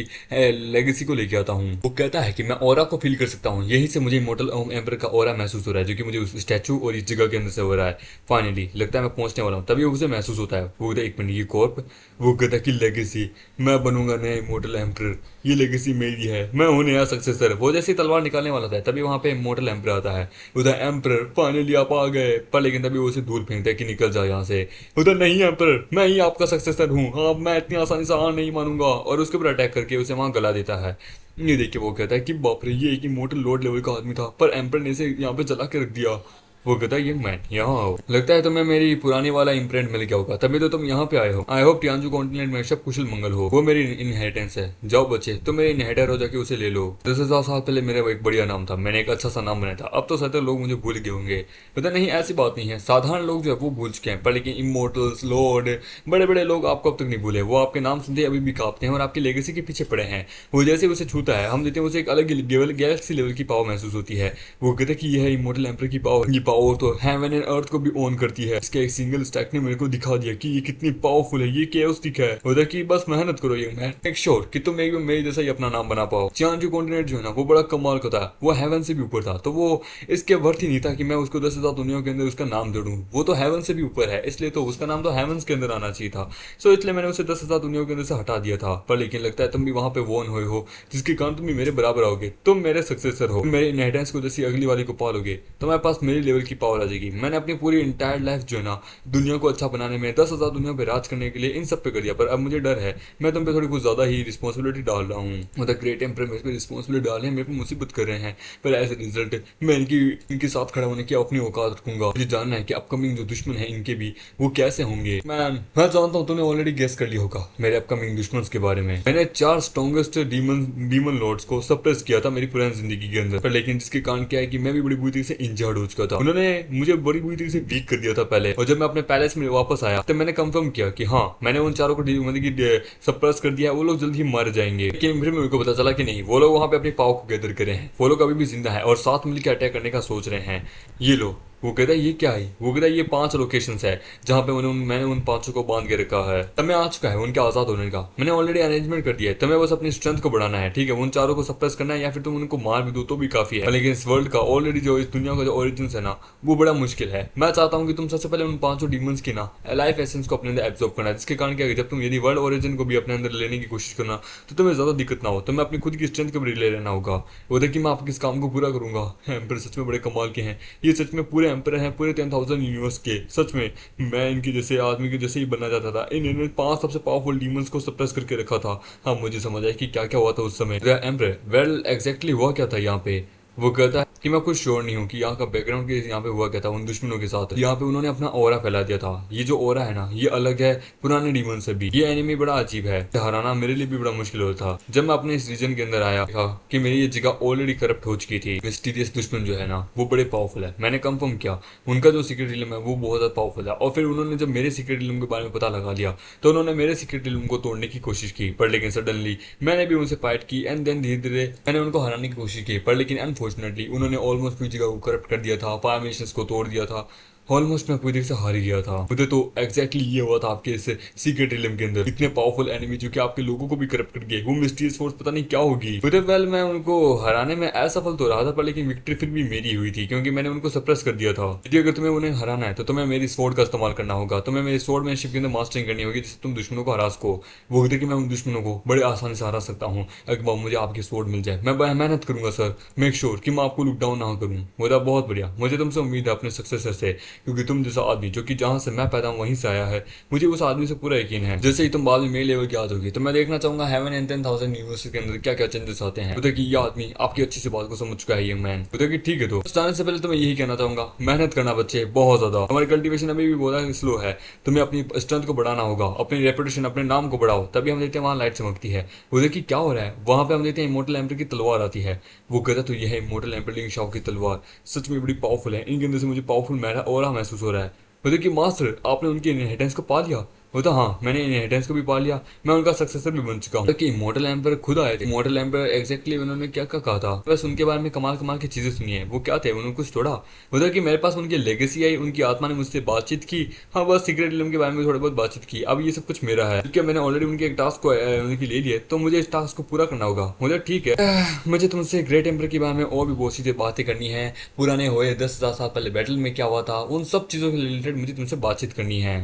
लेगेसी को लेके आता हूँ। वो कहता है कि मैं ऑरा को फील कर सकता हूँ, यहीं से मुझे इमोर्टल एम्पर का ऑरा महसूस हो रहा है, जो कि मुझे उस स्टैचू और इस जगह के अंदर से हो रहा है। फाइनली लगता है मैं पहुंचने वाला हूँ, तभी उसे महसूस होता है। वो कहता है एक मिनट, ये कॉर्प। वो कहता है कि लेगेसी, मैं बनूंगा नया इमोर्टल एम्पर, ये लेगेसी मेरी है, मैं हूँ नया सक्सेसर। वो जैसे तलवार निकालने वाला था, तभी वहां पे इमोर्टल एम्पर आता है। उधर एम्पर, फाइनली आप आ गए। पर लेकिन तभी वो उसे दूर फेंकता है कि निकल जाओ यहाँ से। उधर नहीं एम्पर, मैं ही आपका सक्सेसर हूँ, हाँ मैं इतनी आसानी से हाँ नहीं मानूंगा, और उसके ऊपर अटैक करके उसे वहां गला देता है। ये देख के वो कहता है कि बाप रे, ये एक इमोर्टल लॉर्ड लेवल का आदमी था, पर एम्पर ने इसे यहाँ पे जला के रख दिया। वो कहता है ये मैन यहाँ आओ, लगता है तुम्हें मेरी पुरानी वाला इम्प्रिंट मिल गया होगा, तभी तो तुम यहाँ पे आए हो। आई होप टियांजू कॉन्टिनेंट में सब कुशल मंगल हो। वो मेरी इनहेरिटेंस है, जाओ बच्चे तुम मेरे इनहेरिटर हो, जाके उसे ले लो। 10,000 साल पहले मेरा एक बढ़िया नाम था, मैंने एक अच्छा सा नाम बनाया था, अब तो शायद लोग मुझे भूल गए होंगे। पता नहीं, ऐसी बात नहीं है, साधारण लोग जो है वो भूल चुके हैं, पर लेकिन इमोर्टल्स लॉर्ड बड़े बड़े लोग आपको अब तक नहीं भूले। वो आपके नाम सुनते अभी भी कांपते हैं और आपकी लेगेसी के पीछे पड़े हैं। वो जैसे उसे छूता है, हम देते हैं उसे एक अलग गैलेक्सी लेवल की पावर महसूस होती है। वो कहते हैं कि यह है इमोर्टल एम्पर की पावर। ये पावर तो हेवन एंड अर्थ को भी ऑन करती है। इसके एक सिंगल स्टैक ने मेरे को दिखा दिया कि ये कितनी पावरफुल है, ये केओस्टिक है। उधर की बस मेहनत करो, ये मैं मेक श्योर कि तुम एक मेरे जैसा ही अपना नाम बना पाओ। टियांजू कॉन्टिनेंट जो है ना, वो बड़ा कमाल का था, वो हेवन से भी ऊपर था, तो वो इसके वर्थ ही नहीं था कि मैं उसको 10,000 दुनियाओं के अंदर उसका नाम जोड़ूं। वो तो हेवन से भी ऊपर है, इसलिए तो उसका नाम तो हेवंस के अंदर आना चाहिए था। सो इसलिए मैंने उसे 10,000 दुनियाओं के अंदर से हटा दिया था। पर लेकिन लगता है तुम भी वहां पे वॉन हुए हो, जिसके कारण तुम भी मेरे बराबर आओगे, तुम मेरे सक्सेसर हो। मेरे इनहेरिटेंस को जैसी अगली वाली को पालोगे, तुम्हारे पास मेरी लेवल की पावर आ जाएगी। मैंने अपनी पूरी इंटायर लाइफ जो है ना, दुनिया को अच्छा बनाने में, 10,000 दुनिया पे राज करने के लिए इन सब पे कर दिया। पर अब मुझे डर है, मैं तुम पे थोड़ी कुछ ज्यादा ही रिस्पॉन्सिबिलिटी डाल रहा हूँ। मतलब ग्रेट एम्पर मेरे पे रिस्पॉन्सिबिलिटी डाल रहे हैं, मेरे पे मुसीबत कर रहे हैं, पर एज ए रिजल्ट मैं इनके साथ खड़ा होने की अपनी औकात रखूंगा। मुझे जानना है कि अपकमिंग जो दुश्मन है इनके भी, वो कैसे होंगे। मैं जानता हूँ तुमने ऑलरेडी गेस कर लिया होगा मेरे अपकमिंग दुश्मन के बारे में। मैंने 4 स्ट्रॉन्गेस्ट डीमन लॉर्ड्स को सप्रेस किया था मेरी पुरानी जिंदगी के अंदर, पर लेकिन जिसके कारण क्या है कि मैं भी बड़ी बुरी तरीके से इंजर्ड हो चुका था। उन्होंने उन्होंने मुझे बड़ी बुरी तरीके से वीक कर दिया था पहले, और जब मैं अपने पैलेस में वापस आया तो मैंने कंफर्म किया कि हाँ मैंने उन चारों को मतलब कि सप्रेस कर दिया, वो लोग जल्द ही मर जाएंगे। लेकिन फिर मेरे को पता चला कि नहीं, वो लोग वहां पे अपनी पावर को गैदर करे हैं, वो लोग अभी भी जिंदा है और साथ मिलकर अटैक करने का सोच रहे हैं। ये लो, वो कहता है ये क्या है, वो कहता है ये 5 लोकेशंस है जहाँ पे मैंने उन 5 को बांध के रखा है। तब मैं आ चुका है उनके आजाद होने का, मैंने ऑलरेडी अरेंजमेंट कर दिया है। तुम्हें बस अपनी स्ट्रेंथ को बढ़ाना है, ठीक है, उन चारों को सप्रेस करना है या फिर तुम उनको मार भी दो तो भी काफी है। लेकिन इस वर्ल्ड का ऑलरेडी जो इस दुनिया का जो ओरिजिन है ना, वो बड़ा मुश्किल है। मैं चाहता हूँ कि तुम सबसे पहले उन 5 डीमंस की ना लाइफ एसेंस को अपने अंदर एब्जॉर्ब करना है, जिसके कारण क्या, जब तुम यदि वर्ल्ड ओरिजिन को भी अपने अंदर लेने की कोशिश करना तो तुम्हें ज्यादा दिक्कत ना हो, तुम्हें अपनी खुद की स्ट्रेंथ को भी ले लेना होगा। वो देखिए मैं आपके इस काम को पूरा करूंगा। एम्पर सच में बड़े कमाल के हैं, ये सच में पूरे एम्पर हैं, पूरे 10,000 यूनिवर्स के। सच में मैं इनके जैसे आदमी के जैसे ही बनना चाहता था। इन्होंने 5 सबसे पावरफुल डीमंस को सप्रेस करके रखा था। हाँ मुझे समझ आया कि क्या क्या हुआ था उस समय। एम्पर वेल एग्जैक्टली हुआ क्या था यहाँ पे। वो कहता है कि मैं कुछ श्योर नहीं हूँ कि यहाँ का बैकग्राउंड के यहाँ पे हुआ क्या था उन दुश्मनों के साथ। यहाँ पे उन्होंने अपना ऑरा फैला दिया था। ये जो ऑरा है ना, ये अलग है पुराने डीमन से भी। ये एनिमी बड़ा अजीब है, हराना मेरे लिए भी बड़ा मुश्किल होता था। जब मैं अपने इस रीजन के अंदर आया था कि मेरी ये जगह ऑलरेडी करप्ट हो चुकी थी। मिस्टीरियस दुश्मन जो है ना, वो बड़े पावरफुल है। मैंने कंफर्म किया उनका जो सीक्रेट रिलम है वो बहुत ज्यादा पावरफुल है। और फिर उन्होंने जब मेरे सीक्रेट रिलम के बारे में पता लगा लिया तो उन्होंने मेरे सीक्रेट रिलम को तोड़ने की कोशिश की, पर लेकिन सडनली मैंने भी उनसे फाइट की एंड देन धीरे धीरे मैंने उनको हराने की कोशिश की, पर लेकिन अनफॉर्चुनेटली उन्होंने ऑलमोस्ट पूरी जगह को करप्ट कर दिया था, फायर मिशंस को तोड़ दिया था। ऑलमोस्ट मैं पूरी तरह से हार ही गया था। मुझे तो एग्जैक्टली ये हुआ था आपके इस सीक्रेट रिलम के अंदर। इतने पावरफुल एनिमी जो कि आपके लोगों को भी करप्ट कर गए, वो मिस्टीरियस फोर्स पता नहीं क्या होगी। मुझे वेल मैं उनको हराने में असफल तो रहा था, पर लेकिन विक्ट्री फिर भी मेरी हुई थी क्योंकि मैंने उनको सप्रेस कर दिया था। यदि अगर तुम्हें उन्हें हराना है तो तुम्हें मेरी स्वॉर्ड का इस्तेमाल करना होगा, तुम्हें मेरी स्वॉर्डमैनशिप के अंदर मास्टरिंग करनी होगी जिससे तुम दुश्मनों को हरा सको। वो कहते कि मैं उन दुश्मनों को बड़े आसानी से हरा सकता हूँ अगर मुझे आपकी स्वॉर्ड मिल जाए। मैं मेहनत करूंगा सर, मेक श्योर कि मैं आपको लुक डाउन ना करूँ। मुझे बहुत बढ़िया, मुझे तुमसे उम्मीद है अपने सक्सेसर से, क्योंकि तुम जैसा आदमी जो कि जहां से मैं पैदा हूं वहीं से आया है, मुझे उस आदमी से पूरा यकीन है। जैसे ही तुम बाद में मेरे लेवल की आ जाओगी तो मैं देखना चाहूंगा हेवन एंड 10,000 यूनिवर्स के अंदर क्या क्या चेंजेस आते हैं। कि ये आदमी आपकी अच्छी सी बात को समझ चुका है यंग मैन। कि ठीक है, तो जाने से पहले तो मैं यही कहना चाहूंगा, मेहनत करना बच्चे बहुत ज्यादा। हमारी कल्टिवेशन अभी भी बहुत स्लो है, तुम्हें अपनी स्ट्रेंथ को बढ़ाना होगा, अपनी रेपुटेशन अपने नाम को बढ़ाओ, तभी हम देखते हैं वहां लाइट चमकती है। उधर की क्या हो रहा है वहां पे हम देखते हैं इमोर्टल एम्पर की तलवार आती है। वो कहता तो यह है इमोर्टल एम्पर लिंग शाओ की तलवार, सच में बड़ी पावरफुल है। इनके अंदर से मुझे पावरफुल मेरा और महसूस हो रहा है। मतलब कि मास्टर आपने उनकी इनहेरिटेंस को पा लिया। वो तो हाँ, मैंने इनहेरिटेंस को भी पा लिया, मैं उनका सक्सेसर भी बन चुका हूँ। मतलब कि इमोर्टल एम्पर खुद आए थे। इमोर्टल एम्पर एग्जैक्टली उन्होंने क्या क्या कहा था, बस उनके बारे में कमाल कमाल की चीजें सुनी है। वो क्या थे, उन्होंने कुछ तोड़ा। मतलब कि मेरे पास उनकी लेगेसी आई, उनकी आत्मा ने मुझसे बातचीत की। हाँ बस सीक्रेट रिलम के बारे में थोड़ा बहुत बातचीत की। अब ये सब कुछ मेरा है क्योंकि मैंने ऑलरेडी उनके एक टास्क को उनकी ले लिया, तो मुझे इस टास्क को पूरा करना होगा। मुझे ठीक है, मुझे तुमसे ग्रेट एम्पर के बारे में और भी बहुत सी बातें करनी है। पुराने हुए 10,000 साल पहले बैटल में क्या हुआ था, उन सब चीजों के रिलेटेड मुझे तुमसे बातचीत करनी है।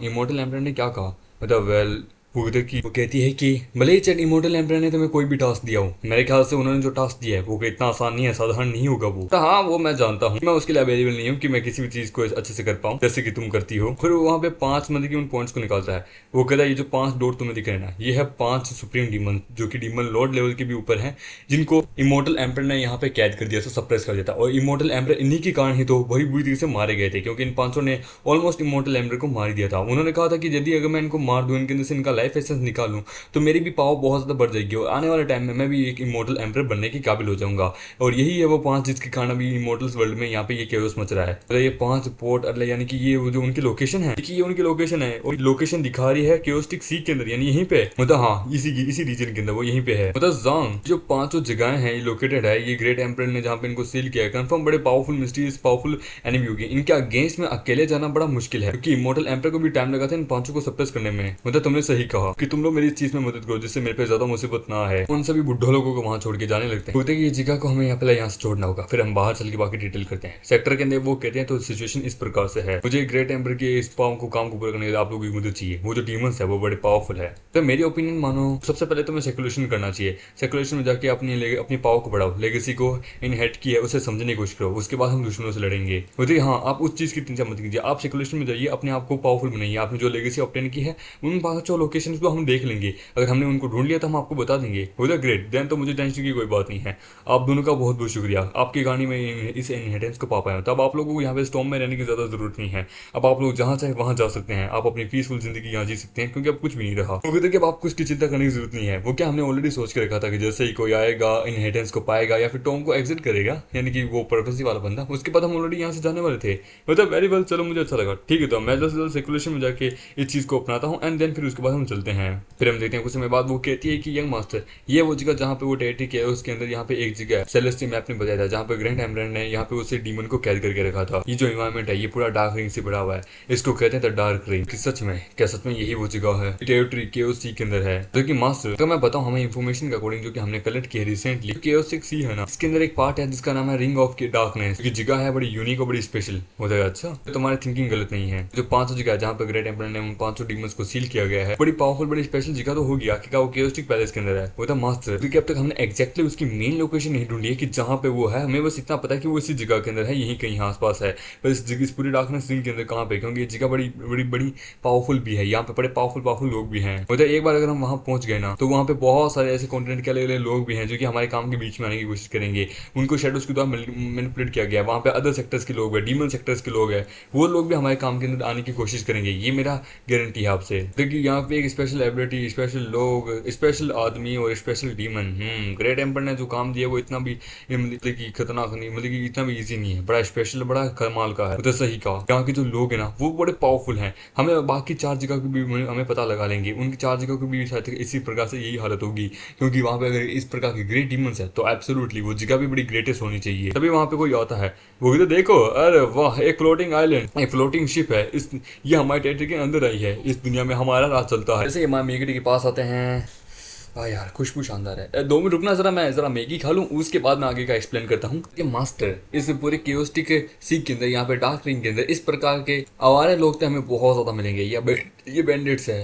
इमोर्टल एम्पर ने क्या कहा, मतलब वेल वो कहती है कि भले ही चैट इमोर्टल एम्पर ने तुम्हें कोई भी टास्क दिया हो, मेरे ख्याल से उन्होंने जो टास्क दिया है वो इतना आसान नहीं है, साधारण नहीं होगा वो। तो हाँ वो मैं जानता हूँ, मैं उसके लिए अवेलेबल नहीं हूँ कि मैं किसी भी चीज को अच्छे से कर पाऊँ जैसे कि तुम करती हो। फिर वहाँ पे 5 मतलब की उन पॉइंट्स को निकालता है। वो कहता है ये जो 5 डॉट तुम्हें दिख रहे हैं ना, ये है 5 सुप्रीम डीमन जो कि डीमन लॉर्ड लेवल के भी ऊपर है, जिनको इमोर्टल एम्पर ने यहाँ पे कैद कर दिया, सप्रेस कर दिया था। और इमोर्टल एम्पर इन्हीं के कारण ही तो वही बुरी तरीके से मारे गए थे, क्योंकि इन 500 ने ऑलमोस्ट इमोर्टल एम्पर को मार दिया था। उन्होंने कहा था कि यदि अगर मैं इनको मार दूं, इनके अंदर से इनका लाइफ एसेंस निकालूं, तो मेरी भी पावर बहुत ज्यादा बढ़ जाएगी और आने वाले टाइम में मैं भी एक इमोर्टल एम्पर बनने के काबिल हो जाऊंगा। और यही है वो 5 जिसके कारण अभी इमोर्टल्स वर्ल्ड में यहाँ पे ये केओस मच रहा है। तो ये 5 पोर्ट यानी कि ये जो उनकी लोकेशन है, ये उनकी लोकेशन है और लोकेशन दिखा रही है केओस्टिक सी के अंदर, यानी यहीं पे, मतलब हाँ इसी रीजन के अंदर वो यहीं पे है। मतलब जांग जो 5 जगह है ये लोकेटेड है, ये ग्रेट एम्पर ने जहाँ पे इनको सील किया है। कंफर्म बड़े पावरफुल मिस्टीरियस पावरफुल एनिमी होगी। इनके अगेंस्ट में अकेले जाना बड़ा मुश्किल है, क्योंकि इमोर्टल एम्पर को भी टाइम लगा था इन 5 को सप्रेस करने में। मतलब तुमने सही कहा कि तुम लोग मेरी इस चीज में मदद करो जिससे मेरे पे ज्यादा मुसीबत ना है। उन सभी बुढ़ो लोगों को वहां छोड़ के जाने लगते हैं। बोलते कि ये जगह को हमें यहाँ से छोड़ना होगा, फिर हम बाहर चल के बाकी डिटेल करते हैं। सेक्टर के अंदर वो कहते हैं तो सिचुएशन इस प्रकार से है। मुझे ग्रेट एम्पर के इस काम को पूरा करने के लिए आप लोगों की मदद चाहिए। वो जो डीमंस है वो बड़े पावरफुल है। तो मेरी ओपिनियन मानो, सबसे पहले तुम्हें सेकुलेशन करना चाहिए। सेकुलेशन में जाके अपनी पावर को बढ़ाओ, लेगेसी को इनहेरिट किया उसे समझने की कोशिश करो, उसके बाद हम दुश्मनों से लड़ेंगे। बोलते हाँ आप उस चीज की चिंता मत कीजिए, आप सेकुलेशन में जाइए, अपने आप को पावरफुल बनाइए। आपने जो लेगेसी ऑब्टेन की है उन 5 लोकेशन लोकेशन को हम देख लेंगे, अगर हमने उनको ढूंढ लिया तो हम आपको बता देंगे। हो जाए ग्रेट, देन तो मुझे टेंशन की कोई बात नहीं है। आप दोनों का बहुत बहुत शुक्रिया, आपकी कहानी में इस इनहेरिटेंस को पा पाया। तब आप लोगों को यहाँ पे स्टॉर्म में रहने की ज़्यादा जरूरत नहीं है। अब आप लोग जहाँ चाहे वहाँ जा सकते हैं, आप अपनी पीसफुल जिंदगी यहाँ जी सकते हैं, क्योंकि अब कुछ भी नहीं रहा। क्योंकि देखिए अब आपको इसकी चिंता करने की जरूरत नहीं है। वो क्या हमने ऑलरेडी सोच के रखा था कि जैसे ही कोई आएगा इनहेरिटेंस को पाएगा या फिर टॉम को एग्जिट करेगा, यानी कि वो प्रोफेसी वाला बंदा, उसके बाद हम ऑलरेडी यहाँ से जाने वाले थे। मतलब वेरी वेल, चलो मुझे अच्छा लगा। ठीक है, तो मैं जल्द से जल्द सर्कुलेशन में जाके इस चीज़ को अपनाता हूँ एंड देन फिर उसके बाद हम चलते हैं। फिर हम देखते हैं कुछ समय बाद वो कहती है कि यंग मास्टर, ये वो जगह जहाँ पे वो टेरिटरी किया है उसके अंदर यहाँ पे एक जगह है, सेलेस्टी मैप ने बताया था, जहाँ पे ग्रैंड एम्बरर ने यहाँ पे उसे डीमन को कैद करके रखा था। ये जो इन्वायरमेंट है ये पूरा डार्क रिंग से भरा हुआ है, इसको कहते हैं द डार्क रिंग। सच में क्या सच में यही वो जगह है टेरिटरी केओस सी के अंदर है? जो कि मास्टर, तो मैं बताऊँ हमें इन्फॉर्मेशन के अकॉर्डिंग जो कि हमने कलेक्ट की है रिसेंटली, केओस सी है ना, इसके अंदर एक पार्ट है जिसका नाम है रिंग ऑफ डार्कनेस, की जगह है बड़ी यूनिक और बड़ी स्पेशल हो जाएगा। अच्छा, तो तुम्हारी थिंकिंग गलत नहीं है। जो 500 जगह है जहाँ पे ग्रेट एम्बरर ने उन 500 डीमंस को सील किया गया है, बड़ी पावरफुल बड़ी स्पेशल जगह तो होगी। आखिरकार वो केओस्टिक पैलेस के अंदर है, वो था मास्टर, क्योंकि अब तक हमने एक्जैक्टली उसकी मेन लोकेशन नहीं ढूंढी है कि जहाँ पे वो है। हमें बस इतना पता है कि वो इसी जगह के अंदर है, यहीं कहीं आसपास है। पर इस पूरी डार्कनेस रिंग के अंदर कहाँ पे, क्योंकि ये जगह बड़ी बड़ी बड़ी पावरफुल भी है, यहाँ पे बड़े पावरफुल लोग भी हैं। मतलब एक बार अगर हम वहाँ पहुंच गए ना, तो वहाँ पे बहुत सारे ऐसे कॉन्टिनेंट के अलग अलग लोग भी हैं जो कि हमारे काम के बीच में आने की कोशिश करेंगे। उनको शेडोज के द्वारा मैनिपुलेट किया गया है। वहाँ पे अदर सेक्टर्स के लोग हैं, डीमन सेक्टर्स के लोग हैं, वो लोग भी हमारे काम के अंदर आने की कोशिश करेंगे। ये मेरा गारंटी है आपसे। देखिए यहाँ पे एक स्पेशल एबिलिटी, स्पेशल लोग, स्पेशल आदमी और स्पेशल डीमन। ग्रेट एम्पर ने जो काम दिया वो इतना भी मतलब कि खतरनाक नहीं, मतलब कि इतना भी इजी नहीं है, बड़ा स्पेशल बड़ा कमाल का है। तो सही कहा, यहाँ के जो लोग हैं ना वो बड़े पावरफुल हैं। हमें बाकी 4 जगह की भी हमें पता लगा लेंगे, उनकी 4 जगह की भी शायद इसी प्रकार से यही हालत होगी, क्योंकि वहाँ पे अगर इस प्रकार की ग्रेट डीमंस है तो एब्सोल्युटली वो जगह भी बड़ी ग्रेटेस्ट होनी चाहिए, तभी वहाँ पे कोई आता है। वो भी तो देखो, अरे वाह, एक फ्लोटिंग आइलैंड, एक फ्लोटिंग शिप है, इस ये हमारे टेरिटरी के अंदर आई है। इस दुनिया में हमारा राज चलता है। जैसे हमारे मेगडी के पास आते हैं, यार खुशबू शानदार है। 2 मिनट रुकना जरा, मैं जरा मैगी खा लूँ, उसके बाद मैं आगे का एक्सप्लेन करता हूँ। कि मास्टर इस पूरे केओस्टिक सीक के अंदर, यहाँ पे डार्क रिंग के अंदर इस प्रकार के आवारे लोग तो हमें बहुत ज्यादा मिलेंगे। ये बैंडिट्स है।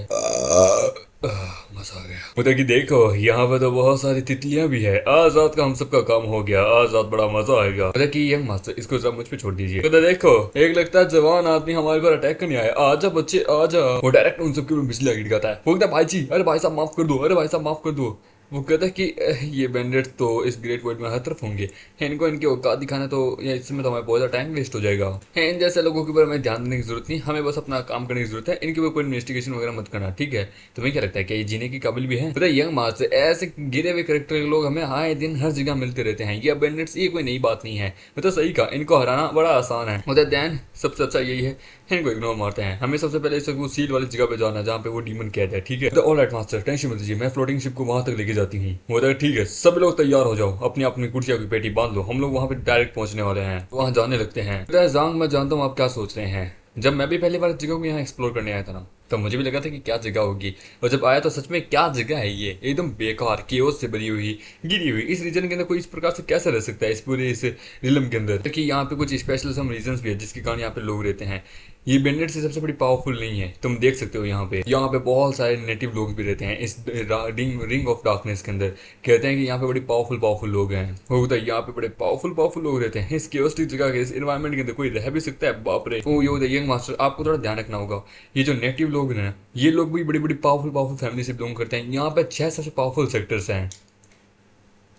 मजा आ गया। मतलब कि देखो यहाँ पे तो बहुत सारी तितलियां भी है। आज रात का हम सबका काम हो गया, आज रात बड़ा मजा आएगा। मतलब कि यंग मास्टर, इसको जरा मुझ पे छोड़ दीजिए। तो देखो एक लगता है जवान आदमी हमारे पर अटैक करने आया। आजा बच्चे आजा। वो डायरेक्ट उन सबके ऊपर बिजली गिरगाता है। वो कहता है भाई जी, अरे भाई साहब माफ कर दो, अरे भाई साहब माफ कर दो। वो कहता है कि ये बैंडेड तो इस ग्रेट वर्ल्ड में हर तरफ होंगे, इनको इनके औकात दिखाना तो या इसमें तो हमें बहुत ज़्यादा टाइम वेस्ट हो जाएगा। इन जैसे लोगों के ऊपर हमें ध्यान देने की जरूरत नहीं, हमें बस अपना काम करने की जरूरत है। इनके ऊपर कोई इन्वेस्टिगेशन वगैरह मत करना, ठीक है? तुम्हें क्या लगता है कि ये जीने की काबिल भी है? पता है यंग मार्च ऐसे गिरे हुए करेक्टर के लोग हमें आए दिन हर जगह मिलते रहते हैं। ये बैंडेड्स ये कोई नई बात नहीं है। मतलब सही कहा, इनको हराना बड़ा आसान है। मतलब दैन सबसे अच्छा यही है, इनको इग्नोर मारते हैं। हमें सबसे पहले इसे वो सील वाली जगह पे जाना है जहाँ पे वो डीमन कैद है, ठीक है? तो ऑलराइट मास्टर, टेंशन मत लीजिए, मैं फ्लोटिंग शिप को वहां तक लेके जाती हूँ। वो ठीक है, सब लोग तैयार हो जाओ, अपनी अपनी कुर्सियों की पेटी बांध लो, हम लोग वहां पे डायरेक्ट पहुंचने वाले हैं, वहां जाने लगते हैं। जांग, मैं जानता हूँ आप क्या सोच रहे हैं। जब मैं भी पहली बार जगह को यहाँ एक्सप्लोर करने आया था ना, तो मुझे भी लगा था कि क्या जगह होगी, और जब आया तो सच में क्या जगह है ये, एकदम बेकार केओस से भरी हुई, गिरी हुई। इस रीजन के अंदर कोई इस प्रकार से कैसे रह सकता है, इस पूरे इस रिलम के अंदर? कि यहाँ पे कुछ स्पेशल सम रीजन भी है जिसके कारण यहाँ पे लोग रहते हैं। ये बैंडेड से सबसे बड़ी पावरफुल नहीं है, तुम देख सकते हो। यहाँ पे बहुत सारे नेटिव लोग भी रहते हैं इस रिंग ऑफ डार्कनेस के अंदर। कहते हैं कि यहाँ पे बड़ी पावरफुल लोग हैं। होता है यहाँ पे बड़े पावरफुल लोग रहते हैं। इस केओस्टिक जगह के, इस एनवायरनमेंट के अंदर कोई रह भी सकता है? बाप रे। ओ यो यंग मास्टर, आपको थोड़ा ध्यान रखना होगा। ये जो नेटिव लोग हैं ये लोग भी बड़ी बड़ी पावरफुल फैमिली से बिलोंग करते हैं। यहाँ पे 6 सबसे पावरफुल सेक्टर्स हैं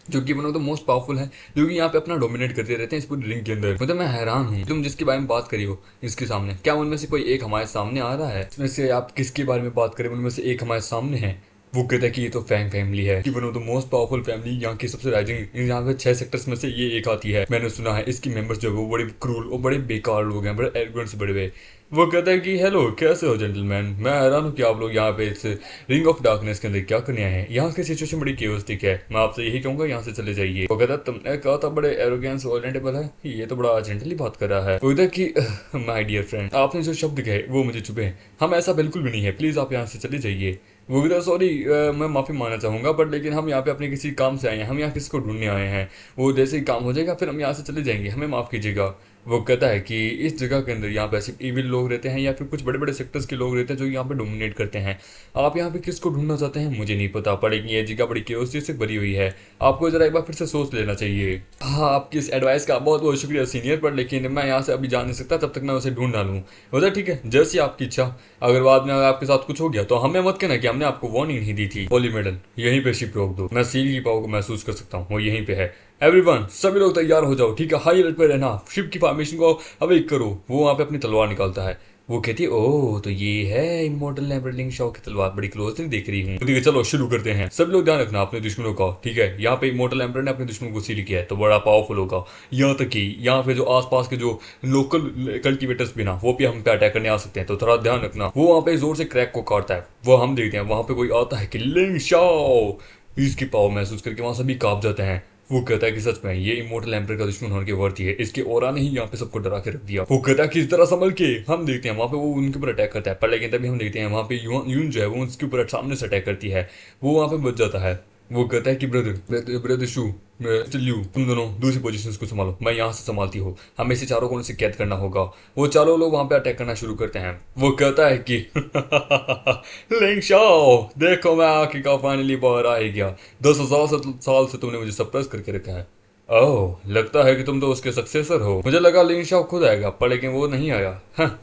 जो कि one of the most powerful है, जो कि यहाँ पे अपना डोमिनेट करते रहते हैं इस पूरी रिंग के अंदर। मतलब मैं हैरान हूँ, तुम जिसके बारे में बात करी हो इसके सामने, क्या उनमें से कोई एक हमारे सामने आ रहा है? इसमें से आप किसके बारे में बात करें, उनमें से एक हमारे सामने है। वो कहता है कि ये तो फैंग फैमिली है, कि one of the most powerful family, यहाँ की सबसे राइजिंग। यहाँ पे 6 सेक्टर्स में से ये एक आती है। मैंने सुना है इसकी मेंबर्स जो है वो बड़े क्रूल और बड़े बेकार लोग हैं, बड़े एरोगेंट से बड़े हुए। वो कहता है कि हेलो, कैसे हो जेंटलमैन? मैं हैरान हूँ कि आप लोग यहाँ पे इस रिंग ऑफ डार्कनेस के अंदर क्या करने आए हैं। यहाँ की सिचुएशन बड़ी केओस्टिक है, मैं आपसे यही कहूंगा यहाँ से चले जाइए। वो कहता है तुमने कहा था बड़े एरोगेंस वल्नरेबल है, ये तो बड़ा जेंटली बात कर रहा है। वो कहता है कि माय डियर फ्रेंड, आपने जो शब्द कहे वो मुझे चुभे। हम ऐसा बिल्कुल भी नहीं है, प्लीज आप यहाँ से चले जाइए। वो कहता है सॉरी, मैं माफी मांगना चाहूंगा, बट लेकिन हम यहाँ पे अपने किसी काम से आए हैं, हम यहाँ किसको ढूंढने आए हैं। वो जैसे ही काम हो जाएगा फिर हम यहाँ से चले जाएंगे, हमें माफ कीजिएगा। वो कहता है कि इस जगह के अंदर यहाँ पे सिर्फ इविल लोग रहते हैं या फिर कुछ बड़े बड़े सेक्टर्स के लोग रहते हैं जो यहाँ पे डोमिनेट करते हैं। आप यहाँ पे किसको ढूंढना चाहते हैं मुझे नहीं पता, पर लेकिन ये जगह बड़ी केओस से भरी हुई है। आपको जरा एक बार फिर से सोच लेना चाहिए। हाँ, आपकी इस एडवाइस का बहुत बहुत शुक्रिया सीनियर, पर लेकिन मैं यहाँ से अभी जा नहीं सकता जब तक मैं उसे ढूंढ ना लूँ। होता ठीक है, जैसी आपकी इच्छा। अगर बाद में आपके साथ कुछ हो गया तो हमें मत कहना कि हमने आपको वार्निंग नहीं दी थी। होली मेडल, यहीं पे शिप रोक दो, मैं सील की पावर को महसूस कर सकता हूँ, वो यहीं पे है। एवरीवन, सभी लोग तैयार हो जाओ, ठीक है, हाई अलर्ट पे रहना, शिप की फॉर्मेशन को अवेक करो। वो वहां पे अपनी तलवार निकालता है। वो कहती है ओह तो ये है इमोर्टल नेवरलिंग शॉ की तलवार, बड़ी क्लोजली देख रही हूँ। ठीक है चलो शुरू करते हैं। सब लोग ध्यान रखना अपने दुश्मनों का, ठीक है। यहाँ पे इमोर्टल एम्पर ने अपने दुश्मनों को सील किया है तो बड़ा पावरफुल होगा। यहाँ तक कि यहाँ पे जो आसपास के जो लोकल कल्टिवेटर्स भी ना वो भी हम पे अटैक करने आ सकते हैं, तो थोड़ा ध्यान रखना। वो वहाँ पे जोर से क्रैक को काटता है, वो हम देखते हैं वहाँ पे कोई आता है कि लिंग शाओ, इसकी पावर महसूस करके वहाँ सभी कांप जाते हैं। वो कहता है कि सच में ये इमोर्टल एम्पर का दुश्मन होने की वर्ती है, इसके ऑरा ने ही यहाँ पे सबको डरा के रख दिया। वो कहता है कि इस तरह संभल के। हम देखते हैं वहाँ पे वो उनके ऊपर अटैक करता है, पर लेकिन तभी हम देखते हैं वहाँ पे यून जो है वो उसके ऊपर सामने से अटैक करती है। वो वहाँ पे बच जाता है। वो कहता है कि ब्रदर ब्रदर शू, चिल्लू, तुम दोनों दूसरी पोजीशंस को संभालो, मैं यहाँ से संभालती हूँ। हमें इसे चारों कोनों से कैद करना होगा। वो चारों लोग वहाँ पे अटैक करना शुरू करते हैं। वो कहता है कि लिंग शाओ, देखो मैं आखिरकार फाइनली बाहर आ ही गया। 10,000 साल से तुमने मुझे सप्रेस करके रखा है। ओह, लगता है कि तुम तो उसके सक्सेसर हो। मुझे लगा लिन शाओ खुद आएगा, पर लेकिन वो नहीं आया।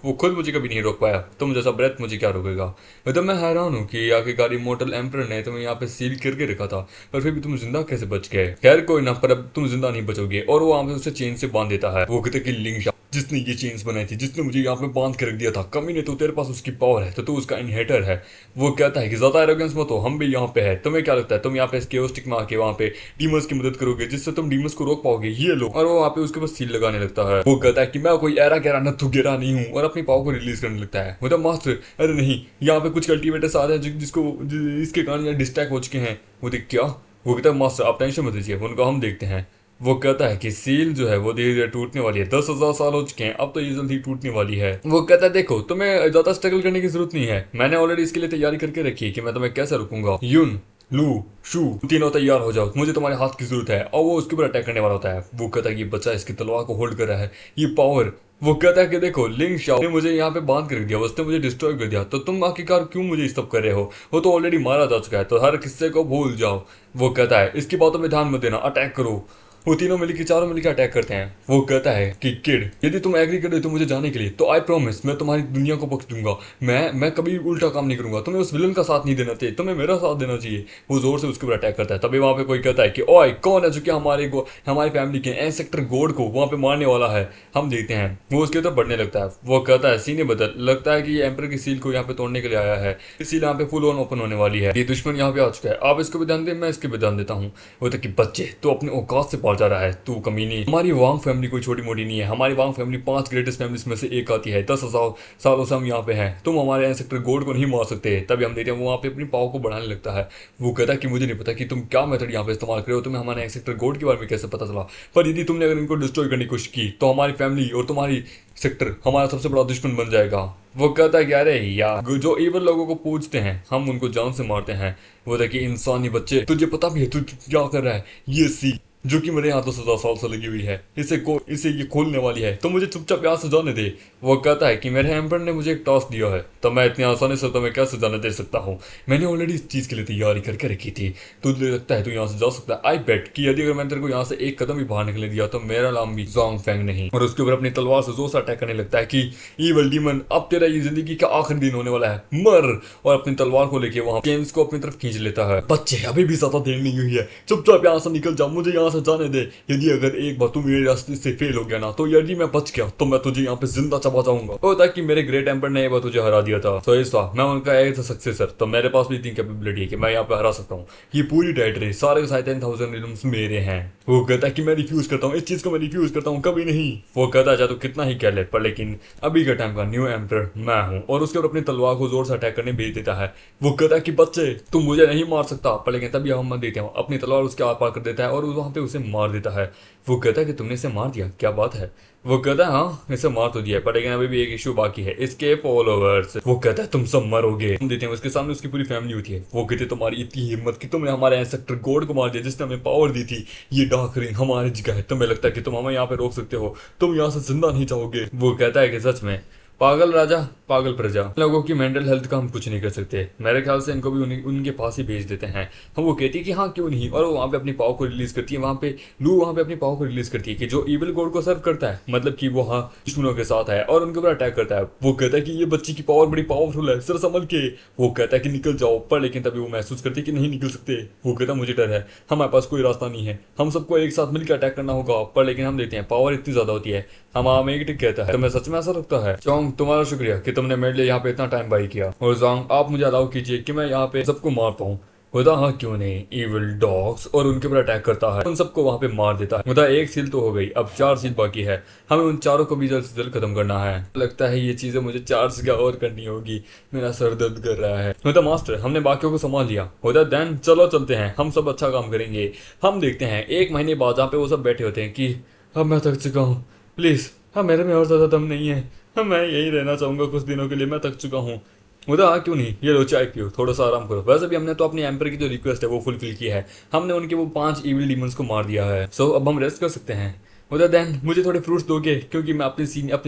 वो खुद मुझे कभी नहीं रोक पाया, तुम जैसा ब्रेथ मुझे क्या रोकेगा। तो मैं हैरान हूँ कि आखिरकार इमोर्टल एम्पर ने तुम्हें यहाँ पे सील करके रखा था, पर फिर भी तुम जिंदा कैसे बच गए। खैर कोई ना, पर अब तुम जिंदा नहीं बचोगे। और वो वहां पे उसे चेन से बांध देता है। वो कहते कि लिंग शाओ जिसने ये चेन्स बनाई थी, जिसने मुझे यहाँ पे बांध के रख दिया था, कमी ने तो तेरे पास उसकी पावर है तो तू उसका इनहेटर है। वो कहता है कि ज्यादा एरोगेंस मत हो, हम भी यहाँ पे है। तुम्हें क्या लगता है तुम यहाँ पे केओस्टिक में आके वहाँ पे डीमंस की मदद करोगे जिससे तुम डीमंस को रोक पाओगे, ये लो। और वो वहाँ पे उसके पास सील लगाने लगता है। वो कहता है कि मैं कोई एरा गहरा नथु गेरा नहीं हूँ, और अपनी पावर को रिलीज करने लगता है। मतलब मास्टर, अरे नहीं, यहाँ पे कुछ कल्टिवेटर्स आ रहे हैं इसके कारण यहाँ डिस्ट्रैक्ट हो चुके हैं। वो देख क्या। वो कहता है मास्टर आप टेंशन मत लीजिए, उनको हम देखते हैं। वो कहता है कि सील जो है वो धीरे धीरे टूटने वाली है। 10,000 साल हो चुके हैं, अब तो ये जल्दी टूटने वाली है। वो कहता है देखो तुम्हें ज्यादा स्ट्रगल करने की जरूरत नहीं है, मैंने ऑलरेडी इसके लिए तैयारी करके रखी है कि मैं तुम्हें कैसे रुकूंगा। यून, लू, शू, तीनों तैयार हो जाओ, मुझे तुम्हारे हाथ की जरूरत है। और वो उसके ऊपर अटैक करने वाला होता है। वो कहता है कि बच्चा इसकी तलवार को होल्ड कर रहा है, ये पावर। वो कहता है कि देखो लिंग शाओ ने मुझे यहाँ पे बांध कर रख दिया, उसने मुझे डिस्ट्रॉय कर दिया, तो तुम आखिरकार क्यों मुझे इस सब कर रहे हो। वो तो ऑलरेडी मारा जा चुका है, तो हर किस्से को भूल जाओ। वो कहता है इसकी बातों में ध्यान मत देना, अटैक करो। वो तीनों मिलकर चारों मिलकर अटैक करते हैं। वो कहता है कि किड यदि तुम एग्री कर रहे हो मुझे जाने के लिए तो आई प्रॉमिस मैं तुम्हारी दुनिया को बख्श दूंगा। मैं कभी उल्टा काम नहीं करूंगा। तुम्हें उस विलन का साथ नहीं देना चाहिए, तुम्हें मेरा साथ देना चाहिए। वो जोर से उसके ऊपर अटैक करता है। तभी वहां पे कोई कहता है कि ओए कौन है जो कि हमारी फैमिली के एन सेक्टर गोड को वहां पे मारने वाला है। हम देखते हैं वो उसके तरफ बढ़ने लगता है। वो कहता है सीने बदल, लगता है कि ये एम्पर की सील को यहाँ पे तोड़ने के लिए आया है। सील यहाँ पे फुल ऑन ओपन होने वाली है। ये दुश्मन यहाँ पे आ चुका है, आप इसको भी ध्यान दें, मैं इसके भी ध्यान देता हूँ। वो तो कि बच्चे तो अपने औकात से पार जा रहा है, तू कमीनी। हमारी वांग फैमिली कोई छोटी मोटी नहीं है, हमारी वांग फैमिली 5 ग्रेटेस्ट फैमिलीज में से एक आती है। 10,000 सालों से हम यहाँ पे हैं, तुम हमारे एंसेस्टर गोड को नहीं मार सकते। तभी हम देखते हैं वो वहाँ पे अपनी पावर को बढ़ाने लगता है। वो कहता है कि मुझे नहीं पता कि तुम क्या मेथड यहाँ पे इस्तेमाल कर रहे हो, तुम्हें हमारे एंसेस्टर गोड के बारे में कैसे पता चला, पर यदि तुमने अगर इनको डिस्ट्रॉय करने की कोशिश की तो हमारी फैमिली और तुम्हारी सेक्टर हमारा सबसे बड़ा दुश्मन बन जाएगा। वो कहता है कि अरे यार जो इवन लोगों को पूछते हैं हम उनको जान से मारते हैं। वो देखिए इंसानी बच्चे, तुझे पता भी है तू क्या कर रहा है। ये सी जो कि मेरे यहाँ 10,000 साल से लगी हुई है, इसे ये खोलने वाली है, तो मुझे चुपचाप यहाँ से जाने दे। वो कहता है कि मेरे एम्पर ने मुझे एक टास्क दिया है, तो मैं इतनी आसानी से तुम्हें कैसे जाने दे सकता हूँ। मैंने ऑलरेडी इस चीज़ के लिए तैयारी करके रखी थी। तुझे लगता है तू यहाँ से जा सकता है। आई बेट कि यदि अगर मैंने तेरे को यहाँ से एक कदम भी बाहर निकलने दिया तो मेरा नाम भी जोंग फेंग नहीं। और उसके ऊपर अपनी तलवार से जोर से अटैक करने लगता है कि ईवल डीमन अब तेरा ये जिंदगी का आखिरी दिन होने वाला है, मर। और अपनी तलवार को लेके वहां जेम्स को अपनी तरफ खींच लेता है। बच्चे अभी भी ज्यादा देर नहीं हुई है, चुपचाप यहाँ से निकल जा, मुझे यहाँ से जाने दे। यदि अगर एक बार तू मेरे रास्ते से फेल हो गया ना, तो यदि मैं बच गया तो मैं तुझे यहाँ पे जिंदा चबा जाऊंगा। होता कि मेरे ग्रेट एम्पर ने एक बार तुझे हरा दिया था, तो इस बार मैं उनका एक था सक्सेसर, तो मेरे पास भी इतनी कैपेबिलिटी है कि मैं यहाँ पे हरा सकता हूँ। ये पूरी टेरिटरी सारे 10,000 रिलम्स मेरे हैं। वो कहता है कि मैं रिफ्यूज करता हूँ, इस चीज को मैं रिफ्यूज करता हूँ, कभी नहीं। वो कहता है तो कितना ही कह ले, पर लेकिन अभी के टाइम का न्यू एम्पर मैं हूँ। और उसके ऊपर अपनी तलवार को जोर से अटैक करने भेज देता है। वो कहता है कि बच्चे तुम मुझे नहीं मार सकता, पर लेकिन तभी हम देते हैं अपनी तलवार उसके आर पार कर देता है और वहां पे उसे मार देता है। वो कहता है कि तुमने इसे मार दिया, क्या बात है। वो कहता है हाँ इसे मार तो दिया है, पर लेकिन अभी भी एक इशू बाकी है, इसके फॉलोअर्स। वो कहता है तुम सब मरोगे। हम देते हैं उसके सामने उसकी पूरी फैमिली होती है। वो कहते तुम्हारी इतनी हिम्मत कि तुमने हमारे एंसेस्टर गॉड को मार दिया जिसने हमें पावर दी थी। ये डार्क रिंग हमारी जगह है, तुम्हें लगता है कि तुम हमें यहाँ पे रोक सकते हो? तुम यहाँ से जिंदा नहीं जाओगे। वो कहता है कि सच में पागल राजा पागल प्रजा, लोगों की मेंटल हेल्थ का हम कुछ नहीं कर सकते। मेरे ख्याल से इनको भी उनके पास ही भेज देते हैं हम। वो कहती है कि हाँ क्यों नहीं, और वो वहाँ पे अपनी पावर को रिलीज करती है। वहाँ पे लू वहाँ पे अपनी पावर को रिलीज करती है कि जो इविल गॉड को सर्व करता है, मतलब कि वो हाँ दुश्मनों के साथ है और उनके ऊपर अटैक करता है। वो कहता है कि ये बच्ची की पावर बड़ी पावरफुल है, सर संभल के। वो कहता है कि निकल जाओ, पर लेकिन तभी वो महसूस करती है कि नहीं निकल सकते। वो कहता है मुझे डर है, हमारे पास कोई रास्ता नहीं है, हम सबको एक साथ मिलकर अटैक करना होगा। पर लेकिन हम देते हैं पावर इतनी ज्यादा होती है। हम एक टिक कहता है तुम्हें सच में ऐसा लगता है? चोंग तुम्हारा शुक्रिया कि तुमने मेरे लिए यहाँ पे इतना टाइम बाई किया, और जोंग आप मुझे अलाउ कीजिए कि मैं यहाँ पे सबको मार पाऊँ। खुदा हाँ क्यों नहीं, इविल डॉग्स, और उनके ऊपर अटैक करता है, उन सबको वहां पे मार देता है। खुदा एक सील तो हो गई, अब 4 सील बाकी है। हमें उन चारों को भी जल्द से जल्द खत्म करना है। लगता है ये चीजें मुझे 4 जगह और करनी होगी, मेरा सर दर्द कर रहा है। खुदा मास्टर हमने बाकियों को संभाल लिया। खुदा देन चलो चलते हैं, हम सब अच्छा काम करेंगे। हम देखते हैं 1 महीने बाद जहाँ पे वो सब बैठे होते हैं कि अब मैं थक चुका हूँ, प्लीज हाँ मेरे में और ज्यादा दम नहीं है, हाँ मैं यही रहना चाहूंगा कुछ दिनों के लिए, मैं थक चुका हूँ। मुझे हाँ क्यों नहीं, ये लो चाय पियो, थोड़ा सा आराम करो। वैसे भी हमने तो अपनी एम्पर की जो रिक्वेस्ट है वो फुलफिल की है, हमने उनके वो 5 इविल डीमंस को मार दिया है। सो अब हम रेस्ट कर सकते हैं। मुझे देन मुझे थोड़े फ्रूट्स दोगे, क्योंकि मैं अपने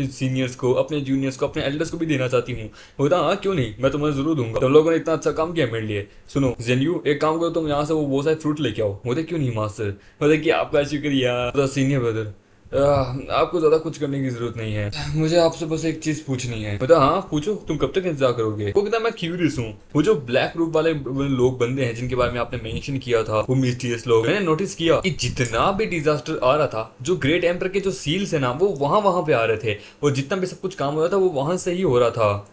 सीनियर्स को, अपने जूनियर्स को, अपने एल्डर्स को भी देना चाहती हूँ। मुझे हाँ क्यों नहीं, मैं तुम्हें जरूर दूंगा, तुम लोगों ने इतना अच्छा काम किया मेरे लिए। सुनो जेन्यू, एक काम करो, तुम यहाँ से वो सारे फ्रूट लेके आओ। मुझे क्यों नहीं मास्टर, मुझे कि आपका शुक्रिया सीनियर ब्रदर। आपको ज्यादा कुछ करने की जरूरत नहीं है, मुझे आपसे बस एक चीज पूछनी है। बता हाँ पूछो, तुम कब तक इंतजार करोगे? वो कहता मैं क्यूरियस हूँ, वो जो ब्लैक रूप वाले वो लोग बंदे हैं जिनके बारे में आपने मेंशन किया था, वो मिस्टीरियस लोग, मैंने नोटिस किया कि जितना भी डिजास्टर आ रहा था, जो ग्रेट एम्पर के जो सील्स है ना वो वहां वहां पे आ रहे थे, और जितना भी सब कुछ काम हो रहा था वो वहां से ही हो रहा था।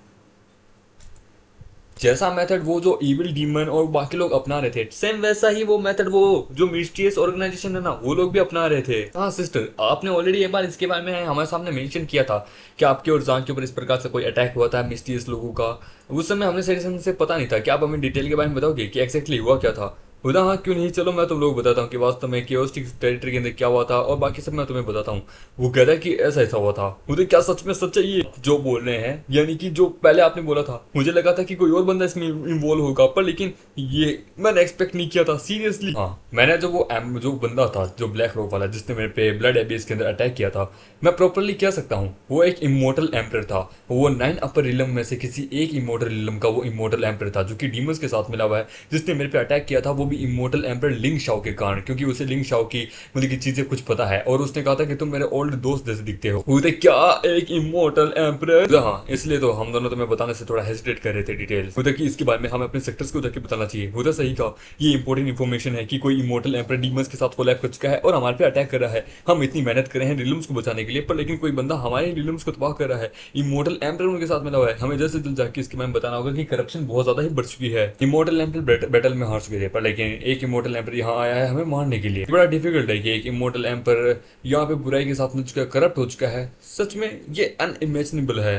जैसा मेथड वो जो इविल डीमन और बाकी लोग अपना रहे थे, सेम वैसा ही वो मेथड वो जो मिस्टीरियस ऑर्गेनाइजेशन है ना वो लोग भी अपना रहे थे। हाँ सिस्टर, आपने ऑलरेडी एक बार इसके बारे में हमारे सामने मेंशन किया था कि आपके और जान के ऊपर इस प्रकार से कोई अटैक हुआ था मिस्टीरियस लोगों का। उस समय हमने सही से पता नहीं था। क्या आप हमें डिटेल के बारे में बताओगे कि एक्जैक्टली हुआ क्या था? खुदा हाँ क्यों नहीं, चलो मैं तुम लोग बताता हूँ कि वास्तव में केओस्टिक टेरिटरी के अंदर क्या हुआ था, और बाकी सब मैं तुम्हें बताता हूँ। वो कहता है कि ऐसा ऐसा हुआ था। मुझे क्या सच में सच है ये जो बोल रहे हैं? यानी कि जो पहले आपने बोला था, मुझे लगा था कि कोई और बंदा इसमें इन्वॉल्व होगा, पर लेकिन ये मैंने एक्सपेक्ट नहीं किया था सीरियसली। हाँ मैंने जो बंदा था जो ब्लैक रॉक वाला जिसने मेरे पे ब्लड एबिस के अंदर अटैक किया था, मैं प्रॉपरली कह सकता हूँ वो एक इमोर्टल एम्पर था। वो 9 अपर रिलम में से किसी एक इमोर्टल रिलम का वो इमोर्टल एम्पर था जो कि डीमंस के साथ मिला हुआ है। जिसने मेरे पे अटैक किया था वो भी इमोर्टल एम्पर लिंग शाओ के कारण, क्योंकि उसे लिंग शाओ की मतलब की चीजें कुछ पता है, और उसने कहा था कि तुम मेरे ओल्ड दोस्त जैसे दिखते हो। वो क्या एक इमोर्टल एम्पर? हाँ इसलिए तो हम दोनों तुम्हें बताने से थोड़ा हेजिटेट कर रहे थे डिटेल्स। वो कि इसके बारे में हमें अपने सेक्टर्स को जाके बताना चाहिए। वो सही कहा, ये इंपॉर्टेंट इन्फॉर्मेशन है कि कोई इमोर्टल एम्पर डीमंस के साथ कोलैब कर चुका है और हमारे पे अटैक कर रहा है। हम इतनी मेहनत कर रहे हैं रिलम्स को बचाने के लिए, पर लेकिन कोई बंदा हमारे रिलम्स को तबाह कर रहा है। इमोर्टल एम्पर उनके साथ मिला हुआ है। हमें जल्द से जल्द जाके इसके बारे में बताना होगा कि करप्शन बहुत ज्यादा ही बढ़ चुकी है। इमोर्टल एम्पर बैटल में हार चुके थे, पर लेकिन एक इमोर्टल एम्पर यहाँ आया है हमें मारने के लिए। बड़ा डिफिकल्ट है कि एक इमोर्टल एम्पर यहाँ पे बुराई के साथ मिल चुका है, करप्ट हो चुका है। सच में ये अनइमेजिनेबल है।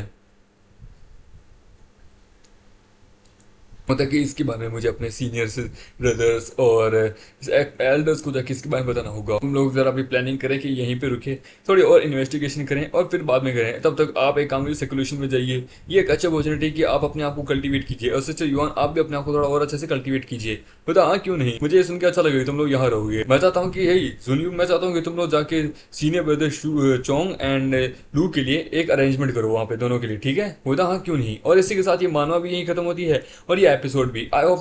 मतलब कि इसके बारे में मुझे अपने सीनियर्स ब्रदर्स और एल्डर्स को जाके इसके बारे में बताना होगा। हम लोग जरा भी प्लानिंग करें कि यहीं पे रुके, थोड़ी और इन्वेस्टिगेशन करें और फिर बाद में करें। तब तक आप एक काम करिए, सेकुलेशन में जाइए। ये एक अच्छा अपॉर्चुनिटी कि आप अपने आप को कल्टीवेट कीजिए, और सच्चे युवान आप भी अपने आप को थोड़ा और अच्छे से कल्टीवेट कीजिए। बता हाँ क्यों नहीं, मुझे ये सुन के अच्छा लगेगा तुम लोग यहाँ रहोगे। मैं चाहता हूँ कि यही जुनियू, मैं चाहता हूँ कि तुम लोग जाके सीनियर ब्रदर चोंग एंड लू के लिए एक अरेंजमेंट करो वहाँ पे दोनों के लिए, ठीक है? बता हाँ क्यों नहीं। और इसी के साथ ये मानवा भी यहीं खत्म होती है और ये एपिसोड भी। I hope